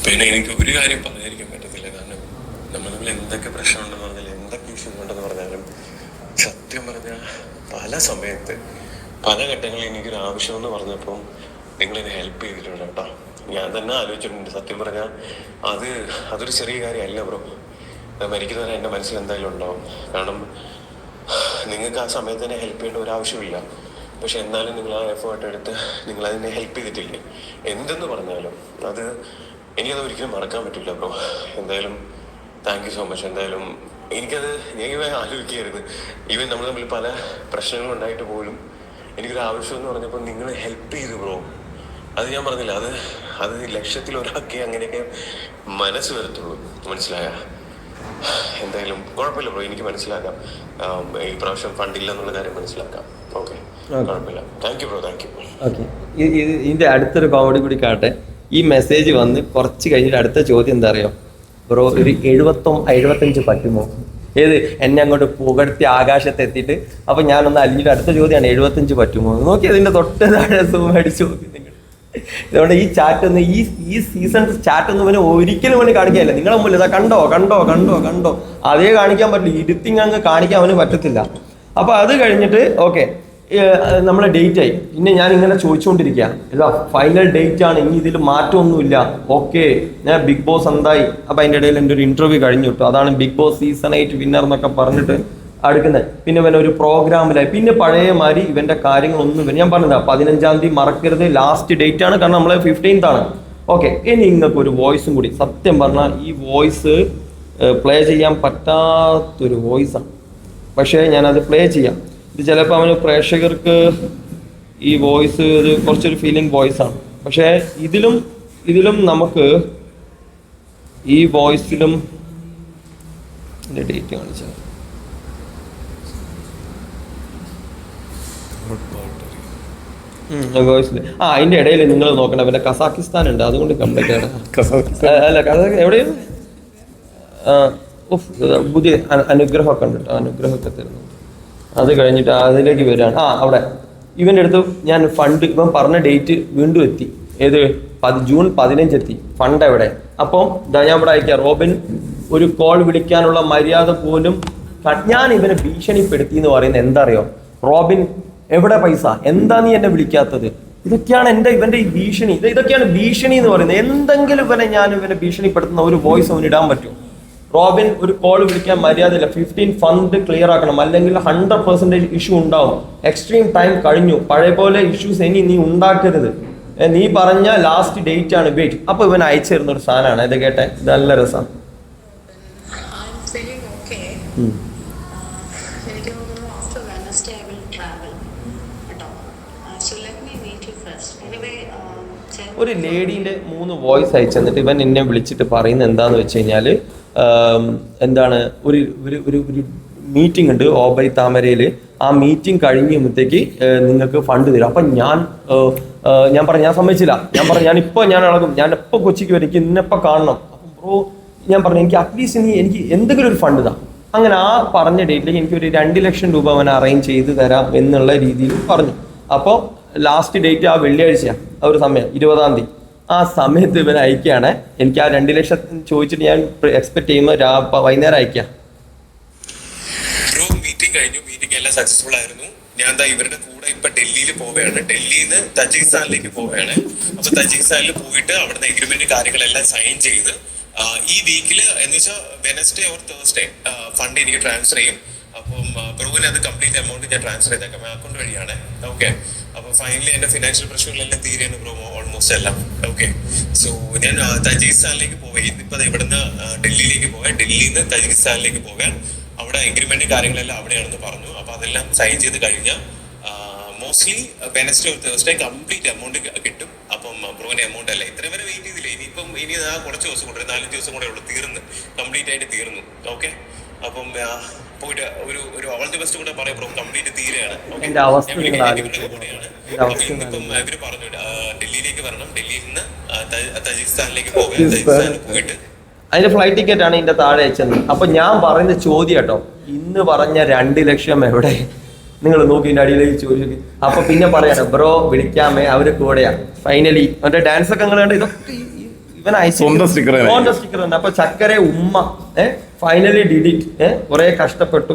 പിന്നെ എനിക്ക് ഒരു കാര്യം പറയാതിരിക്കാൻ പറ്റത്തില്ല. കാരണം നമ്മൾ തമ്മിൽ എന്തൊക്കെ പ്രശ്നമുണ്ടെന്ന് പറഞ്ഞാലും, എന്തൊക്കെ ഇഷ്യൂസ് ഉണ്ടെന്ന് പറഞ്ഞാലും, സത്യം പറഞ്ഞാൽ പല സമയത്ത് പല ഘട്ടങ്ങളിൽ എനിക്കൊരു ആവശ്യമെന്ന് പറഞ്ഞപ്പം നിങ്ങളെന്നെ ഹെൽപ്പ് ചെയ്തിട്ടുണ്ട് കേട്ടോ. ഞാൻ തന്നെ ആലോചിച്ചിട്ടുണ്ട്. സത്യം പറഞ്ഞാൽ അതൊരു ചെറിയ കാര്യമല്ല ബ്രോ. മരിക്കുന്നവരെ എൻ്റെ മനസ്സിൽ എന്തായാലും ഉണ്ടാവും. കാരണം നിങ്ങൾക്ക് ആ സമയത്ത് തന്നെ ഹെൽപ്പ് ചെയ്യേണ്ട ഒരാവശ്യമില്ല. പക്ഷെ എന്നാലും നിങ്ങൾ ആ എഫേർട്ട് എടുത്ത് നിങ്ങളതിനെ ഹെൽപ്പ് ചെയ്തിട്ടില്ലേ, എന്തെന്ന് പറഞ്ഞാലും എനിക്കത് ഒരിക്കലും മറക്കാൻ പറ്റില്ല ബ്രോ. എന്തായാലും താങ്ക് യു സോ മച്ച്. എന്തായാലും ഞാൻ ആലോചിക്കുകയായിരുന്നു, ഈവൻ നമ്മൾ തമ്മിൽ പല പ്രശ്നങ്ങളുണ്ടായിട്ട് പോലും എനിക്കൊരു ആവശ്യം എന്ന് പറഞ്ഞപ്പോൾ നിങ്ങൾ ഹെൽപ്പ് ചെയ്തു ബ്രോ. അത് ഞാൻ പറഞ്ഞില്ല, അത് ലക്ഷത്തിൽ ഒരാൾക്കേ അങ്ങനെയൊക്കെ മനസ്സ് വരത്തുള്ളൂ. മനസ്സിലായ? എന്തായാലും കുഴപ്പമില്ല ബ്രോ, എനിക്ക് മനസ്സിലാക്കാം. ഈ പ്രാവശ്യം ഫണ്ടില്ല എന്നുള്ള കാര്യം മനസ്സിലാക്കാം. ഓക്കെ, കുഴപ്പമില്ല. Thank you bro, thank U.
Okay, ഇതിന്റെ അടുത്തൊരു കോമഡി കൂടി കാട്ടെ. ഈ മെസ്സേജ് വന്ന് കുറച്ച് കഴിഞ്ഞിട്ട് അടുത്ത ചോദ്യം എന്താ അറിയോ ബ്രോ, ഒരു 75 പറ്റുമോ? എന്നെ അങ്ങോട്ട് പുകഴ്ത്തി ആകാശത്ത് എത്തിയിട്ട്. അപ്പൊ ഞാനൊന്ന് അലിഞ്ഞിട്ട് അടുത്ത ചോദ്യമാണ്, 75 പറ്റുമോ? നോക്കി അതിന്റെ തൊട്ട് താഴെ സൂം അടിച്ചു നോക്കി നിങ്ങൾ. അതുകൊണ്ട് ഈ ചാറ്റ് ഒന്ന്, ഈ സീസൺ ചാറ്റ് ഒന്നും ഇവന് ഒരിക്കലും വേണ്ടി കാണിക്കാനില്ല. നിങ്ങളെ മുന്നിൽ ഇതാ കണ്ടോ അതേ കാണിക്കാൻ പറ്റില്ല. ഇരുത്തിങ് അങ്ങ് കാണിക്കാൻ അവന് പറ്റത്തില്ല. അപ്പൊ അത് കഴിഞ്ഞിട്ട് ഓക്കെ, നമ്മളെ ഡേറ്റ് ആയി. പിന്നെ ഞാൻ ഇങ്ങനെ ചോദിച്ചുകൊണ്ടിരിക്കുക, ഇല്ല ഫൈനൽ ഡേറ്റ് ആണ്, ഇനി ഇതിൽ മാറ്റമൊന്നുമില്ല. ഓക്കെ, ഞാൻ ബിഗ് ബോസ് എന്തായി? അപ്പൊ അതിൻ്റെ ഇടയിൽ എൻ്റെ ഒരു ഇന്റർവ്യൂ കഴിഞ്ഞു കിട്ടും. അതാണ് ബിഗ് ബോസ് സീസൺ 8 വിന്നർ എന്നൊക്കെ പറഞ്ഞിട്ട് അടുക്കുന്നത്. പിന്നെ ഇവൻ ഒരു പ്രോഗ്രാമിലായി, പിന്നെ പഴയ മാതിരി ഇവന്റെ കാര്യങ്ങളൊന്നും ഞാൻ പറഞ്ഞതാ 15-ാം തീയതി മറക്കരുത്, ലാസ്റ്റ് ഡേറ്റ് ആണ്, കാരണം നമ്മളെ 15th ആണ്. ഓക്കെ, ഇനി നിങ്ങൾക്ക് ഒരു വോയിസും കൂടി, സത്യം പറഞ്ഞാൽ ഈ വോയിസ് പ്ലേ ചെയ്യാൻ പറ്റാത്തൊരു വോയിസാണ്, പക്ഷേ ഞാനത് പ്ലേ ചെയ്യാം. ഇത് ചിലപ്പോൾ അവന് പ്രേക്ഷകർക്ക് ഈ വോയിസ് ഒരു കുറച്ചൊരു ഫീലിംഗ് വോയിസാണ്, പക്ഷേ ഇതിലും നമുക്ക് ഈ വോയിസിലും ഡേറ്റ് കാണിച്ചാൽ വോയിസിൽ അതിന്റെ ഇടയിൽ നിങ്ങൾ നോക്കണം, പിന്നെ കസാക്കിസ്ഥാൻ ഉണ്ട്, അതുകൊണ്ട് കംപ്ലീറ്റ് ആണ്. അല്ല എവിടെയാണ് പുതിയ അനുഗ്രഹമൊക്കെ ഉണ്ട് കേട്ടോ, അനുഗ്രഹമൊക്കെ തരുന്നുണ്ട്. അത് കഴിഞ്ഞിട്ട് അതിലേക്ക് വരികയാണ്. അവിടെ ഇവൻ്റെ അടുത്ത് ഞാൻ ഫണ്ട്, ഇവൻ പറഞ്ഞ ഡേറ്റ് വീണ്ടും എത്തി. ഏത് ജൂൺ 15 എത്തി. ഫണ്ട് എവിടെ? അപ്പം ഞാൻ ഇവിടെ അയക്കാം, റോബിൻ ഒരു കോൾ വിളിക്കാനുള്ള മര്യാദ പോലും ഞാൻ ഇവനെ ഭീഷണിപ്പെടുത്തി എന്ന് പറയുന്നത് എന്താ അറിയോ? റോബിൻ എവിടെ പൈസ, എന്താ നീ എന്നെ വിളിക്കാത്തത്? ഇതൊക്കെയാണ് ഇവന്റെ ഈ ഭീഷണി, ഇതൊക്കെയാണ് ഭീഷണി എന്ന് പറയുന്നത്. എന്തെങ്കിലും ഇവനെ ഭീഷണിപ്പെടുത്തുന്ന ഒരു വോയിസ് അവന് ഇടാൻ പറ്റും. റോബിൻ ഒരു കോൾ വിളിക്കാൻ മര്യാദയില്ല, 15 ഫണ്ട് ക്ലിയർ ആക്കണം, അല്ലെങ്കിൽ 100% ഇഷ്യൂ ഉണ്ടാവും. എക്സ്ട്രീം ടൈം കഴിഞ്ഞു, പഴയ പോലെ ഇഷ്യൂസ് ഇനി നീ ഉണ്ടാക്കരുത്, നീ പറഞ്ഞ ലാസ്റ്റ് ഡേറ്റ് ആണ്, വെയിറ്റ്. അപ്പൊ ഇവൻ അയച്ചു തരുന്ന ഒരു സാധനമാണ് ഇത്. കേട്ടെ, ഇത് നല്ല രസമാണ്. ഒരു ലേഡീൻ്റെ 3 വോയിസ് അയച്ചു തന്നിട്ട് ഇവൻ എന്നെ വിളിച്ചിട്ട് പറയുന്നത് എന്താന്ന് വെച്ച് കഴിഞ്ഞാൽ, എന്താണ് ഒരു മീറ്റിംഗ് ഉണ്ട് ഓബൈ താമരയിൽ. ആ മീറ്റിംഗ് കഴിയുമ്പോഴത്തേക്ക് നിങ്ങൾക്ക് ഫണ്ട് തരും. അപ്പം ഞാൻ പറഞ്ഞു ഞാൻ സമ്മതിച്ചില്ല. ഞാൻ ഇളകും, ഞാൻ എപ്പോൾ കൊച്ചിക്ക് വരും, എനിക്ക് ഇന്നെപ്പോൾ കാണണം. അപ്പം ബ്രോ ഞാൻ പറഞ്ഞു എനിക്ക് അറ്റ്ലീസ്റ്റ് എനിക്ക് എന്തെങ്കിലും ഒരു ഫണ്ട് താ. അങ്ങനെ ആ പറഞ്ഞ ഡേറ്റിലേക്ക് എനിക്ക് ഒരു 2 ലക്ഷം രൂപ അവൻ അറേഞ്ച് ചെയ്ത് തരാം എന്നുള്ള രീതിയിൽ പറഞ്ഞു. അപ്പോൾ ലാസ്റ്റ് ഡേറ്റ് ആ വെള്ളിയാഴ്ചയാണ്, ആ ഒരു സമയം 20-ാം തീയതി. ആ സമയത്ത് ഇവൻ അയക്കുകയാണ്. എനിക്ക് ആ 2 ലക്ഷം ചോദിച്ചിട്ട് ഞാൻ എക്സ്പെക്ട് ചെയ്യുമ്പോൾ വൈകുന്നേരം അയക്കാം.
മീറ്റിംഗ് കഴിഞ്ഞു, മീറ്റിംഗ് എല്ലാം സക്സസ്ഫുൾ ആയിരുന്നു. ഞാൻ ഇവരുടെ കൂടെ ഇപ്പൊ ഡൽഹിയിൽ പോവുകയാണ്, ഡൽഹിയിൽ നിന്ന് തജിക്കിസ്ഥാനിലേക്ക് പോവുകയാണ്. അപ്പൊ തജിക്കിസ്ഥാനിൽ പോയിട്ട് അവിടുന്ന് എഗ്രിമെന്റ് കാര്യങ്ങളെല്ലാം സൈൻ ചെയ്ത് ഈ വീക്കില് എന്ന് വെച്ചാൽ വെനസ്ഡേ ഓർ തേഴ്സ്ഡേ ഫണ്ട് എനിക്ക് ട്രാൻസ്ഫർ ചെയ്യും. അപ്പം ബ്രോവിന് അത് കംപ്ലീറ്റ് എമൗണ്ട് ഞാൻ ട്രാൻസ്ഫർ ചെയ്തേക്കാം, അക്കൗണ്ട് വഴിയാണ്. ഓക്കെ, അപ്പൊ ഫൈനലി എന്റെ ഫിനാൻഷ്യൽ പ്രശ്നങ്ങളെല്ലാം തീരെയാണ് ബ്രോ, ഓൾമോസ്റ്റ് എല്ലാം. ഓക്കെ, സോ ഞാൻ തജിക്കിസ്ഥാനിലേക്ക് പോയി. ഇപ്പൊ ഇവിടുന്ന് ഡൽഹിയിലേക്ക് പോകാൻ, ഡൽഹിയിൽ നിന്ന് തജിക്കിസ്ഥാനിലേക്ക് പോകാൻ. അവിടെ എഗ്രിമെന്റ് കാര്യങ്ങളെല്ലാം അവിടെയാണെന്ന് പറഞ്ഞു. അപ്പൊ അതെല്ലാം സൈൻ ചെയ്ത് കഴിഞ്ഞാൽ mostly Wednesday or Thursday complete amount കിട്ടും. അപ്പം ബ്രോന്റെ എമൗണ്ട് അല്ല ഇത്രയും വരെ വെയിറ്റ് ചെയ്തില്ല. ഇനി കുറച്ച് ദിവസം കൂടെ, 4 ദിവസം കൂടെ ഉള്ളു, കംപ്ലീറ്റ് ആയിട്ട് തീർന്നു. ഓക്കെ, അപ്പം പോയിട്ട് ഒരു ഓൾ ദി ബെസ്റ്റ് കൂടെ പറയാം ബ്രോ, കംപ്ലീറ്റ് തീരെയാണ്. ഇപ്പം ഇവര് പറഞ്ഞു ഡൽഹിയിലേക്ക് വരണം, ഡൽഹിയിൽ നിന്ന് തജിക്കിസ്ഥാനിലേക്ക് പോകാൻ. തജിക്കിസ്ഥാനിൽ പോയിട്ട്
അതിന്റെ ഫ്ലൈറ്റ് ടിക്കറ്റ് ആണ് ഇതിന്റെ താഴെ അയച്ചത്. അപ്പൊ ഞാൻ പറയുന്ന ചോദ്യം കേട്ടോ, ഇന്ന് പറഞ്ഞ 2 ലക്ഷം എവിടെ? നിങ്ങൾ നോക്കി ഇതിന്റെ അടിയിലേക്ക് ചോദിച്ചു. അപ്പൊ പിന്നെ പറയണം ബ്രോ വിളിക്കാമേ, അവര് കൂടെയാ. ഫൈനലി അവന്റെ ഡാൻസ് ഒക്കെ അങ്ങനെ ഇതൊക്കെ ഇവൻ അയച്ചു സ്റ്റിക്കർ തന്നെ. അപ്പൊ ചക്കര ഉമ്മ ഫൈനലി ഡിഡിറ്റ് കുറെ കഷ്ടപ്പെട്ടു.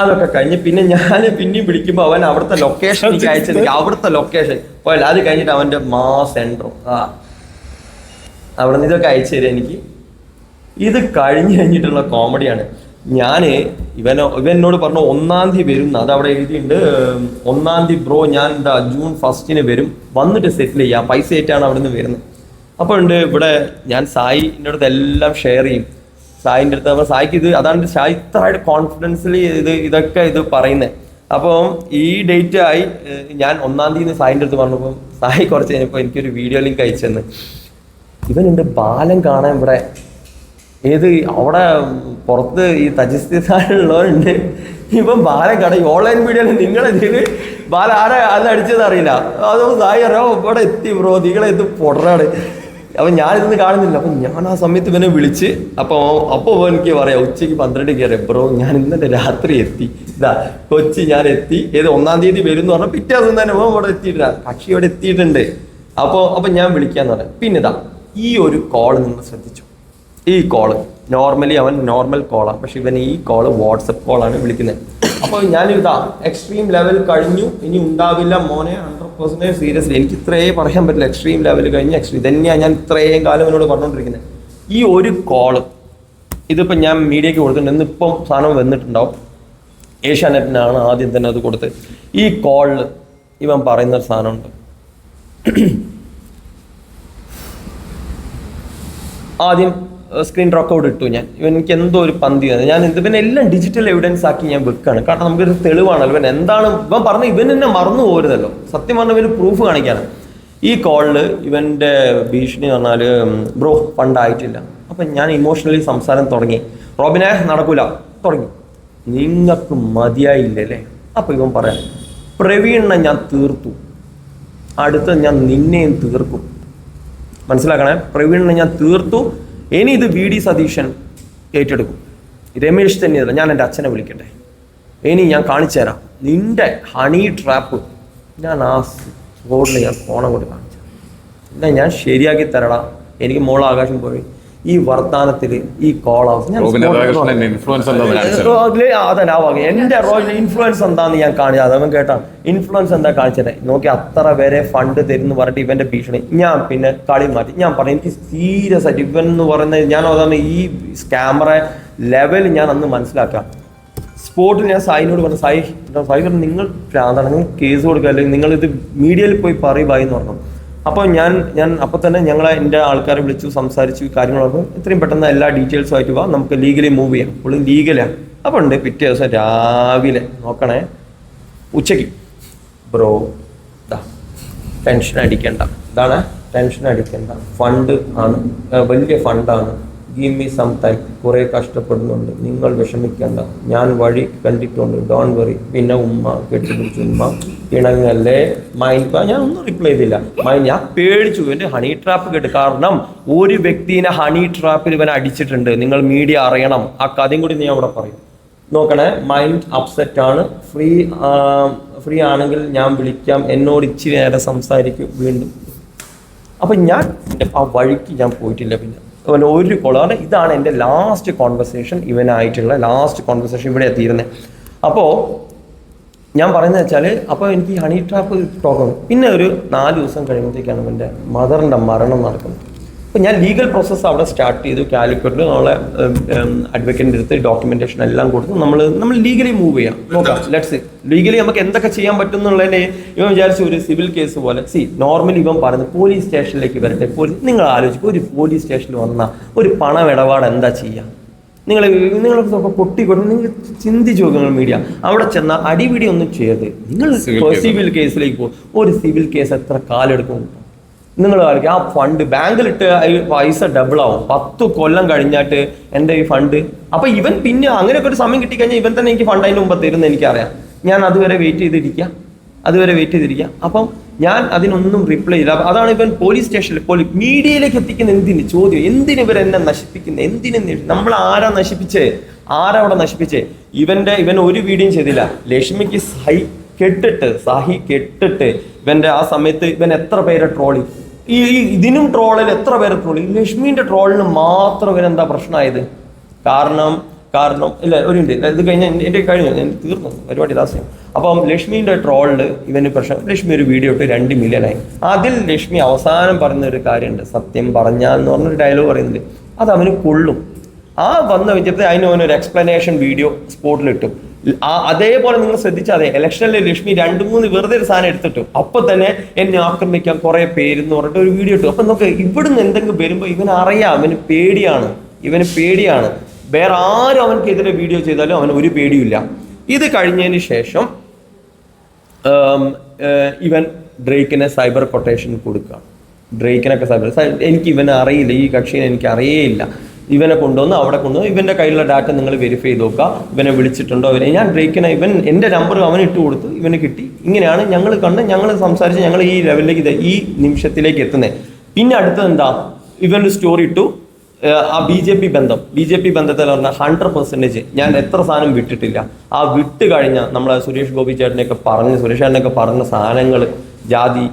അതൊക്കെ കഴിഞ്ഞ് പിന്നെ ഞാൻ പിന്നെയും വിളിക്കുമ്പോ അവൻ അവിടുത്തെ ലൊക്കേഷൻ എനിക്ക് അയച്ചത്, അവിടുത്തെ ലൊക്കേഷൻ പോയല്ല. അത് കഴിഞ്ഞിട്ട് അവന്റെ സെന്ററും അവിടെ നിന്ന് ഇതൊക്കെ അയച്ചു തരാം എനിക്ക്. ഇത് കഴിഞ്ഞിട്ടുള്ള കോമഡിയാണ്. ഇവനോട് പറഞ്ഞു 1-ാം തീയതി വരും, അത് അവിടെ എഴുതിയിട്ടുണ്ട്. 1-ാം തീയതി ബ്രോ ഞാൻ ജൂൺ 1 വരും, വന്നിട്ട് സെറ്റിൽ ചെയ്യാം, പൈസ ആയിട്ടാണ് അവിടെ നിന്ന് വരുന്നത്. അപ്പോൾ ഉണ്ട് ഇവിടെ ഞാൻ സായിൻ്റെ അടുത്ത് എല്ലാം ഷെയർ ചെയ്യും. സായിൻ്റെ അടുത്ത് അപ്പോൾ സായിക്ക് അതാണ് സായി ഇത്രയായിട്ട് കോൺഫിഡൻസിൽ ഇതൊക്കെ പറയുന്നത്. അപ്പോൾ ഈ ഡേറ്റ് ആയി, ഞാൻ 1-ാം തീയതി സായിൻ്റെ അടുത്ത് പറഞ്ഞപ്പോൾ സായി കുറച്ച് കഴിഞ്ഞപ്പോൾ എനിക്കൊരു വീഡിയോ ലിങ്ക് അയച്ചു തന്നു. ഇവനുണ്ട് ബാലം കാണാൻ ഇവിടെ അവിടെ പുറത്ത് ഈ തജിക്കിസ്ഥാനിലുള്ളവരുണ്ട്. ഇപ്പം ബാലം കട ഓൺലൈൻ മീഡിയയിൽ നിങ്ങളെതിൽ ബാല ആരെ അത് അടിച്ചത് അറിയില്ല. അതൊന്നും സായി അറിയാം ഇവിടെ എത്തി ബ്രോ, നിങ്ങളെത്തി പൊടറാണ്. അപ്പം ഞാനിതൊന്നും കാണുന്നില്ല. അപ്പം ഞാൻ ആ സമയത്ത് ഇവനെ വിളിച്ച് അപ്പോൾ എനിക്ക് പറയാം ഉച്ചയ്ക്ക് 12 കയറി ബ്രോ ഞാൻ ഇന്നലെ രാത്രി എത്തി, കൊച്ചി ഞാൻ എത്തി, 1-ാം തീയതി വരും എന്ന് പറഞ്ഞാൽ പിറ്റേ ദിവസം തന്നെ ഇവിടെ എത്തിയിട്ടില്ല, കക്ഷി ഇവിടെ എത്തിയിട്ടുണ്ട്. അപ്പോൾ ഞാൻ വിളിക്കാന്ന് പറയാം. പിന്നെ ഈ ഒരു കോള് നിങ്ങൾ ശ്രദ്ധിച്ചു. ഈ കോള് നോർമലി അവൻ നോർമൽ കോളാണ്, പക്ഷെ ഇവൻ ഈ കോള് വാട്സപ്പ് കോളാണ് വിളിക്കുന്നത്. അപ്പോൾ ഞാനിതാ എക്സ്ട്രീം ലെവൽ കഴിഞ്ഞു, ഇനി ഉണ്ടാവില്ല മോനെ, 100% സീരിയസ്ലി എനിക്ക് ഇത്രയേ പറയാൻ പറ്റില്ല. എക്സ്ട്രീം ലെവൽ കഴിഞ്ഞ് എക്സ്ട്രീം തന്നെയാണ് ഞാൻ ഇത്രയും കാലം എന്നോട് പറഞ്ഞുകൊണ്ടിരിക്കുന്നത്. ഈ ഒരു കോള് ഇതിപ്പോൾ ഞാൻ മീഡിയക്ക് കൊടുത്തിട്ടുണ്ട്, ഇന്നിപ്പം സാധനം വന്നിട്ടുണ്ടാവും. ഏഷ്യാനെറ്റിനാണ് ആദ്യം തന്നെ അത് കൊടുത്തത്. ഈ കോളിൽ ഇവൻ പറയുന്നൊരു സാധനമുണ്ട്. ആദ്യം സ്ക്രീൻ റെക്കോർഡ് ഇട്ടു ഞാൻ. എനിക്ക് എന്തോ ഒരു പന്തി വന്നത്. ഞാൻ ഇവൻ എല്ലാം ഡിജിറ്റൽ എവിഡൻസ് ആക്കി ഞാൻ വെക്കാണ്. കാരണം നമുക്കൊരു തെളിവാണല്ലോ. ഇവൻ എന്താണ് ഇവൻ പറഞ്ഞ ഇവൻ എന്നെ മറന്നു പോരുതല്ലോ. സത്യം പറഞ്ഞ ഇവന് പ്രൂഫ് കാണിക്കാനാണ്. ഈ കോളിൽ ഇവൻ്റെ ഭീഷണി പറഞ്ഞാൽ ബ്രോ ഫണ്ടായിട്ടില്ല. അപ്പം ഞാൻ ഇമോഷണലി സംസാരം തുടങ്ങി. റോബിനെ നടക്കൂല തുടങ്ങി. നിങ്ങൾക്ക് മതിയായില്ലല്ലേ? അപ്പം ഇവൻ പറയാം, പ്രവീണിനെ ഞാൻ തീർത്തു, അടുത്ത ഞാൻ നിന്നെയും തീർക്കും. മനസ്സിലാക്കണേ, പ്രവീണിനെ ഞാൻ തീർത്തു. ഇനി ഇത് VD സതീശൻ ഏറ്റെടുക്കും. രമേശ് തന്നെയല്ല, ഞാൻ എൻ്റെ അച്ഛനെ വിളിക്കട്ടെ. ഇനി ഞാൻ കാണിച്ചു തരാം നിന്റെ ഹണി ട്രാപ്പ്. ഞാൻ ആ റോഡിൽ ഞാൻ ഫോൺ അങ്ങോട്ട് കാണിച്ചു. എന്നാ ഞാൻ ശരിയാക്കി തരടാ. എനിക്ക് മോൾ ആകാശം പോയി ഈ വർത്താനത്തിൽ ഈ കോൾ ഹൗസ് എന്റെ ഇൻഫ്ലുവൻസ് എന്താന്ന് ഞാൻ കാണിച്ചത്. അവൻ കേട്ടാ ഇൻഫ്ലുവൻസ് എന്താ കാണിച്ചത് നോക്കി. അത്ര വരെ ഫണ്ട് തരുന്നു പറഞ്ഞിട്ട് ഇവന്റെ ഭീഷണി. ഞാൻ പിന്നെ കളി മാറ്റി. ഞാൻ പറഞ്ഞു എനിക്ക് സീരിയസ് ആയിട്ട് ഇവൻ എന്ന് പറയുന്നത് ഞാൻ അതാണ് ഈ സ്കാമറ ലെവൽ ഞാൻ അന്ന് മനസ്സിലാക്കാം. സ്പോട്ടിൽ ഞാൻ സായിനോട് പറഞ്ഞു, സായി പറഞ്ഞു നിങ്ങൾ ഭ്രാന്താണ്, നിങ്ങൾ കേസ് കൊടുക്കുക, അല്ലെങ്കിൽ നിങ്ങൾ ഇത് മീഡിയയിൽ പോയി പറയുവായി എന്ന് പറഞ്ഞു. അപ്പോൾ ഞാൻ അപ്പോൾ തന്നെ എൻ്റെ ആൾക്കാരെ വിളിച്ചു, സംസാരിച്ചു, കാര്യങ്ങൾ പറഞ്ഞു. ഇത്രയും പെട്ടെന്ന് എല്ലാ ഡീറ്റെയിൽസും ആയിട്ട് വാ, നമുക്ക് ലീഗലി മൂവ് ചെയ്യാം. അപ്പോൾ ലീഗലാണ്. അപ്പോൾ ഉണ്ട് പിറ്റേ ദിവസം രാവിലെ നോക്കണേ, ഉച്ചയ്ക്ക് ബ്രോ ടെൻഷൻ അടിക്കേണ്ട, ഇതാണ് ടെൻഷൻ അടിക്കേണ്ട, ഫണ്ട് ആണ്, വലിയ ഫണ്ടാണ്, ഗീവ് മീ സം ടൈം, കുറേ കഷ്ടപ്പെടുന്നുണ്ട്, നിങ്ങൾ വിഷമിക്കേണ്ട, ഞാൻ വഴി കണ്ടിട്ടുണ്ട്, ഡോൺ വെറി. പിന്നെ ഉമ്മ കെട്ടിപ്പിടിച്ചു, ഉമ്മ ഇണങ്ങല്ലേ മൈൻഡ്. ഞാൻ ഒന്നും റിപ്ലൈ ചെയ്തില്ല. ഞാൻ പേടിച്ചു. എൻ്റെ ഹണി ട്രാപ്പ് കേട്ട്. കാരണം ഒരു വ്യക്തിനെ ഹണി ട്രാപ്പിൽ ഇവൻ അടിച്ചിട്ടുണ്ട്. നിങ്ങൾ മീഡിയ അറിയണം. ആ കഥയും കൂടി ഞാൻ അവിടെ പറയും. നോക്കണേ, മൈൻഡ് അപ്സെറ്റ് ആണ്. ഫ്രീ ആണെങ്കിൽ ഞാൻ വിളിക്കാം, എന്നോട് ഇച്ചിരി നേരം സംസാരിക്കും വീണ്ടും. അപ്പം ഞാൻ ആ വഴിക്ക് ഞാൻ പോയിട്ടില്ല. പിന്നെ അവൻ ഒരു കോളാണ്. ഇതാണ് എൻ്റെ ലാസ്റ്റ് കോൺവെർസേഷൻ ഇവനായിട്ടുള്ള ലാസ്റ്റ് കോൺവെർസേഷൻ ഇവിടെ എത്തിയിരുന്നത്. അപ്പോൾ ഞാൻ പറയുന്നത് വെച്ചാൽ, അപ്പോൾ എനിക്ക് ഹണി ട്രാപ്പ് ടോക്കണം. പിന്നെ ഒരു 4 ദിവസം കഴിയുമ്പോഴത്തേക്കാണ് എൻ്റെ മദറിൻ്റെ മരണം നടക്കുന്നത്. അപ്പോൾ ഞാൻ ലീഗൽ പ്രോസസ്സ് അവിടെ സ്റ്റാർട്ട് ചെയ്തു. കാലിക്കറ്റിൽ നമ്മളെ അഡ്വക്കേറ്റിൻ്റെ അടുത്ത് ഡോക്യുമെൻറ്റേഷൻ എല്ലാം കൊടുത്തു. നമ്മൾ ലീഗലി മൂവ് ചെയ്യാം, നോക്കാം. ലെറ്റ്സ് ലീഗലി നമുക്ക് എന്തൊക്കെ ചെയ്യാൻ പറ്റും എന്നുള്ളതിനെ ഇവൻ വിചാരിച്ചു ഒരു സിവിൽ കേസ് പോലെ. നോർമലി ഇവൻ പറയുന്നത് പോലീസ് സ്റ്റേഷനിലേക്ക് വരട്ടെ. നിങ്ങൾ ആലോചിക്കും, ഒരു പോലീസ് സ്റ്റേഷനിൽ വന്നാൽ ഒരു പണമിടപാട് എന്താ ചെയ്യുക? നിങ്ങളൊക്കെ പൊട്ടിക്കൊടുക്കും. നിങ്ങൾ ചിന്തിച്ചു നോക്കുക. മീഡിയ അവിടെ ചെന്നാൽ അടിപിടി ഒന്നും ചെയ്യരുത്. നിങ്ങൾ സിവിൽ കേസിലേക്ക് പോകും. ഒരു സിവിൽ കേസ് എത്ര കാലെടുക്കും? നിങ്ങൾ കളിക്കുക. ആ ഫണ്ട് ബാങ്കിലിട്ട് പൈസ ഡബിൾ ആവും. 10 കൊല്ലം കഴിഞ്ഞിട്ട് എൻ്റെ ഈ ഫണ്ട്. അപ്പം ഇവൻ പിന്നെ അങ്ങനെയൊക്കെ ഒരു സമയം കിട്ടിക്കഴിഞ്ഞാൽ ഇവൻ തന്നെ എനിക്ക് ഫണ്ട് അതിന് മുമ്പ് തരുമെന്ന് എനിക്കറിയാം. ഞാൻ അതുവരെ വെയിറ്റ് ചെയ്തിരിക്കുക. അപ്പം ഞാൻ അതിനൊന്നും റിപ്ലൈ ചെയ്യില്ല. അതാണ് ഇവൻ പോലീസ് സ്റ്റേഷനിൽ മീഡിയയിലേക്ക് എത്തിക്കുന്ന എന്തിന് ചോദ്യം? എന്തിന് ഇവർ എന്നെ നശിപ്പിക്കുന്നത്? എന്തിന് നമ്മൾ ആരാ നശിപ്പിച്ചേ? അവിടെ നശിപ്പിച്ചേ? ഇവൻ ഒരു വീഡിയോയും ചെയ്തില്ല. ലക്ഷ്മിക്ക് സാഹി കെട്ടിട്ട് ഇവന്റെ ആ സമയത്ത് ഇവൻ എത്ര പേരെ ട്രോളി. ഇതിനും ട്രോളിൽ എത്ര പേരെ ട്രോളി. ലക്ഷ്മിന്റെ ട്രോളിന് മാത്രം ഇവനെന്താ പ്രശ്നമായത്? കാരണം ഇല്ല, ഒരു മിനിറ്റ്, ഇത് എൻ്റെ കഴിഞ്ഞു, ഞാൻ തീർന്നു പരിപാടി ദാസ്യം. അപ്പം ലക്ഷ്മിന്റെ ട്രോളിൽ ഇവന് പ്രശ്നം. ലക്ഷ്മി ഒരു വീഡിയോ ഇട്ട് 2 മില്യനായി. അതിൽ ലക്ഷ്മി അവസാനം പറയുന്ന ഒരു കാര്യമുണ്ട്, സത്യം പറഞ്ഞാന്ന് പറഞ്ഞൊരു ഡയലോഗ് പറയുന്നുണ്ട്. അത് അവന് കൊള്ളും. ആ വന്ന വിജയത്തെ അതിനൊരു എക്സ്പ്ലനേഷൻ വീഡിയോ സ്പോട്ടിലിട്ടു. അതേപോലെ നിങ്ങൾ ശ്രദ്ധിച്ചാൽ ഇലക്ഷനിൽ ലക്ഷ്മി 2-3 വെറുതെ ഒരു സാധനം എടുത്തിട്ടു. അപ്പൊ തന്നെ എന്നെ ആക്രമിക്കാൻ കുറെ പേരെന്ന് പറഞ്ഞിട്ട് ഒരു വീഡിയോ ഇട്ടു. അപ്പൊ നോക്ക്, ഇവിടുന്ന് എന്തെങ്കിലും വരുമ്പോൾ ഇവനറിയാം, ഇവന് പേടിയാണ്. വേറെ ആരും അവനക്കെതിരെ വീഡിയോ ചെയ്താലും അവന് ഒരു പേടിയില്ല. ഇത് കഴിഞ്ഞതിന് ശേഷം ഇവൻ ഡ്രേക്കിനെ സൈബർ കൊട്ടേഷൻ കൊടുക്കുക. എനിക്ക് ഇവനെ അറിയില്ല, ഈ കക്ഷിനെ എനിക്ക് അറിയേയില്ല. ഇവനെ കൊണ്ടുവന്ന് അവിടെ കൊണ്ടുവന്ന് ഇവന്റെ കയ്യിലുള്ള ഡാറ്റ നിങ്ങൾ വെരിഫൈ ചെയ്ത് നോക്കുക. ഇവനെ വിളിച്ചിട്ടുണ്ടോ? ഞാൻ ഡ്രേക്കിനെ എൻ്റെ നമ്പർ അവന് ഇട്ട് കൊടുത്തു, ഇവന് കിട്ടി. ഇങ്ങനെയാണ് ഞങ്ങൾ സംസാരിച്ച് ഞങ്ങൾ ഈ ലെവലിലേക്ക് ഈ നിമിഷത്തിലേക്ക് എത്തുന്നത്. പിന്നെ അടുത്തത് എന്താ? ഇവൻ്റെ സ്റ്റോറി ഇട്ടു. ആ ബി ജെ പി ബന്ധത്തിൽ പറഞ്ഞാൽ 100% ഞാൻ എത്ര സാധനം വിട്ടിട്ടില്ല. ആ വിട്ട് കഴിഞ്ഞാൽ നമ്മളെ സുരേഷ് ചേട്ടനെയൊക്കെ പറഞ്ഞ സാധനങ്ങൾ, ജാതി,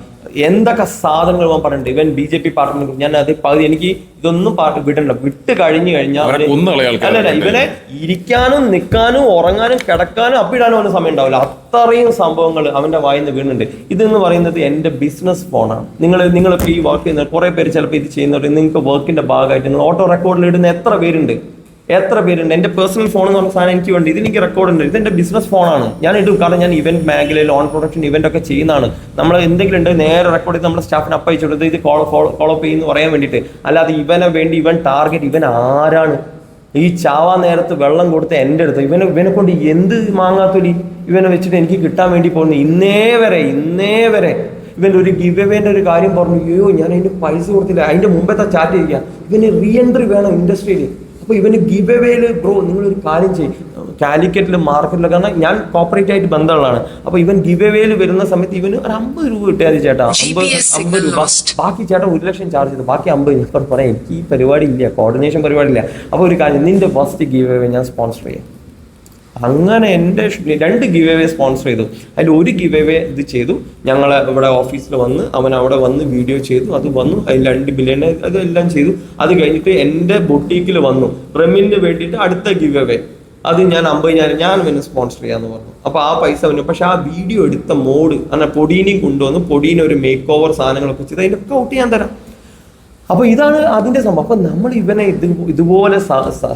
എന്തൊക്കെ സാധനങ്ങൾ ഞാൻ പറഞ്ഞിട്ടുണ്ട്. ഇവൻ BJP പാർട്ടിനെ ഞാൻ അത് പകുതി എനിക്ക് ഇതൊന്നും പാർട്ടി വിട്ട് കഴിഞ്ഞു കഴിഞ്ഞാൽ അല്ലല്ല, ഇവനെ ഇരിക്കാനും നിൽക്കാനും ഉറങ്ങാനും കിടക്കാനും അപ്പിടാനും അവന് സമയം ഉണ്ടാവില്ല. അത്രയും സംഭവങ്ങൾ അവന്റെ വായിന്ന് വീണുണ്ട്. ഇതെന്ന് പറയുന്നത് എൻ്റെ ബിസിനസ് ഫോണാണ്. നിങ്ങളൊക്കെ ഈ വർക്ക് ചെയ്യുന്ന കുറെ പേര് ചിലപ്പോൾ ഇത് ചെയ്യുന്നവർ നിങ്ങൾക്ക് വർക്കിന്റെ ഭാഗമായിട്ട് നിങ്ങൾ ഓട്ടോ റെക്കോർഡിൽ ഇടുന്ന എത്ര പേരുണ്ട്? എത്ര പേരുണ്ട്. എൻ്റെ പേഴ്സണൽ ഫോൺ എന്ന് പറഞ്ഞ സാധനം എനിക്ക് വേണ്ടി ഇതിനെനിക്ക് റെക്കോർഡ് ഉണ്ട്. ഇതെൻ്റെ ബിസിനസ് ഫോണാണ്, ഞാൻ ഇടും. കാരണം ഞാൻ ഇവന്റ് മേഖലയിൽ ഓൺ പ്രൊഡക്ഷൻ ഇവന്റ് ഒക്കെ ചെയ്യുന്നതാണ്. നമ്മൾ എന്തെങ്കിലും ഉണ്ട് നേരെ റെക്കോർഡ് ചെയ്ത് നമ്മുടെ സ്റ്റാഫിന് അപ്പയച്ചു കൊടുത്ത് ഇത് ഫോളോ അപ്പ് ചെയ്യുന്നു പറയാൻ വേണ്ടിയിട്ട്. അല്ലാതെ ഇവനെ വേണ്ടി ഇവൻ ടാർഗറ്റ്, ഇവൻ ആരാണ് ഈ ചാവാ നേരത്ത് വെള്ളം കൊടുത്ത് എൻ്റെ അടുത്ത് ഇവനെ കൊണ്ട് എന്ത് മാങ്ങാത്തൊലി ഇവനെ വെച്ചിട്ട് എനിക്ക് കിട്ടാൻ വേണ്ടി പോകുന്നു. ഇന്നേ വരെ ഇവൻ്റെ ഒരു ഗിവ് അവേൻ്റെ ഒരു കാര്യം പറഞ്ഞു. അയ്യോ ഞാൻ അതിന് പൈസ കൊടുത്തില്ല. അതിൻ്റെ മുമ്പത്തെ ചാറ്റ് ചെയ്യുക, ഇവന് റീ എൻട്രി വേണം ഇൻഡസ്ട്രിയിൽ. അപ്പോൾ ഇവന് ഗിവ് അവേയിൽ ബ്രോ നിങ്ങളൊരു കാര്യം ചെയ്യും, കാലിക്കറ്റിൽ മാർക്കറ്റിലൊക്കെ കാരണം ഞാൻ കോപ്പറേറ്റ് ആയിട്ട് ബന്ധമുള്ളതാണ്. അപ്പോൾ ഇവൻ ഗിവ് അവേയിൽ വരുന്ന സമയത്ത് ഇവന് ഒരു 50 രൂപ കിട്ടിയാൽ ചേട്ടാ, 50 രൂപ, ബാക്കി ചേട്ടാ 1 ലക്ഷം ചാർജ് ചെയ്തു, ബാക്കി 50. ഇപ്പോൾ പറയാം എനിക്ക് ഈ പരിപാടി ഇല്ല, കോർഡിനേഷൻ പരിപാടി ഇല്ല. അപ്പോൾ ഒരു കാര്യം, നിന്റെ ഫസ്റ്റ് ഗിവ് അവേ ഞാൻ സ്പോൺസർ ചെയ്യാം. അങ്ങനെ എൻ്റെ 2 ഗിവ് അവേ സ്പോൺസർ ചെയ്തു. അതിൽ ഒരു ഗിവ് അവേ ഇത് ചെയ്തു, ഞങ്ങൾ ഇവിടെ ഓഫീസിൽ വന്ന് അവൻ അവിടെ വന്ന് വീഡിയോ ചെയ്തു, അത് വന്നു, അതിൽ 2 ബില്യൺ അതെല്ലാം ചെയ്തു. അത് കഴിഞ്ഞിട്ട് എൻ്റെ ബൊട്ടീക്കിൽ വന്നു റെമിന് വേണ്ടിയിട്ട് അടുത്ത ഗിവ് അവേ, അത് ഞാൻ 50 ഞാൻ പിന്നെ സ്പോൺസർ ചെയ്യാന്ന് പറഞ്ഞു. അപ്പോൾ ആ പൈസ വന്നു. പക്ഷെ ആ വീഡിയോ എടുത്ത മോഡ് അങ്ങനെ പൊടീനെയും കൊണ്ടുവന്ന് പൊടീനെ ഒരു മേക്ക് ഓവർ സാധനങ്ങളൊക്കെ ചെയ്ത് അതിൻ്റെ ഔട്ട് ഞാൻ തരാം. അപ്പോൾ ഇതാണ് അതിൻ്റെ സംഭവം. അപ്പം നമ്മൾ ഇവനെ ഇതുപോലെ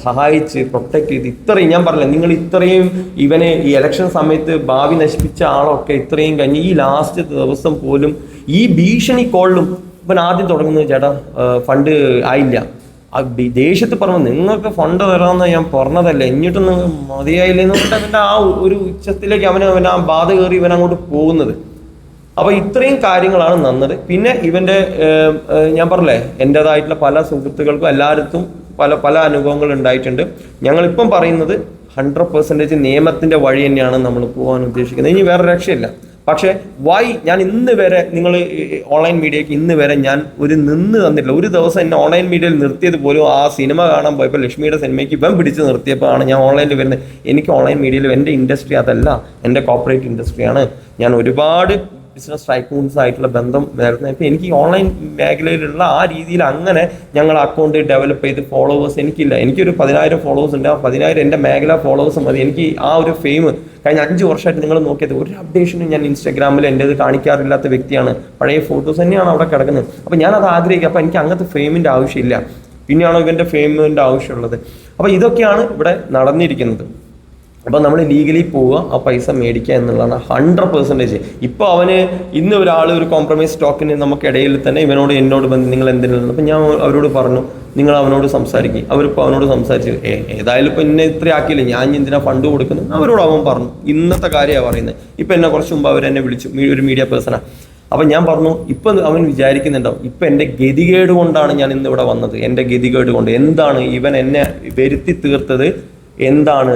സഹായിച്ച് പ്രൊട്ടക്ട് ചെയ്ത് ഇത്രയും, ഞാൻ പറഞ്ഞില്ല നിങ്ങൾ ഇത്രയും ഇവനെ ഈ ഇലക്ഷൻ സമയത്ത് ഭാവി നശിപ്പിച്ച ആളൊക്കെ ഇത്രയും കഴിഞ്ഞ് ഈ ലാസ്റ്റ് ദിവസം പോലും ഈ ഭീഷണി കോളിലും ഇവൻ ആദ്യം തുടങ്ങുന്നത് ചേട്ടാ ഫണ്ട് ആയില്ല, ദേഷ്യത്തിൽ പറഞ്ഞു നിങ്ങൾക്ക് ഫണ്ട് തരാമെന്ന് ഞാൻ പറഞ്ഞതല്ലേ, എന്നിട്ടൊന്നും മതിയായില്ലെന്ന് പറഞ്ഞിട്ട് അവൻ്റെ ആ ഒരു ഉച്ചത്തിലേക്ക് അവൻ ആ ബാധ കയറി ഇവൻ അങ്ങോട്ട് പോകുന്നത്. അപ്പോൾ ഇത്രയും കാര്യങ്ങളാണ് നന്നത്. പിന്നെ ഇവൻ്റെ ഞാൻ പറഞ്ഞില്ലേ എൻ്റേതായിട്ടുള്ള പല സുഹൃത്തുക്കൾക്കും എല്ലായിടത്തും പല അനുഭവങ്ങൾ ഉണ്ടായിട്ടുണ്ട്. ഞങ്ങളിപ്പം പറയുന്നത് 100% നിയമത്തിൻ്റെ വഴി തന്നെയാണ് നമ്മൾ പോകാൻ ഉദ്ദേശിക്കുന്നത്. ഇനി വേറെ രക്ഷയില്ല. പക്ഷേ ഞാൻ ഇന്ന് വരെ നിങ്ങൾ ഓൺലൈൻ മീഡിയയ്ക്ക് ഇന്ന് വരെ ഞാൻ നിന്ന് തന്നിട്ടില്ല. ഒരു ദിവസം എന്നെ ഓൺലൈൻ മീഡിയയിൽ നിർത്തിയത് പോലും ആ സിനിമ കാണാൻ പോയപ്പോൾ ലക്ഷ്മിയുടെ സിനിമയ്ക്ക് ഇവൻ പിടിച്ച് നിർത്തിയപ്പോൾ ആണ് ഞാൻ ഓൺലൈനിൽ വരുന്നത്. എനിക്ക് ഓൺലൈൻ മീഡിയയിൽ എൻ്റെ ഇൻഡസ്ട്രി അതല്ല, എൻ്റെ കോർപ്പറേറ്റ് ഇൻഡസ്ട്രിയാണ്. ഞാൻ ഒരുപാട് ബിസിനസ് ടൈക്കൂൺസ് ആയിട്ടുള്ള ബന്ധം വരുന്നത്. ഇപ്പം എനിക്ക് ഓൺലൈൻ മേഖലയിലുള്ള ആ രീതിയിൽ അങ്ങനെ ഞങ്ങൾ അക്കൗണ്ട് ഡെവലപ്പ് ചെയ്ത് ഫോളോവേഴ്സ് എനിക്കില്ല. എനിക്കൊരു 10,000 ഫോളോവേഴ്സ് ഉണ്ട്. ആ 10,000 എൻ്റെ മേഖല ഫോളോവേഴ്സ് മതി. എനിക്ക് ആ ഒരു ഫെയിം കഴിഞ്ഞ 5 വർഷമായിട്ട് നിങ്ങൾ നോക്കിയത് ഒരു അപ്ഡേഷനും ഞാൻ ഇൻസ്റ്റാഗ്രാമിൽ എൻ്റേത് കാണിക്കാറില്ലാത്ത വ്യക്തിയാണ്. പഴയ ഫോട്ടോസ് തന്നെയാണ് അവിടെ കിടക്കുന്നത്. അപ്പോൾ ഞാനത് ആഗ്രഹിക്കുക. അപ്പോൾ എനിക്ക് അങ്ങനത്തെ ഫെയിമിൻ്റെ ആവശ്യമില്ല. പിന്നെയാണോ ഇവൻ്റെ ഫെയിമിൻ്റെ ആവശ്യമുള്ളത്? അപ്പോൾ ഇതൊക്കെയാണ് ഇവിടെ നടന്നിരിക്കുന്നത്. അപ്പോൾ നമ്മൾ ലീഗലി പോവുക, ആ പൈസ മേടിക്കുക എന്നുള്ളതാണ് 100%. ഇപ്പോൾ അവന് ഇന്ന് ഒരാൾ ഒരു കോംപ്രമൈസ് സ്റ്റോക്കിന് നമുക്കിടയിൽ തന്നെ എന്നോട് ബന്ധം നിങ്ങൾ എന്തിനാണ്. അപ്പം ഞാൻ അവരോട് പറഞ്ഞു നിങ്ങൾ അവനോട് സംസാരിക്കും. അവരിപ്പോൾ അവനോട് സംസാരിച്ചു ഏതായാലും ഇപ്പോൾ എന്നെ ഇത്ര ആക്കിയില്ല, ഞാൻ എന്തിനാ ഫണ്ട് കൊടുക്കുന്നത് അവരോട് അവൻ പറഞ്ഞു. ഇന്നത്തെ കാര്യമാണ് പറയുന്നത്. ഇപ്പം എന്നെ കുറച്ച് മുമ്പ് അവരെന്നെ വിളിച്ചു, ഒരു മീഡിയ പേഴ്സണാണ്. അപ്പം ഞാൻ പറഞ്ഞു ഇപ്പം അവൻ വിചാരിക്കുന്നുണ്ടാവും ഇപ്പം എൻ്റെ ഗതികേട് കൊണ്ടാണ് ഞാൻ ഇന്ന് ഇവിടെ വന്നത്, എൻ്റെ ഗതികേട് കൊണ്ട്. എന്താണ് ഇവൻ എന്നെ വരുത്തി തീർത്തത്, എന്താണ്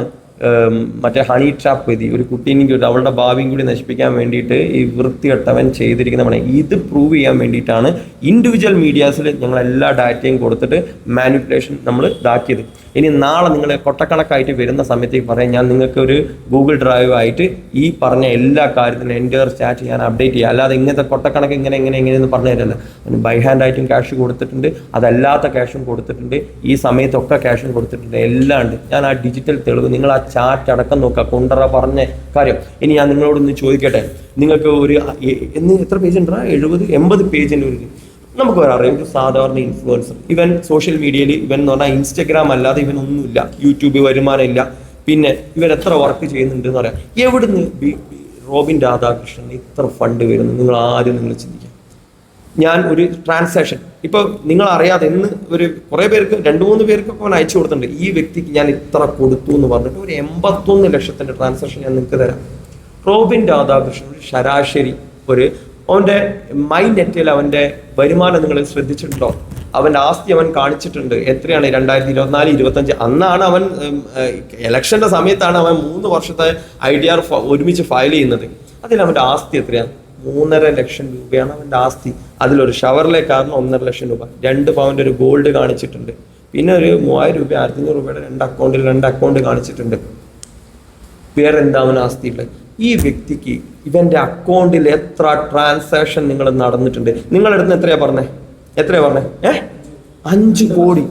മറ്റേ ഹണി ട്രാപ്പ് വിധി, ഒരു കുട്ടീനും കൂടി അവളുടെ ഭാവിയും കൂടി നശിപ്പിക്കാൻ വേണ്ടിയിട്ട് ഈ വൃത്തികെട്ടവൻ ചെയ്തിരിക്കുന്ന പണി. ഇത് പ്രൂവ് ചെയ്യാൻ വേണ്ടിയിട്ടാണ് ഇൻഡിവിജ്വൽ മീഡിയാസിൽ ഞങ്ങൾ എല്ലാ ഡാറ്റയും കൊടുത്തിട്ട് മാനിപ്പുലേഷൻ നമ്മൾ ഇതാക്കിയത്. ഇനി നാളെ നിങ്ങൾ കൊട്ടക്കണക്കായിട്ട് വരുന്ന സമയത്തേക്ക് പറയാം ഞാൻ നിങ്ങൾക്ക് ഒരു ഗൂഗിൾ ഡ്രൈവ് ആയിട്ട് ഈ പറഞ്ഞ എല്ലാ കാര്യത്തിനും എൻ്റെ ചാറ്റ് ഞാൻ അപ്ഡേറ്റ് ചെയ്യുക. അല്ലാതെ ഇങ്ങനത്തെ കൊട്ടക്കണക്ക് എങ്ങനെയെന്ന് പറഞ്ഞു തരല്ല. അതിന് ബൈ ഹാൻഡ് ആയിട്ടും ക്യാഷ് കൊടുത്തിട്ടുണ്ട്, അതല്ലാത്ത ക്യാഷും കൊടുത്തിട്ടുണ്ട്, ഈ സമയത്തൊക്കെ ക്യാഷും കൊടുത്തിട്ടുണ്ട്, എല്ലാം ഉണ്ട്. ഞാൻ ആ ഡിജിറ്റൽ തെളിവ് നിങ്ങൾ ആ ചാറ്റ് അടക്കം നോക്കുക. കൊണ്ടറ പറഞ്ഞ കാര്യം. ഇനി ഞാൻ നിങ്ങളോടൊന്ന് ചോദിക്കട്ടെ, നിങ്ങൾക്ക് എത്ര പേജ് ഉണ്ടാ? 70-80 പേജിൻ്റെ ഒരു നമുക്ക് അറിയാം. ഒരു സാധാരണ ഇൻഫ്ലുവൻസർ ഇവൻ സോഷ്യൽ മീഡിയയിൽ ഇവൻ എന്ന് പറഞ്ഞാൽ ഇൻസ്റ്റഗ്രാം അല്ലാതെ ഇവനൊന്നുമില്ല, യൂട്യൂബ് വരുമാനമില്ല. പിന്നെ ഇവൻ എത്ര വർക്ക് ചെയ്യുന്നുണ്ട് എന്ന് പറയാം. എവിടുന്ന് റോബിൻ രാധാകൃഷ്ണൻ ഇത്ര ഫണ്ട് വരുന്നു? നിങ്ങൾ ആദ്യം ചിന്തിക്കാം. ഞാൻ ഒരു ട്രാൻസാക്ഷൻ ഇപ്പോൾ നിങ്ങൾ അറിയാതെ ഇന്ന് കുറേ പേർക്ക് 2-3 പേർക്കൊക്കെ അവൻ അയച്ചു കൊടുത്തിട്ടുണ്ട്. ഈ വ്യക്തിക്ക് ഞാൻ ഇത്ര കൊടുത്തു എന്ന് പറഞ്ഞിട്ട് ഒരു 81 ലക്ഷത്തിൻ്റെ ട്രാൻസാക്ഷൻ ഞാൻ നിങ്ങൾക്ക് തരാം. റോബിൻ രാധാകൃഷ്ണൻ ശരാശരി അവൻ്റെ മൈൻഡ് അവൻ്റെ വരുമാനം നിങ്ങൾ ശ്രദ്ധിച്ചിട്ടുണ്ടോ? അവൻ്റെ ആസ്തി അവൻ കാണിച്ചിട്ടുണ്ട്. എത്രയാണ്? 2024-25 അന്നാണ് അവൻ ഇലക്ഷൻ്റെ സമയത്താണ് അവൻ 3 വർഷത്തെ IDR ഒരുമിച്ച് ഫയൽ ചെയ്യുന്നത്. അതിൽ അവൻ്റെ ആസ്തി എത്രയാണ്? 3.5 ലക്ഷം രൂപയാണ് അവൻ്റെ ആസ്തി. അതിലൊരു ഷവർലേക്കാരന് 1.5 ലക്ഷം രൂപ, 2 പവൻ്റെ ഒരു ഗോൾഡ് കാണിച്ചിട്ടുണ്ട്, പിന്നെ ഒരു 3000 രൂപ 1500 രൂപയുടെ 2 അക്കൗണ്ട് കാണിച്ചിട്ടുണ്ട്. വേറെ എന്താ അവൻ ആസ്തി ഉള്ളത്? ഈ വ്യക്തിക്ക് ഇവൻ്റെ അക്കൗണ്ടിൽ എത്ര ട്രാൻസാക്ഷൻ നിങ്ങൾ നടന്നിട്ടുണ്ട്? നിങ്ങളുടെ അടുത്ത് എത്രയാ പറഞ്ഞേ? 5 കോടി.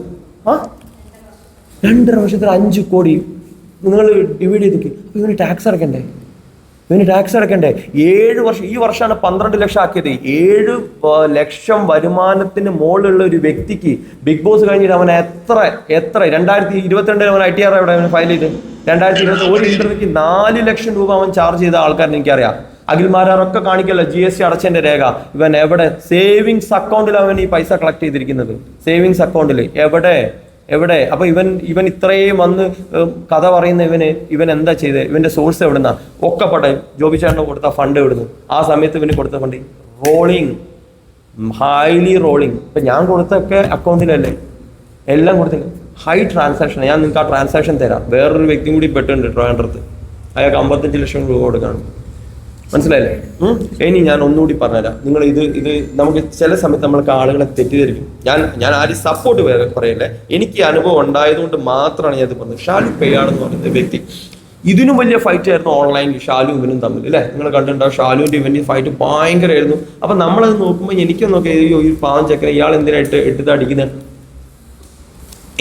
2.5 വർഷത്തിൽ 5 കോടി നിങ്ങൾ ഡിവൈഡ് ചെയ്തിട്ട് അപ്പോൾ ഇവന് ടാക്സ് അടക്കണ്ടേ? ഇവന് ടാക്സ് അടക്കണ്ടേ? 7 വർഷം, ഈ വർഷമാണ് 12 ലക്ഷം ആക്കിയത്. 7 ലക്ഷം വരുമാനത്തിന് മുകളിലുള്ള ഒരു വ്യക്തിക്ക് ബിഗ് ബോസ് കഴിഞ്ഞിട്ട് അവൻ എത്ര 2022 അവൻ ITR എവിടെ അവൻ ഫയൽ ചെയ്ത്? 2020 ഒരു ഇന്റർവ്യൂക്ക് 4 ലക്ഷം രൂപ അവൻ ചാർജ് ചെയ്ത ആൾക്കാരെ എനിക്കറിയാം. അഖിൽമാരൊക്കെ കാണിക്കല്ലോ GST അടച്ചതിന്റെ രേഖ. ഇവൻ എവിടെ? സേവിങ്സ് അക്കൗണ്ടിൽ അവൻ ഈ പൈസ കളക്ട് ചെയ്തിരിക്കുന്നത്. സേവിങ്സ് അക്കൗണ്ടിൽ എവിടെ? അപ്പൊ ഇവൻ ഇത്രയും വന്ന് കഥ പറയുന്ന ഇവൻ എന്താ ചെയ്തത്? ഇവന്റെ സോഴ്സ് എവിടുന്ന? ഒക്കെ പട്ടെ ജോബി ചേട്ടന് കൊടുത്ത ഫണ്ട് എവിടുന്നു? ആ സമയത്ത് ഇവന് കൊടുത്ത ഫണ്ട് റോളിങ്, ഹൈലി റോളിങ്. ഇപ്പൊ ഞാൻ കൊടുത്തൊക്കെ അക്കൗണ്ടിലല്ലേ എല്ലാം കൊടുത്തില്ല. High transaction. ഞാൻ നിങ്ങൾക്ക് ആ ട്രാൻസാക്ഷൻ തരാം. വേറൊരു വ്യക്തിയും കൂടി പെട്ടുണ്ട് ട്രിവാൻഡ്രത്ത്. അയാൾക്ക് 55 ലക്ഷം രൂപ കൊടുക്കണം. മനസ്സിലായില്ലേ? ഇനി ഞാൻ ഒന്നുകൂടി പറഞ്ഞുതരാം. നിങ്ങൾ ഇത് നമുക്ക് ചില സമയത്ത് നമ്മൾക്ക് ആളുകളെ തെറ്റിദ്ധരിക്കും. ഞാൻ ആരും സപ്പോർട്ട് പറയല്ലേ, എനിക്ക് അനുഭവം ഉണ്ടായതുകൊണ്ട് മാത്രമാണ് ഞാൻ ഇത് പറഞ്ഞത്. ഷാലു പെയ്യാടെന്ന് പറയുന്ന വ്യക്തി ഇതിനും വലിയ ഫൈറ്റ് ആയിരുന്നു ഓൺലൈനിൽ ഷാലു ഇവനും തമ്മിൽ, അല്ലേ? നിങ്ങൾ കണ്ടിട്ടുണ്ടാവും. ഷാലുവിന്റെ ഇവന്റെ ഫൈറ്റ് ഭയങ്കരമായിരുന്നു. അപ്പൊ നമ്മളത് നോക്കുമ്പോൾ എനിക്കും നോക്കി ഈ പാവം ചെക്കൻ ഇയാൾ എന്തിനായിട്ട് എടുത്ത് അടിക്കുന്നത്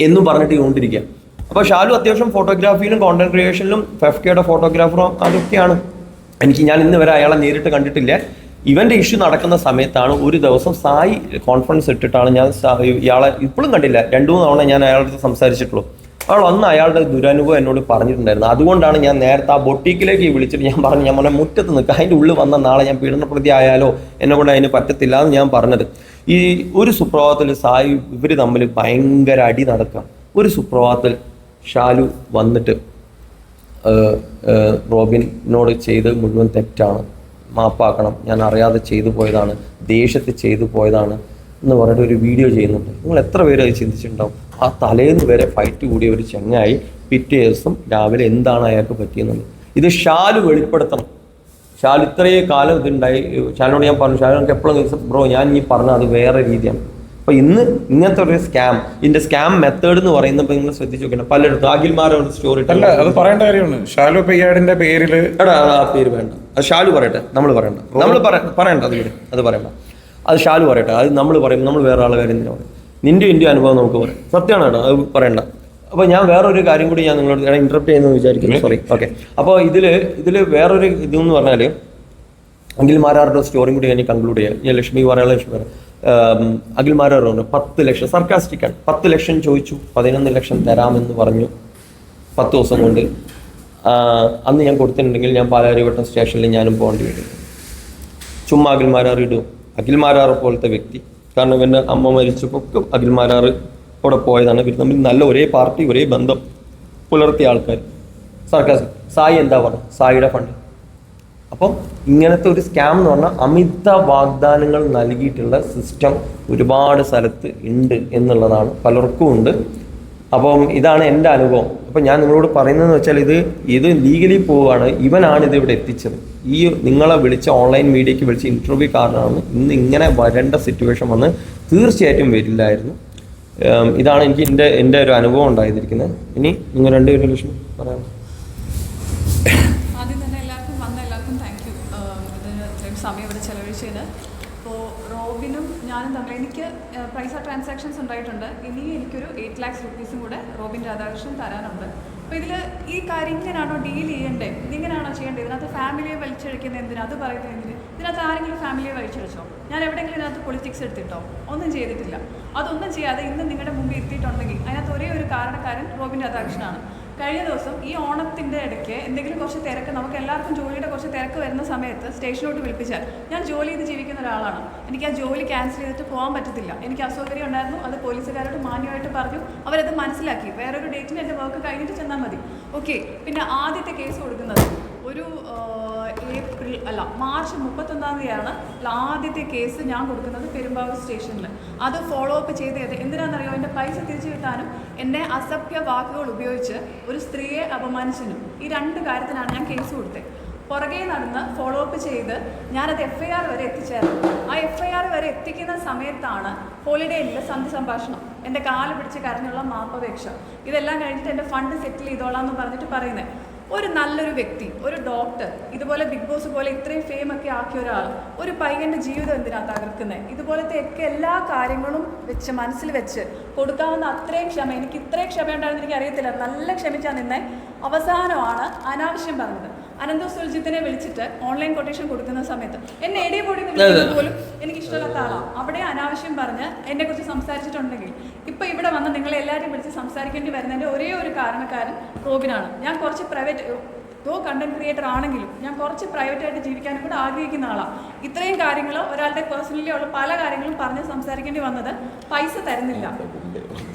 എന്നും പറഞ്ഞിട്ട് കൊണ്ടിരിക്കുക. അപ്പൊ ഷാലു അത്യാവശ്യം ഫോട്ടോഗ്രാഫിയിലും കോണ്ടന്റ് ക്രിയേഷനിലും FFKയുടെ ഫോട്ടോഗ്രാഫറും അതൊക്കെയാണ്. ഞാൻ ഇന്ന് വരെ അയാളെ നേരിട്ട് കണ്ടിട്ടില്ല. ഇവന്റെ ഇഷ്യൂ നടക്കുന്ന സമയത്താണ് ഒരു ദിവസം സായി കോൺഫറൻസ് ഇട്ടിട്ടാണ് ഞാൻ ഇയാളെ ഇപ്പോഴും കണ്ടില്ല. 2-3 തവണ ഞാൻ അയാളുടെ സംസാരിച്ചിട്ടുള്ളൂ. അവൾ അന്ന് അയാളുടെ ദുരനുഭവം എന്നോട് പറഞ്ഞിട്ടുണ്ടായിരുന്നു. അതുകൊണ്ടാണ് ഞാൻ നേരത്തെ ആ ബൊട്ടീക്കിലേക്ക് വിളിച്ചിട്ട് ഞാൻ പറഞ്ഞു, ഞാൻ മുറ്റത്ത് നിൽക്കുക, അതിൻ്റെ ഉള്ളിൽ വന്ന നാളെ ഞാൻ പീഡനപ്രതി ആയാലോ എന്നെ കൊണ്ട് അതിന് പറ്റത്തില്ല എന്ന് ഞാൻ പറഞ്ഞത്. ഈ ഒരു സുപ്രഭാതത്തിൽ സായി ഇവർ തമ്മിൽ ഭയങ്കര അടി നടക്കുക. ഒരു സുപ്രഭാതത്തിൽ ഷാലു വന്നിട്ട് റോബിനോട് ചെയ്ത് മുഴുവൻ തെറ്റാണ്, മാപ്പാക്കണം, ഞാൻ അറിയാതെ ചെയ്തു പോയതാണ്, ദേഷ്യത്തിൽ ചെയ്തു പോയതാണ് എന്ന് പറഞ്ഞിട്ട് ഒരു വീഡിയോ ചെയ്യുന്നുണ്ട്. നിങ്ങൾ എത്ര പേര് അത് ചിന്തിച്ചിട്ടുണ്ടാവും? ആ തലേന്ന് വരെ ഫൈറ്റ് കൂടിയ ഒരു ചങ്ങായി പിറ്റേ ദിവസം രാവിലെ എന്താണ് അയാൾക്ക് പറ്റിയെന്നുള്ളത് ഇത് ഷാലു വെളിപ്പെടുത്തണം. ഷാലു ഇത്രയും കാലം ഇതുണ്ടായി. ഷാലിനോട് ഞാൻ പറഞ്ഞു, ഷാലു എനിക്ക് എപ്പോഴും ദിവസം ബ്രോ ഞാൻ ഈ പറഞ്ഞത് അത് വേറെ രീതിയാണ്. അപ്പൊ ഇന്ന് ഇങ്ങനത്തെ ഒരു സ്കാം, ഇതിന്റെ സ്കാം മെത്തേഡ് എന്ന് പറയുന്നത് നിങ്ങൾ ശ്രദ്ധിച്ചു നോക്കണം. പലയിടത്തും അഖിൽമാരോ സ്റ്റോറി
അല്ല, അത് പറയേണ്ട കാര്യമാണ്. ഷാലു പെയ്യാടിന്റെ പേരില്
ആ പേര് വേണ്ട, അത് ഷാലു പറയട്ടെ. നമ്മൾ പറയണ്ട, പറയണ്ട, അത് പറയണ്ട, അത് ഷാലു പറയട്ടെ. അത് നമ്മൾ പറയും, നമ്മൾ വേറെ ആളെ കാര്യം എന്തിനാ പറയും? നിന്റെ അനുഭവം നമുക്ക് പറയാം. സത്യമാണ് കേട്ടോ, അത് പറയണ്ട. അപ്പൊ ഞാൻ വേറൊരു കാര്യം കൂടി ഞാൻ നിങ്ങളോട് ഇന്ററപ്റ്റ് ചെയ്യുന്നു വിചാരിക്കുന്നു, സോറി. ഓക്കെ. അപ്പോൾ ഇതില് വേറൊരു ഇതെന്ന് പറഞ്ഞാല് അഖിൽമാരാറുടെ സ്റ്റോറിയും കൂടി ഞാൻ കൺക്ലൂഡ് ചെയ്യാം. ഞാൻ ലക്ഷ്മി പറയാം. അഖിൽമാരാറുണ്ട് 10 ലക്ഷം സർക്കാസ്റ്റിക്കാണ്. 10 ലക്ഷം ചോദിച്ചു, 11 ലക്ഷം തരാമെന്ന് പറഞ്ഞു 10 ദിവസം കൊണ്ട്. അന്ന് ഞാൻ കൊടുത്തിട്ടുണ്ടെങ്കിൽ ഞാൻ പാലാരിവട്ടം സ്റ്റേഷനിൽ ഞാനും പോകേണ്ടി വരും. ചുമ്മാ അഖിൽമാരാർ ഇടും. അഖിൽമാരാർ പോലത്തെ വ്യക്തി, കാരണം ഇവൻ്റെ അമ്മ മരിച്ചപ്പോൾ ഒക്കെ അഖിൽമാരാർ കൂടെ പോയതാണ്. ഇവർ തമ്മിൽ നല്ല ഒരേ പാർട്ടി, ഒരേ ബന്ധം പുലർത്തിയ ആൾക്കാർ. സർക്കാസ് സായി എന്താ പറയുക? സായിയുടെ ഫണ്ട്. അപ്പം ഇങ്ങനത്തെ ഒരു സ്കാം എന്ന് പറഞ്ഞാൽ അമിത വാഗ്ദാനങ്ങൾ നൽകിയിട്ടുള്ള സിസ്റ്റം ഒരുപാട് സ്ഥലത്ത് ഉണ്ട് എന്നുള്ളതാണ്, പലർക്കും ഉണ്ട്. അപ്പം ഇതാണ് എൻ്റെ അനുഭവം. അപ്പം ഞാൻ നിങ്ങളോട് പറയുന്നതെന്ന് വെച്ചാൽ ഇത് ലീഗലി പോവുകയാണ്. ഇവനാണ് ഇത് ഇവിടെ എത്തിച്ചത്. ഈ നിങ്ങളെ വിളിച്ച ഓൺലൈൻ മീഡിയയ്ക്ക് വിളിച്ച ഇൻ്റർവ്യൂ കാരണമാണ് ഇന്ന് ഇങ്ങനെ വരേണ്ട സിറ്റുവേഷൻ വന്ന് തീർച്ചയായിട്ടും വരില്ലായിരുന്നു. ഇതാണ് എനിക്ക് എൻ്റെ ഒരു അനുഭവം ഉണ്ടായിരിക്കുന്നത്. ഇനി നിങ്ങൾ രണ്ടുപേരും ലക്ഷ്മി പറയാം.
ആദ്യം തന്നെ എല്ലാവർക്കും താങ്ക് യു ഇത്രയും സമയം ഇവിടെ ചെലവഴിച്ചതിന്. അപ്പോൾ റോബിനും ഞാനും തമ്മിൽ എനിക്ക് പൈസ ട്രാൻസാക്ഷൻസ് ഉണ്ടായിട്ടുണ്ട്. ഇനിയും എനിക്കൊരു 8 lakhs rupees കൂടെ റോബിൻ രാധാകൃഷ്ണൻ തരാനുണ്ട്. അപ്പോൾ ഇതിൽ ഈ കാര്യം ഇങ്ങനെയാണോ ഡീൽ ചെയ്യേണ്ടത്, ഇതിങ്ങനെയാണോ ചെയ്യേണ്ടത്? ഇതിനകത്ത് ഫാമിലിയെ വലിച്ചഴിക്കുന്നത് എന്തിനാ? അത് പറയുന്നത് എന്തിന്? ഇതിനകത്ത് ആരെങ്കിലും ഫാമിലിയെ വലിച്ചഴിച്ചോ? ഞാൻ എവിടെയെങ്കിലും ഇതിനകത്ത് പൊളിറ്റിക്സ് എടുത്തിട്ടോ? ഒന്നും ചെയ്തിട്ടില്ല. അതൊന്നും ചെയ്യാതെ ഇന്ന് നിങ്ങളുടെ മുമ്പിൽ എത്തിയിട്ടുണ്ടെങ്കിൽ അതിനകത്ത് ഒരേ ഒരു കാരണക്കാരൻ റോബിൻ രാധാകൃഷ്ണനാണ്. കഴിഞ്ഞ ദിവസം ഈ ഓണത്തിൻ്റെ ഇടയ്ക്ക് എന്തെങ്കിലും കുറച്ച് തിരക്ക്, നമുക്ക് എല്ലാവർക്കും ജോലിയുടെ കുറച്ച് തിരക്ക് വരുന്ന സമയത്ത് സ്റ്റേഷനിലോട്ട് വിളിപ്പിച്ചാൽ, ഞാൻ ജോലി ചെയ്ത് ജീവിക്കുന്ന ഒരാളാണ്, എനിക്ക് ആ ജോലി ക്യാൻസൽ ചെയ്തിട്ട് പോകാൻ പറ്റത്തില്ല, എനിക്ക് അസൗകര്യം ഉണ്ടായിരുന്നു, അത് പോലീസുകാരോട് മാന്യമായിട്ട് പറഞ്ഞു, അവരത് മനസ്സിലാക്കി, വേറൊരു ഡേറ്റിന് എൻ്റെ വർക്ക് കഴിഞ്ഞിട്ട് ചെന്നാൽ മതി. ഓക്കെ. പിന്നെ ആദ്യത്തെ കേസ് കൊടുക്കുന്നത് ഒരു മാർച്ച് 31 ആദ്യത്തെ കേസ് ഞാൻ കൊടുക്കുന്നത് പെരുമ്പാവൂർ സ്റ്റേഷനിൽ. അത് ഫോളോ അപ്പ് ചെയ്ത് എന്തിനാണെന്നറിയോ? എൻ്റെ പൈസ തിരിച്ചു കിട്ടാനും എന്നെ അസഭ്യ വാക്കുകൾ ഉപയോഗിച്ച് ഒരു സ്ത്രീയെ അപമാനിച്ചതിനും, ഈ 2 കാര്യത്തിനാണ് ഞാൻ കേസ് കൊടുത്തത്. പുറകെ നടന്ന് ഫോളോ അപ്പ് ചെയ്ത് ഞാനത് FIR വരെ എത്തിച്ചേർന്നു. ആ FIR വരെ എത്തിക്കുന്ന സമയത്താണ് ഹോളിഡേയിൽ സന്ധി സംഭാഷണം, എൻ്റെ കാല് പിടിച്ച് കരഞ്ഞുള്ള മാപ്പപേക്ഷ, ഇതെല്ലാം കഴിഞ്ഞിട്ട് എൻ്റെ ഫണ്ട് സെറ്റിൽ ചെയ്തോളാം എന്ന് പറഞ്ഞിട്ട് പറയുന്നത്. ഒരു നല്ലൊരു വ്യക്തി, ഒരു ഡോക്ടർ, ഇതുപോലെ ബിഗ് ബോസ് പോലെ ഇത്രയും ഫെയിമൊക്കെ ആക്കിയ ഒരാൾ ഒരു പയ്യൻ്റെ ജീവിതം എന്തിനാണ് തകർക്കുന്നത്? ഇതുപോലത്തെ ഒക്കെ എല്ലാ കാര്യങ്ങളും വെച്ച് മനസ്സിൽ വെച്ച് കൊടുക്കാവുന്ന അത്രയും ക്ഷമ, എനിക്ക് ഇത്രയും ക്ഷമ ഉണ്ടായിരുന്നു എനിക്ക് അറിയത്തില്ല, നല്ല ക്ഷമിച്ചാൽ നിന്നെ അവസാനമാണ് അനാവശ്യം പറഞ്ഞത്. അനന്ത സുൽജിത്തിനെ വിളിച്ചിട്ട് ഓൺലൈൻ കൊട്ടേഷൻ കൊടുക്കുന്ന സമയത്ത് എന്നെ എടിയ പൊടി വിളിക്കുന്നത് പോലും എനിക്ക് ഇഷ്ടമില്ലാത്ത ആളാണ്. അവിടെ അനാവശ്യം പറഞ്ഞ് എന്നെ കുറിച്ച് സംസാരിച്ചിട്ടുണ്ടെങ്കിൽ ഇപ്പൊ ഇവിടെ വന്ന് നിങ്ങളെ എല്ലാവരെയും വിളിച്ച് സംസാരിക്കേണ്ടി വരുന്നതിന്റെ ഒരേ ഒരു കാരണക്കാരൻ റോബിനാണ്. ഞാൻ കുറച്ച് പ്രൈവറ്റ് കണ്ടന്റ് ക്രിയേറ്റർ ആണെങ്കിലും ഞാൻ കുറച്ച് പ്രൈവറ്റായിട്ട് ജീവിക്കാനും കൂടെ ആഗ്രഹിക്കുന്ന ആളാണ്. ഇത്രയും കാര്യങ്ങൾ ഒരാളുടെ പേഴ്സണലി ഉള്ള പല കാര്യങ്ങളും പറഞ്ഞ് സംസാരിക്കേണ്ടി വന്നത് പൈസ തരുന്നില്ല.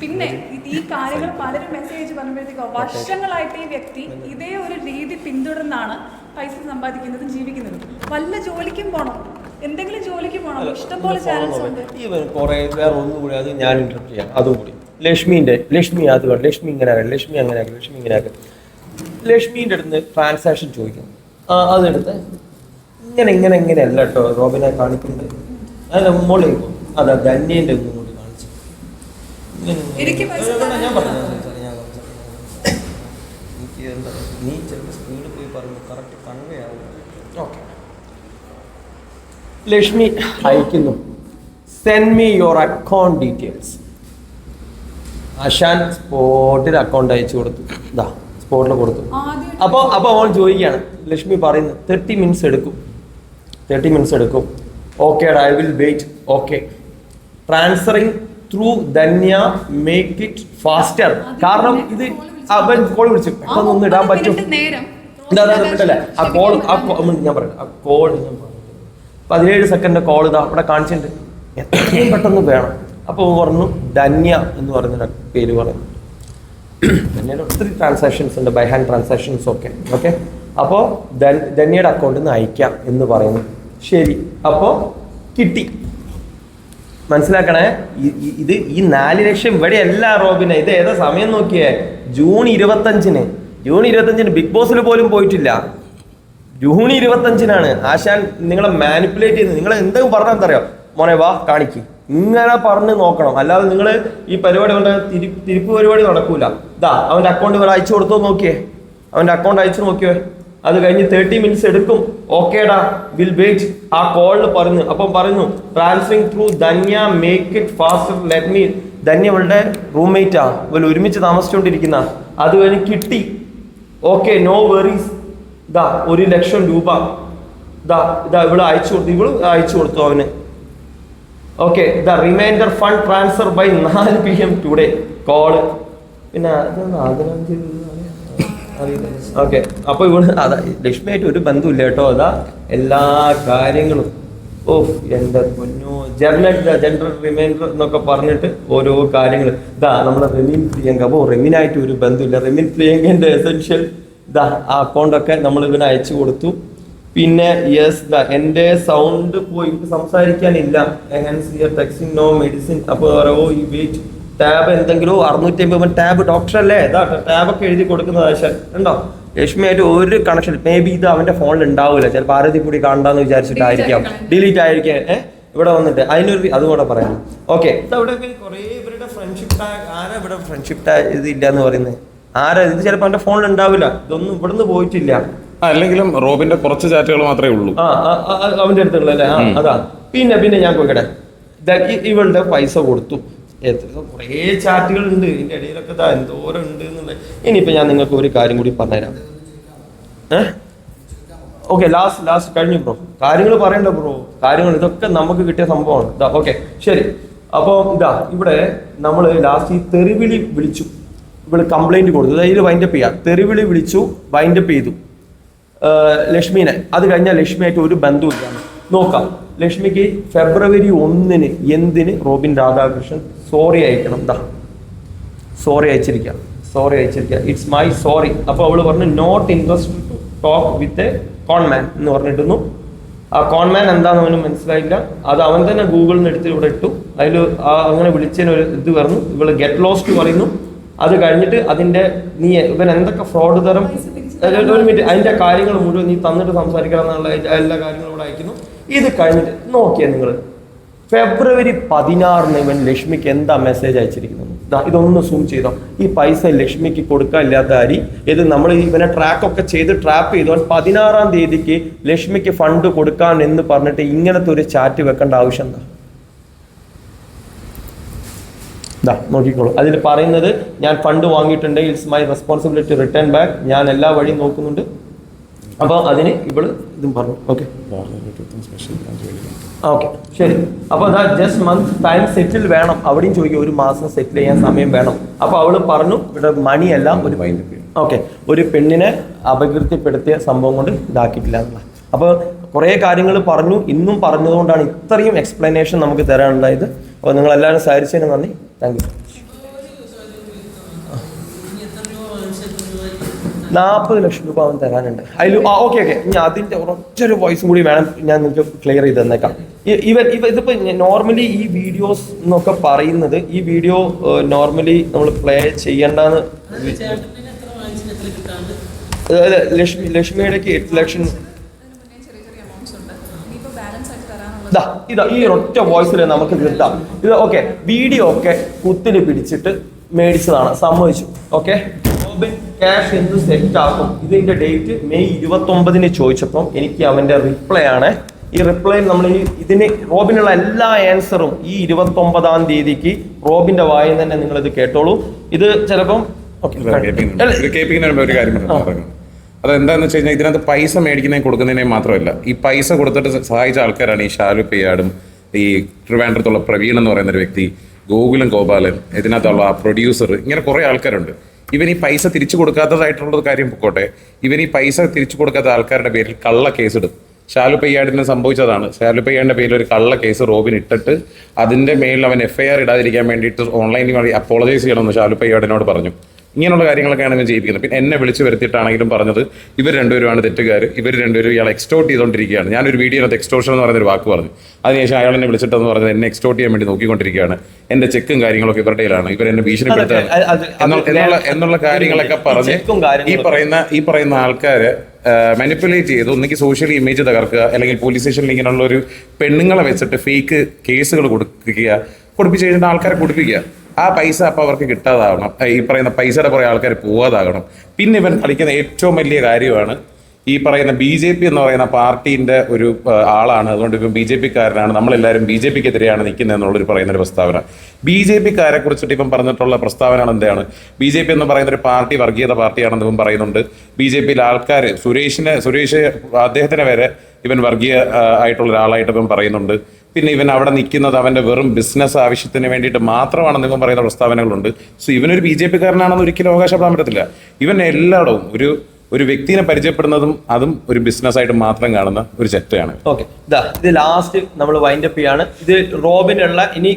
പിന്നെ ഈ കാര്യങ്ങൾ പലരും മെസ്സേജ് പറയുമ്പോഴത്തേക്കോ വർഷങ്ങളായിട്ട് ഈ വ്യക്തി ഇതേ ഒരു രീതി പിന്തുടർന്നാണ് പൈസ സമ്പാദിക്കുന്നതും ജീവിക്കുന്നതും. വല്ല ജോലിക്കും പോകണം, എന്തെങ്കിലും ജോലിക്ക് പോകണം, ഇഷ്ടംപോലെ ചാനൽസ് ഉണ്ട്.
കുറെ വേറെ ഒന്നും കൂടി അത് ഞാൻ ഇന്റർപ്റ്റ് ചെയ്യാം. അതും കൂടി ലക്ഷ്മി അത് ലക്ഷ്മി ഇങ്ങനെ ആക്കാം, ലക്ഷ്മി അങ്ങനെ ആക്കാം, ലക്ഷ്മി ഇങ്ങനെ ആക്കാം. ലക്ഷ്മീൻ്റെ അടുത്ത് ട്രാൻസാക്ഷൻ ചോദിക്കണം. അതെടുത്ത് ഇങ്ങനെയല്ല കേട്ടോ റോബിനെ കാണിക്കുന്നത്. അതിൻ്റെ മുകളിൽ അതാ ധന്യേൻ്റെ ഒന്നും കൂടി കാണിച്ചു. ഞാൻ പറഞ്ഞു എനിക്ക് നീ ചിലപ്പോൾ സ്പീഡിൽ പോയി പറഞ്ഞു കറക്റ്റ് കൺവേ ആവും. ഓക്കെ, ലക്ഷ്മി അയക്കുന്നു. Send me your account details. ആശാൻ സ്പോട്ടിൽ അക്കൗണ്ട് അയച്ചു കൊടുത്തു. ഇതാ സ്പോട്ടിൽ കൊടുത്തു. അപ്പോൾ അവൾ ചോദിക്കുകയാണ്, ലക്ഷ്മി പറയുന്നത് 30 മിനിറ്റ്സ് എടുക്കും. Okay I will wait. Okay, transferring through Dhanya make it faster. കാരണം ഇത് അവൻ കോൾ വിളിച്ചു പെട്ടെന്നൊന്നും ഇടാൻ പറ്റും. ഇതല്ലേ ആ കോൾ ഞാൻ പറയാം. ആ കോൾ ഞാൻ പറഞ്ഞു 17 സെക്കൻഡ് കോൾ ഇതാ അവിടെ കാണിച്ചിട്ടുണ്ട്, എത്രയും പെട്ടെന്ന് വേണം. അപ്പോൾ പറഞ്ഞു ധന്യ എന്ന് പറഞ്ഞ പേര് പറഞ്ഞു. ധന്യയുടെ ഒത്തിരി ട്രാൻസാക്ഷൻസ് ഉണ്ട്, ബൈ ഹാൻഡ് ട്രാൻസാക്ഷൻസ് ഒക്കെ. ഓക്കെ, അപ്പോൾ ധന്യയുടെ അക്കൗണ്ടിൽ നിന്ന് അയക്കാം എന്ന് പറയുന്നു. ശരി, അപ്പോൾ കിട്ടി. മനസ്സിലാക്കണേ, ഇത് ഈ 4 ലക്ഷം ഇവിടെ അല്ല റോബിനെ. ഇത് ഏതാ സമയം നോക്കിയേ, ജൂൺ 25 ബിഗ് ബോസിൽ പോലും പോയിട്ടില്ല. ജൂൺ 25 ആശാൻ നിങ്ങളെ മാനിപ്പുലേറ്റ് ചെയ്യുന്നത്. നിങ്ങൾ എന്തെങ്കിലും പറഞ്ഞാൽ എന്തറിയോ, മോനെ വാ കാണിക്ക്, ഇങ്ങനെ പറഞ്ഞ് നോക്കണം. അല്ലാതെ നിങ്ങൾ ഈ പരിപാടി കൊണ്ട് തിരിപ്പ് പരിപാടി നടക്കൂല. ഇതാ അവൻ്റെ അക്കൗണ്ട് ഇവിടെ അയച്ചു കൊടുത്തോ നോക്കിയേ, അവൻ്റെ അക്കൗണ്ട് അയച്ചു നോക്കിയേ. അത് കഴിഞ്ഞ് 30 മിനിറ്റ്സ് എടുക്കും. ഓക്കേടാ വിൽ വെയിറ്റ്. ആ കോളിൽ പറഞ്ഞു. അപ്പം പറഞ്ഞു transferring through Dhanya make it faster let me. Dhanya അവളുടെ റൂംമേറ്റാ, ഇവൾ ഒരുമിച്ച് താമസിച്ചുകൊണ്ടിരിക്കുന്ന. അത് കഴിഞ്ഞ് കിട്ടി. Okay, no worries. ഇതാ 1 ലക്ഷം രൂപ ഇതാ ഇവിടെ അയച്ചു കൊടുത്തു അവന്. Okay, the reminder fund transfer by 4 PM today. Call പിന്നെ ഓക്കെ. അപ്പൊ ഇവിടെ അതാ ലക്ഷ്മിയായിട്ട് ഒരു ബന്ധമില്ല കേട്ടോ. അതാ എല്ലാ കാര്യങ്ങളും. എൻ്റെ പൊന്നോ, ജനറൽ റിമൈൻഡർ എന്നൊക്കെ പറഞ്ഞിട്ട് ഓരോ കാര്യങ്ങൾ. ഇതാ നമ്മുടെ റെമിൻ പ്രിയങ്ക. അപ്പോൾ റെമിനായിട്ട് ഒരു ബന്ധമില്ല. റെമിൻ പ്രിയങ്കൻ്റെ എസെൻഷ്യൽ ഇതാ ആ അക്കൗണ്ടൊക്കെ നമ്മൾ ഇവന് അയച്ചു കൊടുത്തു. പിന്നെ യെസ് എൻ്റെ സൗണ്ട് പോയി സംസാരിക്കാനില്ല. ടെക്സിങ് നോ മെഡിസിൻ. അപ്പോൾ ഈ വെയിറ്റ് ടാബ് എന്തെങ്കിലും 650 ടാബ് ഡോക്ടറല്ലേ ഇതാ ടാബൊക്കെ എഴുതി കൊടുക്കുന്നത് ആശാൻ ഉണ്ടോ. ലക്ഷ്മിയായിട്ട് ഒരു കണക്ഷൻ മേ ബി ഇത് അവൻ്റെ ഫോണിൽ ഉണ്ടാവില്ല. ചിലപ്പോൾ ആരതിക്കൂടി കാണണ്ടെന്ന് വിചാരിച്ചിട്ടായിരിക്കാം ഡിലീറ്റ് ആയിരിക്കാം. ഇവിടെ വന്നിട്ട് അതിനൊരു അതുകൂടെ പറയാം. ഓക്കെ, അവിടെ കുറേ ഇവരുടെ ഫ്രണ്ട്ഷിപ്പ് ടാഗ്. ആരാ ഇവിടെ ഫ്രണ്ട്ഷിപ്പ് ടാഗ് ഇതില്ല എന്ന് പറയുന്നത്? ആരാ ഇത്? ചിലപ്പോൾ അവൻ്റെ ഫോണിൽ ഉണ്ടാവില്ല. ഇതൊന്നും ഇവിടുന്ന് പോയിട്ടില്ല.
അല്ലെങ്കിലും റോബിന്റെ കുറച്ച് ചാറ്റുകൾ മാത്രമേ ഉള്ളൂ
അവന്റെ അടുത്തുള്ളല്ലേ. അതാ പിന്നെ ഞാൻ പോയിക്കട്ടെ. ഇവളുടെ പൈസ കൊടുത്തു. കുറേ ചാറ്റുകൾ ഉണ്ട് ഇതിന്റെ ഇടയിലൊക്കെ എന്തോരം ഉണ്ട് എന്നുള്ളത്. ഇനിയിപ്പോ ഞാൻ നിങ്ങൾക്ക് ഒരു കാര്യം കൂടി പറഞ്ഞുതരാം. ഓക്കെ, ലാസ്റ്റ് കഴിഞ്ഞു ബ്രോ. കാര്യങ്ങൾ പറയണ്ട ബ്രോ, കാര്യങ്ങൾ ഇതൊക്കെ നമുക്ക് കിട്ടിയ സംഭവമാണ്. ഇതാ ഓക്കെ ശരി. അപ്പോൾ ഇതാ ഇവിടെ നമ്മൾ ലാസ്റ്റ് ഈ തെറിവിളി വിളിച്ചു. ഇവിടെ കംപ്ലൈന്റ് കൊടുത്തു. ഇതിൽ വൈൻഡപ്പ് ചെയ്യാം. തെറിവിളി വിളിച്ചു, വൈൻഡപ്പ് ചെയ്തു ലക്ഷ്മീനെ. അത് കഴിഞ്ഞാൽ ലക്ഷ്മിയായിട്ട് ഒരു ബന്ധമില്ല. നോക്കാം, ലക്ഷ്മിക്ക് ഫെബ്രുവരി 1 എന്തിന് റോബിൻ രാധാകൃഷ്ണൻ സോറി അയക്കണം. ദാ സോറി അയച്ചിരിക്കുക. It's my sorry. അപ്പോൾ അവള് പറഞ്ഞു not interested to talk with a conman എന്ന് പറഞ്ഞിട്ടുന്നു. ആ കോൺമാൻ എന്താണെന്ന് അവന് മനസ്സിലായില്ല. അത് അവൻ തന്നെ ഗൂഗിളിൽ നിന്ന് എടുത്ത് ഇവിടെ ഇട്ടു. അതിൽ അങ്ങനെ വിളിച്ചതിന് ഒരു ഇത് പറഞ്ഞു. ഇവള് ഗെറ്റ് ലോസ്റ്റ് പറയുന്നു. അത് കഴിഞ്ഞിട്ട് അതിന്റെ നീ ഇവൻ എന്തൊക്കെ ഫ്രോഡ് തരം ഒരു മിനിറ്റ് അതിന്റെ കാര്യങ്ങൾ മുഴുവൻ നീ തന്നിട്ട് സംസാരിക്കണം എന്നുള്ള എല്ലാ കാര്യങ്ങളും ഇവിടെ അയക്കുന്നു. ഇത് കഴിഞ്ഞിട്ട് നോക്കിയാൽ നിങ്ങൾ ഫെബ്രുവരി 16 ഇവൻ ലക്ഷ്മിക്ക് എന്താ മെസ്സേജ് അയച്ചിരിക്കുന്നത്? ഇതൊന്ന് സൂം ചെയ്തോ. ഈ പൈസ ലക്ഷ്മിക്ക് കൊടുക്കാനില്ലാത്ത അരി ഇത് നമ്മൾ ഇവനെ ട്രാക്കൊക്കെ ചെയ്ത് ട്രാപ്പ് ചെയ്തു. 16-ാം തീയതിക്ക് ലക്ഷ്മിക്ക് ഫണ്ട് കൊടുക്കാൻ എന്ന് പറഞ്ഞിട്ട് ഇങ്ങനത്തെ ഒരു ചാറ്റ് വെക്കേണ്ട ആവശ്യം എന്താ? നോക്കിക്കോളൂ. അതിൽ പറയുന്നത് ഞാൻ ഫണ്ട് വാങ്ങിയിട്ടുണ്ടെങ്കിൽ it's my responsibility return back. ഞാൻ എല്ലാ വഴിയും നോക്കുന്നുണ്ട്. അപ്പോൾ അതിന് ഇവള് ഇതും പറഞ്ഞു. ഓക്കെ ഓക്കെ ശരി. അപ്പോൾ അതാ ജസ്റ്റ് മന്ത് ടൈം സെറ്റിൽ വേണം. അവിടെയും ചോദിക്കും, ഒരു മാസം സെറ്റിൽ ചെയ്യാൻ സമയം വേണം. അപ്പോൾ അവള് പറഞ്ഞു ഇവിടെ മണിയല്ല ഒരു ഓക്കെ ഒരു പെണ്ണിനെ അപകീർത്തിപ്പെടുത്തിയ സംഭവം കൊണ്ട് ഇതാക്കിയിട്ടില്ല എന്നുള്ള. അപ്പോൾ കുറേ കാര്യങ്ങൾ പറഞ്ഞു. ഇന്നും പറഞ്ഞതുകൊണ്ടാണ് ഇത്രയും എക്സ്പ്ലനേഷൻ നമുക്ക് തരാനുണ്ടായത്. അപ്പോൾ നിങ്ങൾ എല്ലാവരും സഹകരിച്ചതിന് നന്ദി. Thank you. 40 ലക്ഷം രൂപ അവൻ തരാനുണ്ട്. അതിൽ ഓക്കെ ഇനി അതിൻ്റെ ഒരൊറ്റൊരു വോയിസും കൂടി വേണം, ഞാൻ നിങ്ങൾക്ക് ക്ലിയർ ചെയ്ത് തന്നേക്കാം. ഇതിപ്പോൾ നോർമലി ഈ വീഡിയോസ് എന്നൊക്കെ പറയുന്നത്, ഈ വീഡിയോ നോർമലി നമ്മൾ പ്ലേ ചെയ്യേണ്ടെന്ന് ലക്ഷ്മിയുടെ 8 ലക്ഷം ഇതാ ഈ ഒറ്റ വോയിസിൽ നമുക്ക് കിട്ടാം. ഇത് ഓക്കെ വീഡിയോ ഒക്കെ കുത്തിന് പിടിച്ചിട്ട് മേടിച്ചതാണ്, സമ്മതിച്ചു. ഓക്കെ റോബിൻ ക്യാഷ് എന്ത് സെറ്റ് ആക്കും, ഇതിന്റെ ഡേറ്റ് മെയ് 29 ചോദിച്ചപ്പം എനിക്ക് അവന്റെ റിപ്ലൈ ആണ്. ഈ റിപ്ലൈ നമ്മൾ ഇതിന് റോബിനുള്ള എല്ലാ ആൻസറും ഈ 29 തീയതിക്ക് റോബിന്റെ വായിൽ തന്നെ നിങ്ങൾ ഇത് കേട്ടോളൂ. ഇത് ചിലപ്പം
ഒരു കാര്യം അതെന്താന്ന് വെച്ച് കഴിഞ്ഞാൽ ഇതിനകത്ത് പൈസ മേടിക്കുന്നതിന് കൊടുക്കുന്നതിനെ മാത്രമല്ല, ഈ പൈസ കൊടുത്തിട്ട് സഹായിച്ച ആൾക്കാരാണ് ഈ ഷാലു പെയ്യാടും, ഈ ട്രിവാൻഡ്രത്തുള്ള പ്രവീൺ എന്ന് പറയുന്ന ഒരു വ്യക്തി, ഗോകുലം ഗോപാലൻ, ഇതിനകത്തുള്ള പ്രൊഡ്യൂസർ, ഇങ്ങനെ കുറേ ആൾക്കാരുണ്ട്. ഇവൻ ഈ പൈസ തിരിച്ചു കൊടുക്കാത്തതായിട്ടുള്ള കാര്യം പൊക്കോട്ടെ, ഇവൻ ഈ പൈസ തിരിച്ചു കൊടുക്കാത്ത ആൾക്കാരുടെ പേരിൽ കള്ള കേസിടും. ഷാലു പെയ്യാടിന് സംഭവിച്ചതാണ്. ഷാലു പെയ്യാടിന്റെ പേരിൽ ഒരു കള്ള കേസ് റോബിൻ ഇട്ടിട്ട് അതിന്റെ മേലിൽ അവൻ FIR ഇടാതിരിക്കാൻ വേണ്ടിയിട്ട് ഓൺലൈനിൽ വഴി അപ്പോളജൈസ് ചെയ്യണമെന്ന് ഷാലു പെയ്യാടിനോട് പറഞ്ഞു. ഇങ്ങനെയുള്ള കാര്യങ്ങളൊക്കെയാണ് ഇവൻ ചെയ്യിപ്പിക്കുന്നത്. പിന്നെ എന്നെ വിളിച്ച് വരുത്തിയിട്ടാണെങ്കിലും പറഞ്ഞത് ഇവർ രണ്ടുപേരുമാണ് തെറ്റുകാർ, ഇവർ രണ്ടുപേരും ഇയാളെ എക്സ്റ്റോർട്ട് ചെയ്തുകൊണ്ടിരിക്കുകയാണ്. ഞാനൊരു വീഡിയോനകത്ത് എക്സ്റ്റോർഷൻ എന്ന് പറയുന്നൊരു വാക്ക് പറഞ്ഞു. അതിനുശേഷം അയാൾ എന്നെ വിളിച്ചിട്ടെന്ന് പറഞ്ഞത് എന്നെ എക്സ്റ്റോർട്ട് ചെയ്യാൻ വേണ്ടി നോക്കിക്കൊണ്ടിരിക്കുകയാണ്, എന്റെ ചെക്കും കാര്യങ്ങളൊക്കെ ഇവരുടെ കയ്യിലാണ്, ഇവരെന്നെ ഭീഷണിപ്പെടുത്തുകയാണ് എന്നുള്ള കാര്യങ്ങളൊക്കെ പറഞ്ഞ് ഈ പറയുന്ന ആൾക്കാര് മാനിപ്പുലേറ്റ് ചെയ്ത് ഒന്നെങ്കിൽ സോഷ്യൽ ഇമേജ് തകർക്കുക, അല്ലെങ്കിൽ പോലീസ് സ്റ്റേഷനിൽ ഇങ്ങനെയുള്ള ഒരു പെണ്ണുങ്ങളെ വെച്ചിട്ട് ഫേക്ക് കേസുകൾ കൊടുപ്പിച്ച് കഴിഞ്ഞിട്ട് ആൾക്കാരെ കൊടുപ്പിക്കുക. ആ പൈസ അപ്പോൾ അവർക്ക് കിട്ടാതാകണം, ഈ പറയുന്ന പൈസയുടെ കുറേ ആൾക്കാർ പോവാതാകണം. പിന്നെ ഇവൻ കളിക്കുന്ന ഏറ്റവും വലിയ കാര്യമാണ് ഈ പറയുന്ന BJP എന്ന് പറയുന്ന പാർട്ടീൻ്റെ ഒരു ആളാണ്, അതുകൊണ്ട് ഇപ്പം BJP-കാരനാണ്, നമ്മളെല്ലാവരും BJP-ക്കെതിരെയാണ് നിൽക്കുന്നത് എന്നുള്ളൊരു പറയുന്നൊരു പ്രസ്താവന. BJP-കാരെ കുറിച്ചിട്ട് ഇപ്പം പറഞ്ഞിട്ടുള്ള പ്രസ്താവന എന്താണ്? BJP എന്ന് പറയുന്ന ഒരു പാർട്ടി വർഗീയത പാർട്ടിയാണെന്ന് ഇവൻ പറയുന്നുണ്ട്. BJP-യിലെ ആൾക്കാർ സുരേഷ് അദ്ദേഹത്തിനെ വരെ ഇവൻ വർഗീയ ആയിട്ടുള്ള ഒരാളായിട്ട് ഇവൻ പറയുന്നുണ്ട്. പിന്നെ ഇവൻ അവിടെ നിൽക്കുന്നത് അവന്റെ വെറും ബിസിനസ് ആവശ്യത്തിന് വേണ്ടിയിട്ട് മാത്രമാണെന്ന് ഇവൻ പറയുന്ന പ്രസ്താവനകളുണ്ട്. സോ ഇവനൊരു BJP-കാരനാണെന്ന് ഒരിക്കലും അവകാശപ്പെടാൻ പറ്റത്തില്ല. ഇവൻ എല്ലായിടവും ഒരു വ്യക്തിനെ പരിചയപ്പെടുന്നതും അതും ഒരു ബിസിനസ് ആയിട്ട് മാത്രം കാണുന്ന ഒരു ചെറ്റയാണ്.
ഓക്കെ ഇത് ലാസ്റ്റ് നമ്മൾ വൈൻഡപ്പ് ചെയ്യാണ്. ഇത് റോബിനുള്ള ഇനി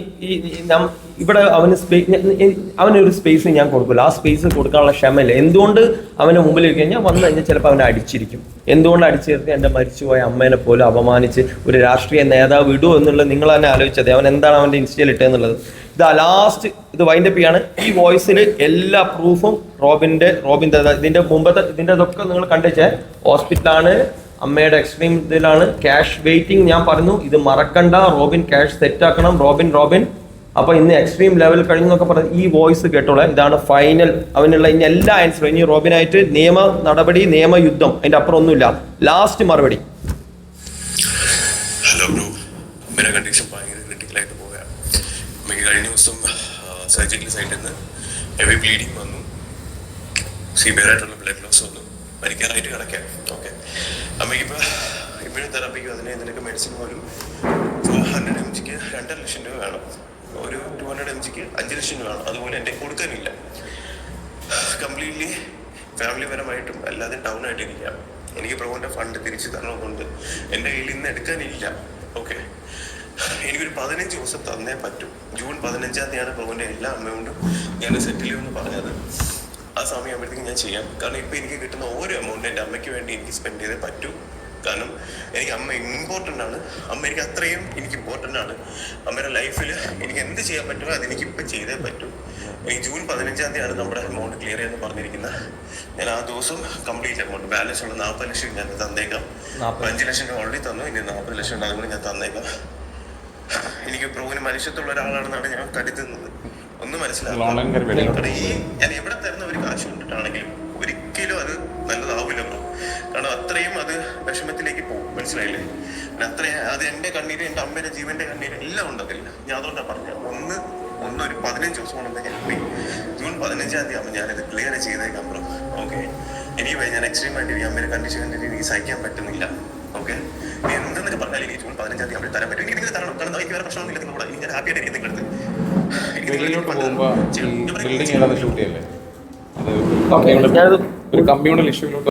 ഇവിടെ അവനൊരു സ്പേസ് ഞാൻ കൊടുക്കില്ല. ആ സ്പേസ് കൊടുക്കാനുള്ള ക്ഷമയില്ല. എന്തുകൊണ്ട് അവൻ്റെ മുമ്പിൽ ഇരിക്കാൻ ഞാൻ വന്നു കഴിഞ്ഞാൽ ചിലപ്പോൾ അവനെ അടിച്ചിരിക്കും. എന്തുകൊണ്ട് അടിച്ചിരുത്തി എൻ്റെ മരിച്ചുപോയ അമ്മേനെ പോലും അപമാനിച്ച് ഒരു രാഷ്ട്രീയ നേതാവ് ഇടുമോ എന്നുള്ളത് നിങ്ങൾ തന്നെ ആലോചിച്ചത്. അവൻ എന്താണ് അവൻ്റെ ഇൻസ്റ്റയിൽ ഇട്ടെന്നുള്ളത്. ഇതാ ലാസ്റ്റ് ഇത് വൈൻഡപ്പ് ചെയ്യാണ്. ഈ വോയിസിൽ എല്ലാ പ്രൂഫും റോബിൻ്റെ ഇതിൻ്റെ മുമ്പത്തെ ഇതിൻ്റെതൊക്കെ നിങ്ങൾ കണ്ടുവെച്ചേ. ഹോസ്പിറ്റലാണ്, അമ്മയുടെ എക്സ്ട്രീം ഇതിലാണ്, ക്യാഷ് വെയിറ്റിംഗ്. ഞാൻ പറഞ്ഞു ഇത് മറക്കണ്ട, റോബിൻ ക്യാഷ് സെറ്റ് ആക്കണം, റോബിൻ. അപ്പൊ ഇന്ന് എക്സ്ട്രീം ലെവൽ കഴിഞ്ഞൊക്കെ പറഞ്ഞ് ഈ വോയിസ് കേട്ടോളാം. ഇതാണ് ഫൈനൽ അവനുള്ള ഇനി എല്ലാ ആൻസറും. ഇനി റോബിനായിട്ട് നിയമ നടപടി, നിയമയുദ്ധം, അതിന്റെ അപ്പുറം ഒന്നുമില്ല. ലാസ്റ്റ് മറുപടി.
ഹലോ ബ്രോ, അമ്മയുടെ കണ്ടീഷൻ ഭയങ്കര ക്രിട്ടിക്കലായിട്ട് പോവുകയാണ്. അമ്മയ്ക്ക് കഴിഞ്ഞ ദിവസം സർജിക്കൽ സൈറ്റിൽ നിന്ന് ഹെവി ബ്ലീഡിങ് വന്നു, സിവിയർ ആയിട്ടുള്ള ബ്ലഡ് ലോസ് വന്നു, മരിക്കാനായിട്ട് കിടക്കാം. ഓക്കെ, അമ്മയ്ക്ക് ഇപ്പോൾ ഇമ്മ്യൂണോ തെറാപ്പിക്കും ഇതിനൊക്കെ മെഡിസിൻ പോലും 100 mg 2.5 ലക്ഷം രൂപ വേണം, ഒരു 200 mg 5 ലക്ഷം രൂപ വേണം. അതുപോലെ എൻ്റെ കൊടുക്കാനില്ല. കംപ്ലീറ്റ്ലി ഫാമിലി പരമായിട്ടും അല്ലാതെ ഡൗൺ ആയിട്ടിരിക്കാം. എനിക്ക് പ്രൊവോൻ്റെ ഫണ്ട് തിരിച്ചു തരണമെന്നുണ്ട്, എൻ്റെ കയ്യിൽ ഇന്ന് എടുക്കാനില്ല. ഓക്കെ, എനിക്കൊരു 15 ദിവസം തന്നേ പറ്റും. ജൂൺ 15-ാം തീയതിയാണ് പ്രൊവോൻ്റെ എല്ലാ എമൗണ്ടും ഞാൻ സെറ്റിൽ ചെയ്യുമെന്ന് പറഞ്ഞത്. ആ സമയമാകുമ്പോഴത്തേക്കും ഞാൻ ചെയ്യാം. കാരണം ഇപ്പോൾ എനിക്ക് കിട്ടുന്ന ഓരോ എമൗണ്ട് എൻ്റെ അമ്മയ്ക്ക് വേണ്ടി എനിക്ക് സ്പെൻഡ് ചെയ്തേ പറ്റൂ. കാരണം എനിക്ക് അമ്മ ഇമ്പോർട്ടൻ്റ് ആണ്. അമ്മ എനിക്ക് അത്രയും എനിക്ക് ഇമ്പോർട്ടൻ്റ് ആണ്. അമ്മയുടെ ലൈഫിൽ എനിക്ക് എന്ത് ചെയ്യാൻ പറ്റുമോ അതെനിക്കിപ്പോൾ ചെയ്തേ പറ്റൂ. എനിക്ക് ജൂൺ 15-ാം തീയതിയാണ് നമ്മുടെ എമൗണ്ട് ക്ലിയർ ചെയ്യാമെന്ന് പറഞ്ഞിരിക്കുന്നത്. ഞാൻ ആ ദിവസം കംപ്ലീറ്റ് എമൗണ്ട് ബാലൻസ് ഉള്ള 40 ലക്ഷം ഞാൻ തന്നേക്കാം. 5 ലക്ഷം രൂപ ഓൾറെഡി തന്നു, ഇനി 40 ലക്ഷം ഉണ്ട്, അതുകൊണ്ട് ഞാൻ തന്നേക്കാം. എനിക്ക് പ്രൂവിന് മനുഷ്യത്തുള്ള ഒരാളാണെന്നാണ് ഞാൻ കരുതുന്നത്. ഒന്നും മനസ്സിലാക്കാം. ഞാൻ എവിടെ തരുന്ന ഒരു കാശ് കൊണ്ടിട്ടാണെങ്കിലും ഒരിക്കലും അത് നല്ലതാവില്ല ബ്രോ. കാരണം അത്രയും അത് വിഷമത്തിലേക്ക് പോകും, മനസ്സിലായില്ലേ? അത്രയും അത് എൻ്റെ കണ്ണീര്, എൻ്റെ അമ്മയുടെ ജീവന്റെ കണ്ണീര് എല്ലാം ഉണ്ടതില്ല. ഞാൻ അതുകൊണ്ടാണ് പറഞ്ഞത് ഒരു 15 ദിവസം കൊണ്ടൊന്ന് ഹെൽപ്പ് ചെയ്യും. ജൂൺ 15-ാം തീയതി ആകുമ്പോൾ ഞാനിത് ക്ലിയർ ചെയ്തേക്കാം ബ്രോ. ഓക്കെ,
എനിക്ക് ഞാൻ എക്സ്ട്രീമായിട്ട് ഈ അമ്മയുടെ കണ്ടീഷൻ കണ്ടിട്ട് എനിക്ക് സഹിക്കാൻ പറ്റുന്നില്ല. ഓക്കെ, നീ എന്തെന്നൊക്കെ പറഞ്ഞാൽ ഈ ജൂൺ 15 തീയതി തരാൻ പറ്റും. എനിക്ക് നിങ്ങൾ തരണം, കാരണം എനിക്ക് വേറെ പ്രശ്നമൊന്നുമില്ല നിങ്ങളോട്. ഞാൻ ഹാപ്പിയായിട്ട് എനിക്ക് നിങ്ങളുടെ
വെളിയിലോട്ട് പോകുമ്പോൾ ഈ ബിൽഡിംഗ് ഏതാണ്ട് ഷൂട്ട് ചെയ്യല്ലേ, അത്
ഓക്കെ, ഞാനത്
ഒരു കമ്മ്യൂണൽ ഇഷ്യൂയിലോട്ട്